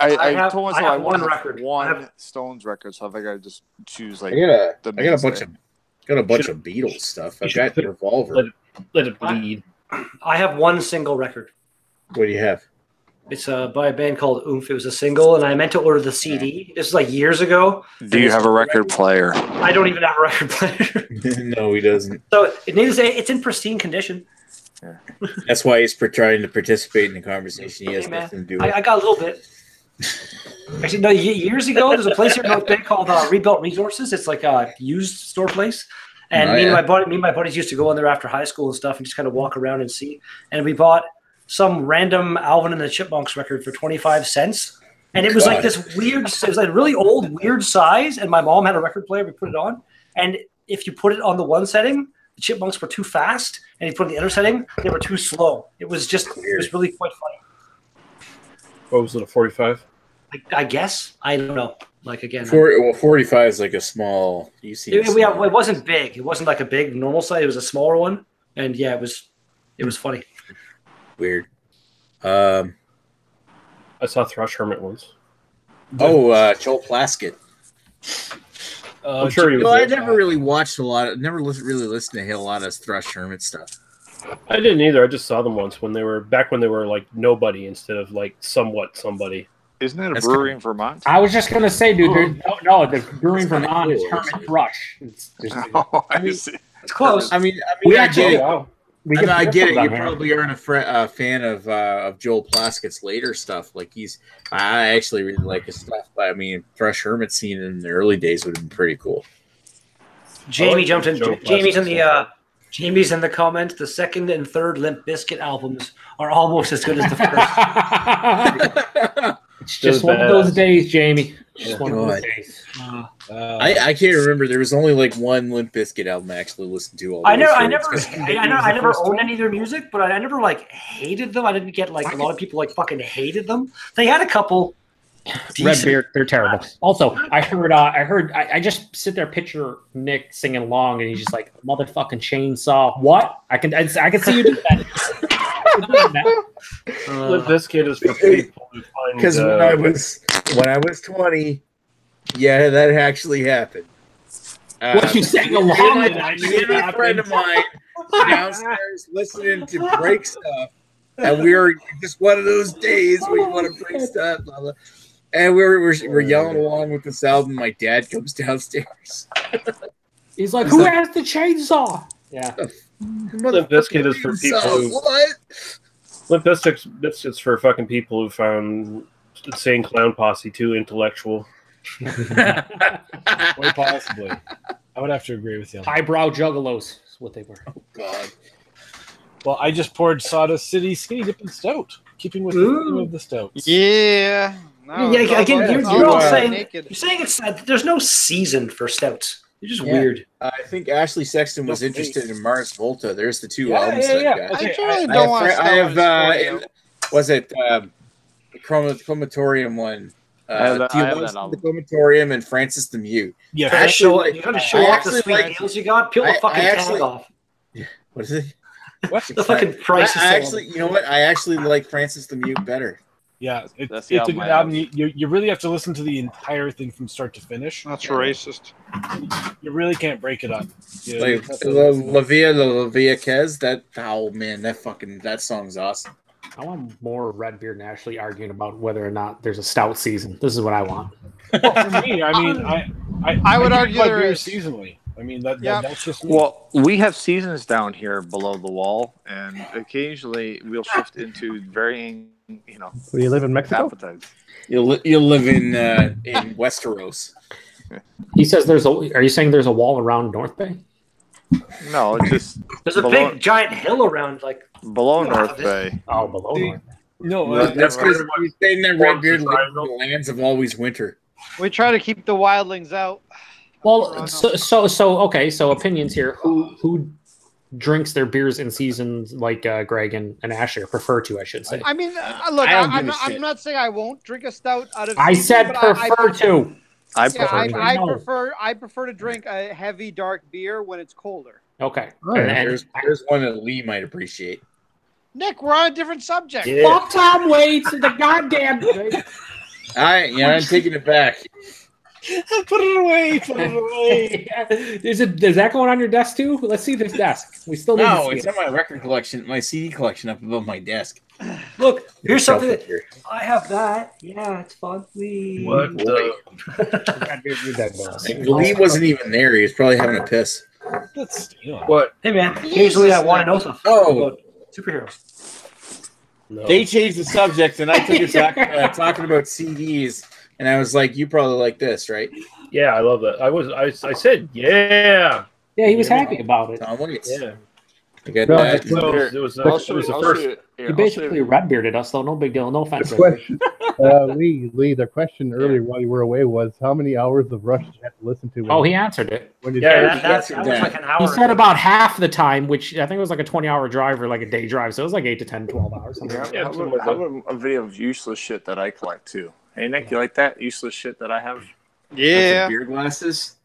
told myself I want record. one Stones record, so I think I just choose like. I got a bunch of Beatles stuff. I've got the Revolver. Let it bleed. I have one single record. What do you have? It's by a band called Oomph. It was a single, and I meant to order the CD. This was like years ago. Do you have a record player? I don't even have a record player. No, he doesn't. So it needs to say it's in pristine condition. Yeah. That's why he's trying to participate in the conversation. He has nothing to do with I got a little bit. Actually, no. Years ago, there's a place here in North Bay called Rebuilt Resources. It's like a used store place, and me and my buddies used to go in there after high school and stuff, and just kind of walk around and see. And we bought some random Alvin and the Chipmunks record for 25 cents, and it was like this weird. It was like really old, weird size. And my mom had a record player. We put it on, and if you put it on the one setting, the Chipmunks were too fast, and you put it on the other setting, they were too slow. It was just weird. It was really quite funny. What was it, a 45? I guess. I don't know. Like, again. 45 is like a small... It wasn't big. It wasn't like a big normal size. It was a smaller one. And, yeah, it was funny. Weird. I saw Thrush Hermit once. Joel Plaskett. I'm sure he was. I never really watched a lot. Never really listened to a lot of Thrush Hermit stuff. I didn't either. I just saw them once when they were like nobody instead of like somewhat somebody. Isn't that a brewery in Vermont? I was just gonna say, dude. No, the brewery in Vermont is Hermit Thrush. It's close. I get it. I get it. You probably aren't a fan of Joel Plaskett's later stuff. Like I actually really like his stuff. But I mean, Thrush Hermit scene in the early days would have been pretty cool. Jamie jumped in. Jamie's in the comments. The second and third Limp Bizkit albums are almost as good as the first. It's just one of those days, Jamie. Just one of those days. I can't remember. There was only like one Limp Bizkit album I actually listened to. I never owned any of their music, but I never like hated them. I didn't get like a lot of people like fucking hated them. They had a couple. Redbeard, they're terrible. Also, I just sit there, picture Nick singing along, and he's just like, "Motherfucking chainsaw." What? I can see you do that. Limp Bizkit is for people who find. Because when I was 20, yeah, that actually happened. What you sang along? A friend of mine downstairs listening to break stuff, and we were just one of those days where you want to break stuff, blah, blah. And we're yelling along with this album. My dad comes downstairs. He's like, "Who has the chainsaw?" Yeah. Limp Bizkit is for people who. What? Limp Bizkit's for fucking people who found Insane Clown Posse too intellectual. Quite possibly. I would have to agree with you. Highbrow juggalos is what they were. Oh God. Well, I just poured Sawdust City Skinny Dipping Stout, keeping with the theme of the stouts. Yeah. No, yeah. Again, you're all saying it's there's no season for stouts. You're just weird. I think Ashley Sexton was interested in Mars Volta. There's the two albums. Yeah. Okay, I really don't want to. I have. Was it the Chromatorium one? I have that the Chromatorium and Francis the Mute. Yeah, you gotta show off the sweet deals you got. Peel the fucking tag off. What is it? What? The fucking price is actually, you know what? I actually like Francis the Mute better. Yeah, That's it's the a album good I album. have. You really have to listen to the entire thing from start to finish. That's racist. You really can't break it up. You Like have to listen. La Via Kez, that song's awesome. I want more Redbeard and Ashley arguing about whether or not there's a stout season. This is what I want. Well, for me, I mean, I would drink argue my there beer is. seasonally. I mean, Yeah. that's just me. Well, we have seasons down here below the wall, and occasionally we'll shift into varying, So you live in Mexico? appetites. You'll live in Westeros. He says are you saying there's a wall around North Bay? No, it's just There's a big giant hill around, like below North Bay. Oh, below North. No, That's because he's saying that Redbeard lives in the lands of always winter. We try to keep the wildlings out. Well, so okay. So opinions here. Who drinks their beers in seasons like Greg and Ashley, or prefer to, I should say. I mean, look, I don't I'm give a shit. not saying I won't drink a stout out of. I season, said but prefer to. I Yeah, prefer. I prefer to drink a heavy dark beer when it's colder. Okay. All right. And There's one that Lee might appreciate. Nick, we're on a different subject. Yeah. fuck Tom Waits and the goddamn. I'm taking it back. Put it away. Put it away. Is that going on your desk too? Let's see this desk. We still need to No, see it's it. in my record collection, my CD collection up above my desk. look, here's something that Here. I have that. Yeah, it's fun. What the? Lee wasn't even there. He was probably having a piss. That's stealing. What? Hey man, occasionally I want to know something Oh. about superheroes. No. They changed the subject, and I took it talking about CDs, and I was like, "You probably like this, right?" Yeah, I love that. I said yeah. Yeah, he was happy about it. Tom Waits. Yeah. I got No, that. So it was the first. He basically red-bearded us, though. No big deal. No offense. The question, Lee, the question earlier while you were away was how many hours of Rush did you have to listen to? Oh, he answered it. When you Yeah, That was like an hour. He said about half the time, which I think was like a 20-hour drive or like a day drive. So it was like 8 to 10, 12 hours. Something like that. How about a video of useless shit that I collect too? Hey Nick, you like that useless shit that I have? Yeah. Beer glasses.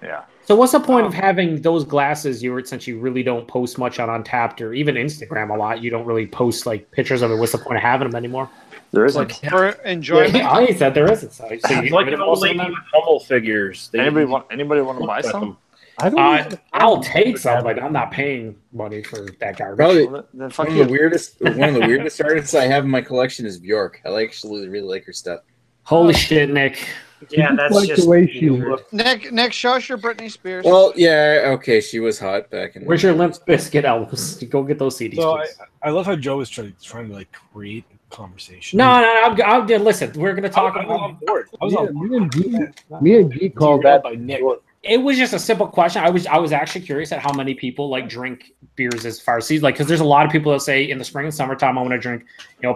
Yeah. So what's the point of having those glasses, since you really don't post much on Untapped or even Instagram a lot, you don't really post like pictures of it. What's the point of having them anymore? There isn't. For enjoyment. Yeah, I said there isn't. So It's you like get an most old of lady them? with Hummel figures. Anybody want to buy look at some? them. I don't. I'll take some, but I'm not paying money for that garbage. Probably Well, then one fuck of you. the weirdest artists I have in my collection is Bjork. I actually really like her stuff. Holy shit, Nick. Yeah, I that's like just the way she weird. looked. Nick, show us your Britney Spears. Well, yeah, okay, she was hot back in. Where's your Limp Bizkit Elvis? Go get those CDs. So please. I love how Joe was trying to like create a conversation. No. Listen, we're gonna talk I was on about. board. I was on board. Me and G called Derailed that. by Nick. It was just a simple question. I was actually curious at how many people like drink beers as far as season, like because there's a lot of people that say in the spring and summertime I want to drink,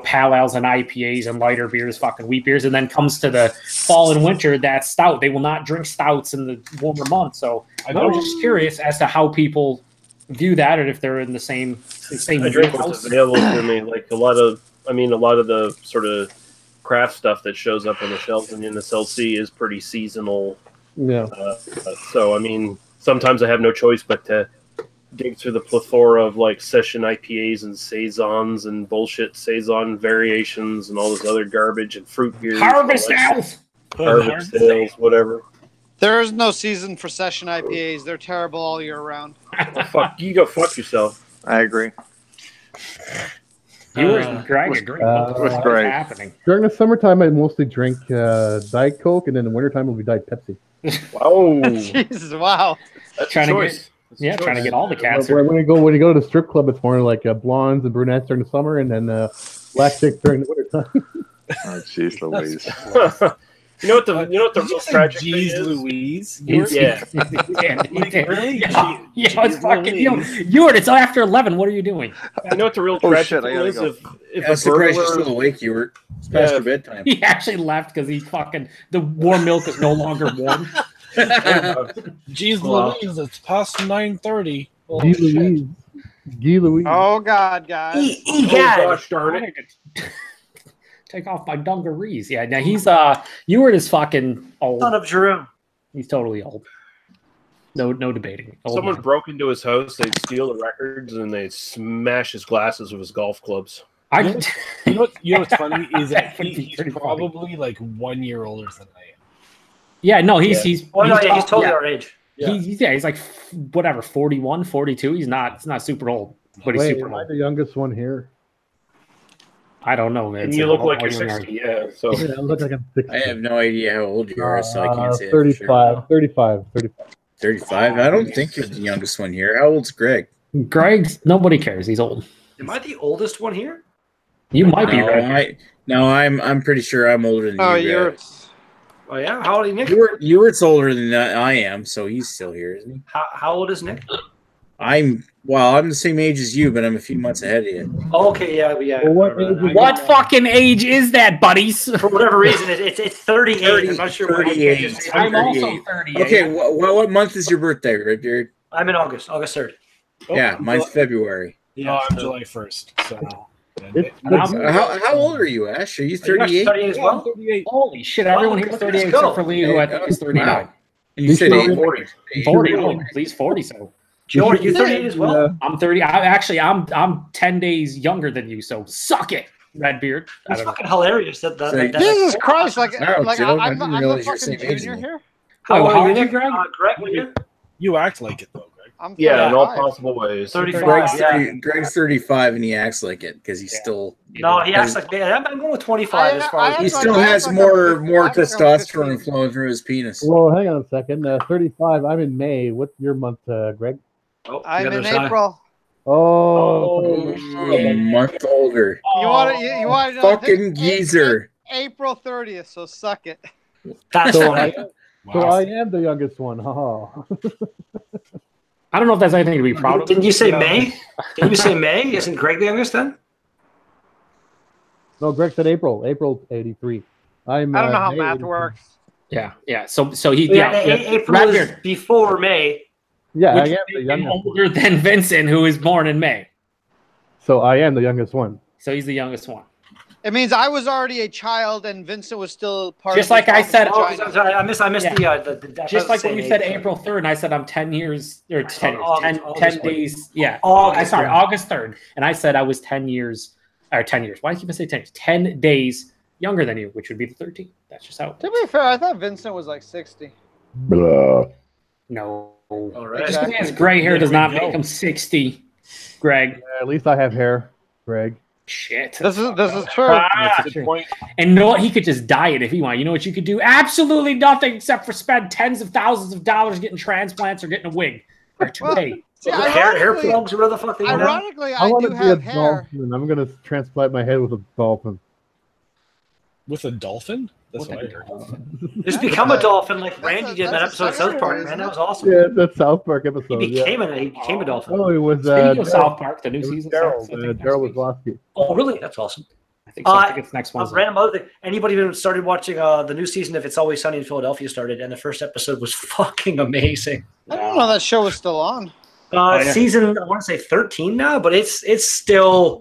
pale ales and IPAs and lighter beers, fucking wheat beers, and then comes to the fall and winter, that's stout. They will not drink stouts in the warmer months. So I was just curious as to how people view that, or if they're in the same I drink what's available to me. Like a lot of the sort of craft stuff that shows up on the shelves in SLC is pretty seasonal. Yeah. So I mean, sometimes I have no choice but to dig through the plethora of like session IPAs and saisons and bullshit saison variations and all this other garbage and fruit beers, Harvest and all that ales. shit. Harvest ales, whatever. There is no season for session IPAs. They're terrible all year round. Fuck you, go fuck yourself. I agree. You were Greg agree. What's Greg. happening? During the summertime, I mostly drink Diet Coke, and then in the wintertime, it'll be Diet Pepsi. Oh, Jesus, wow. that's Trying a to choice. Trying to get all the cats. When you go to the strip club, it's more like blondes and brunettes during the summer, and then black chicks during the wintertime. Oh, jeez, Louise. You know what the real tragic thing Jeez is? Louise. Yeah. Really? Yeah, it's fucking you. It's after 11. What are you doing? You know what the real Oh, tragic shit, I thing gotta is? go. If I'm a surprised you're burglar, still awake. It's past your bedtime. He actually left because the warm milk is no longer warm. Jeez Wow. Louise, it's past 9:30. Guy Louise. Oh, God, guys. oh gosh darn it! Take off my dungarees. Yeah, now he's Ewart is fucking old. Son of Jerome. He's totally old. No debating. Old Someone man. broke into his house. They'd steal the records and they'd smash his glasses with his golf clubs. You know what's funny is that he's probably like 1 year older than I am. Yeah, no, he's totally our age. Yeah. He's like whatever, 41, 42. He's not super old, but he's super am I old. the youngest one here? I don't know, man. And you look like you're 60, yeah. So I look like I'm 60. I have no idea how old you are, so I can't say 35, 35. 35. I don't think you're the youngest one here. How old's Greg? Greg's nobody cares. He's old. Am I the oldest one here? You might be right. I'm pretty sure I'm older than you. You're. Oh yeah, how old are you, Nick? Ewert's older than I am, so he's still here, isn't he? How old is Nick? I'm the same age as you, but I'm a few months ahead of you. Oh, okay, yeah. Well, what fucking age is that, buddies? For whatever reason, it's 38. 30, I'm not sure 38. why. I'm also 38. Okay, what month is your birthday, Redbeard? I'm in August 3rd. Yeah, mine's February. Yeah, I'm July 1st. So. How old are you, Ash? Are you 38? 38 as well? 38. Holy shit! Everyone here's 38 except for Lee, who I think is 39. Wow. And you said 40. 40. Oh, Lee's 40. So Joe, are you 38 as well? I'm 30. I'm 10 days younger than you. So suck it, Redbeard. It's fucking hilarious. Jesus Christ! Like I'm didn't the realize you're fucking the same age junior as me. here. How old are you, Greg? Greg, You act like it though, Greg. I'm Yeah, in all 35. possible ways. 35. Greg's 35 and he acts like it because he's still. No, he acts like I'm going with 25 as far as He still has more testosterone flowing through his penis. Well, hang on a second. 35. I'm in May. What's your month, Greg? I'm in April. A month older. You want to know? Fucking geezer. April 30th. So suck it. That's funny. So I am the youngest one. I don't know if that's anything to be proud of. Didn't you say May? Didn't you say May? Isn't Greg the youngest then? No, Greg said April. April 83. I don't know how math works. Yeah. So he April is before May. Yeah, which I am the makes him youngest. older than Vincent, who is born in May. So I am the youngest one. So he's the youngest one. It means I was already a child and Vincent was still part Just of like I said, I missed the just like when you said April 3rd, and I said I'm 10 years or 10 days. Yeah. Sorry, August 3rd. And I said I was 10 years. Why do I keep saying 10 years? 10 days younger than you, which would be the 13th. That's just how. To be fair, I thought Vincent was like 60. Blah. No. All right. Just because he has gray hair does not make him 60, Greg. Yeah, at least I have hair, Greg. Shit. This is true. That's a good point. And you know what? He could just diet if he wanted. You know what you could do? Absolutely nothing except for spend tens of thousands of dollars getting transplants or getting a wig or toupee. Hair plugs or whatever the fuck they Ironically, I want do to be have a hair. dolphin. I'm going to transplant my head with a dolphin. With a dolphin? That's what I heard. Just become a dolphin like Randy did in that episode of South Park, man. That was awesome. Yeah, that South Park episode. He became a dolphin. Oh, it was Speaking of South Park, the new season. Daryl Wislowski. Oh, really? That's awesome. I think so. I think it's next one. Random other thing. Anybody who started watching the new season of It's Always Sunny in Philadelphia started, and the first episode was fucking amazing. I don't know that show was still on. Season, I want to say 13 now, but it's still.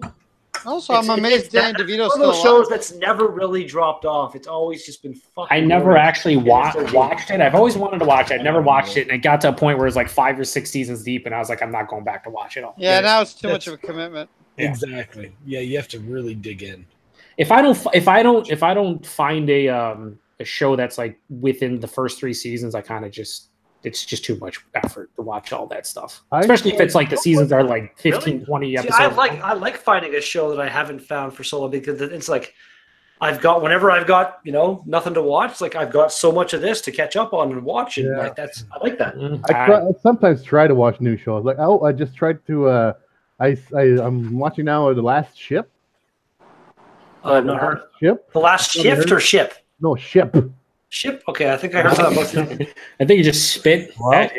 Also, I'm amazed Dan DeVito's one of those shows that's never really dropped off. It's always just been fucking. I never actually watched it. I've always wanted to watch it. I've never watched it, and it got to a point where it's like 5 or 6 seasons deep, and I was like, I'm not going back to watch it all. Yeah, now it's too much of a commitment. Yeah. Exactly. Yeah, you have to really dig in. If I don't find a show that's like within the first 3 seasons, I kind of just. It's just too much effort to watch all that stuff. Especially if it's like the seasons are like 15, 20 episodes. See, I like finding a show that I haven't found for so long because it's like whenever I've got, nothing to watch, it's like I've got so much of this to catch up on and watch. And I like that. I sometimes try to watch new shows. Like, I just tried to, I'm watching now The Last Ship. Not heard. Ship? The Last Shift or Ship? No, Ship. Ship? Okay, I think I heard that both. I think you just spit. Well,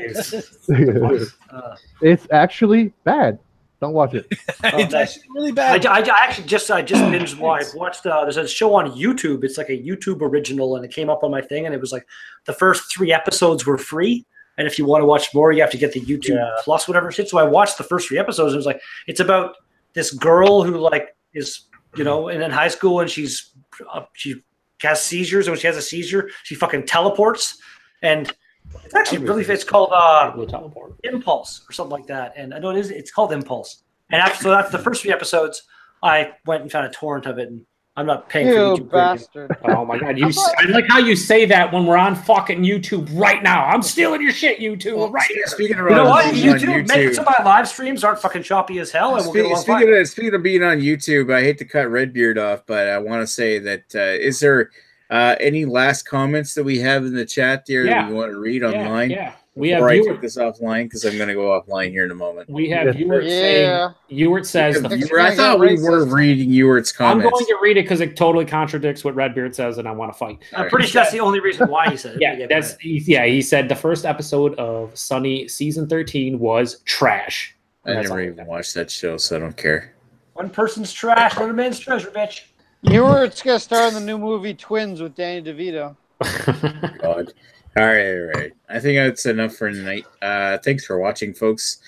it's actually bad. Don't watch it. It's actually really bad. I just binged. I watched. There's a show on YouTube. It's like a YouTube original, and it came up on my thing, and it was like the first 3 episodes were free, and if you want to watch more, you have to get the YouTube Plus whatever shit. So I watched the first 3 episodes, and it was like it's about this girl who like is in high school, and she has seizures, and when she has a seizure, she fucking teleports, and it's actually it's called Impulse or something like that. And I know it's called Impulse. And after the first 3 episodes, I went and found a torrent of it, and I'm not paying You for YouTube. bastard. Oh my god! I like how you say that when we're on fucking YouTube right now. I'm stealing your shit, YouTube, right here. Speaking of You know what? being on YouTube, make it so my live streams aren't fucking choppy as hell, and we'll get along fine. Speaking of being on YouTube, I hate to cut Redbeard off, but I want to say that is there any last comments that we have in the chat there that you want to read online? Yeah. We Before have I take this offline, because I'm going to go offline here in a moment. We have Ewert saying, Ewert says, I thought we were reading Ewert's comments. I'm going to read it because it totally contradicts what Redbeard says, and I want to fight. I'm pretty sure that's the only reason why he said it. He said the first episode of Sunny season 13 was trash. I never even watched that show, so I don't care. One person's trash, another man's treasure, bitch. Ewert's going to star in the new movie Twins with Danny DeVito. God. All right. I think that's enough for tonight. Thanks for watching, folks.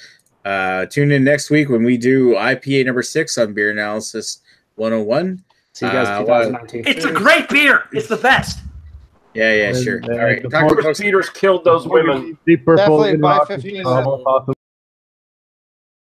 Tune in next week when we do IPA number 6 on Beer Analysis 101. See you guys 2019. It's a great beer. It's the best. Yeah, sure. All right. Peter's killed those women. Definitely buy 15.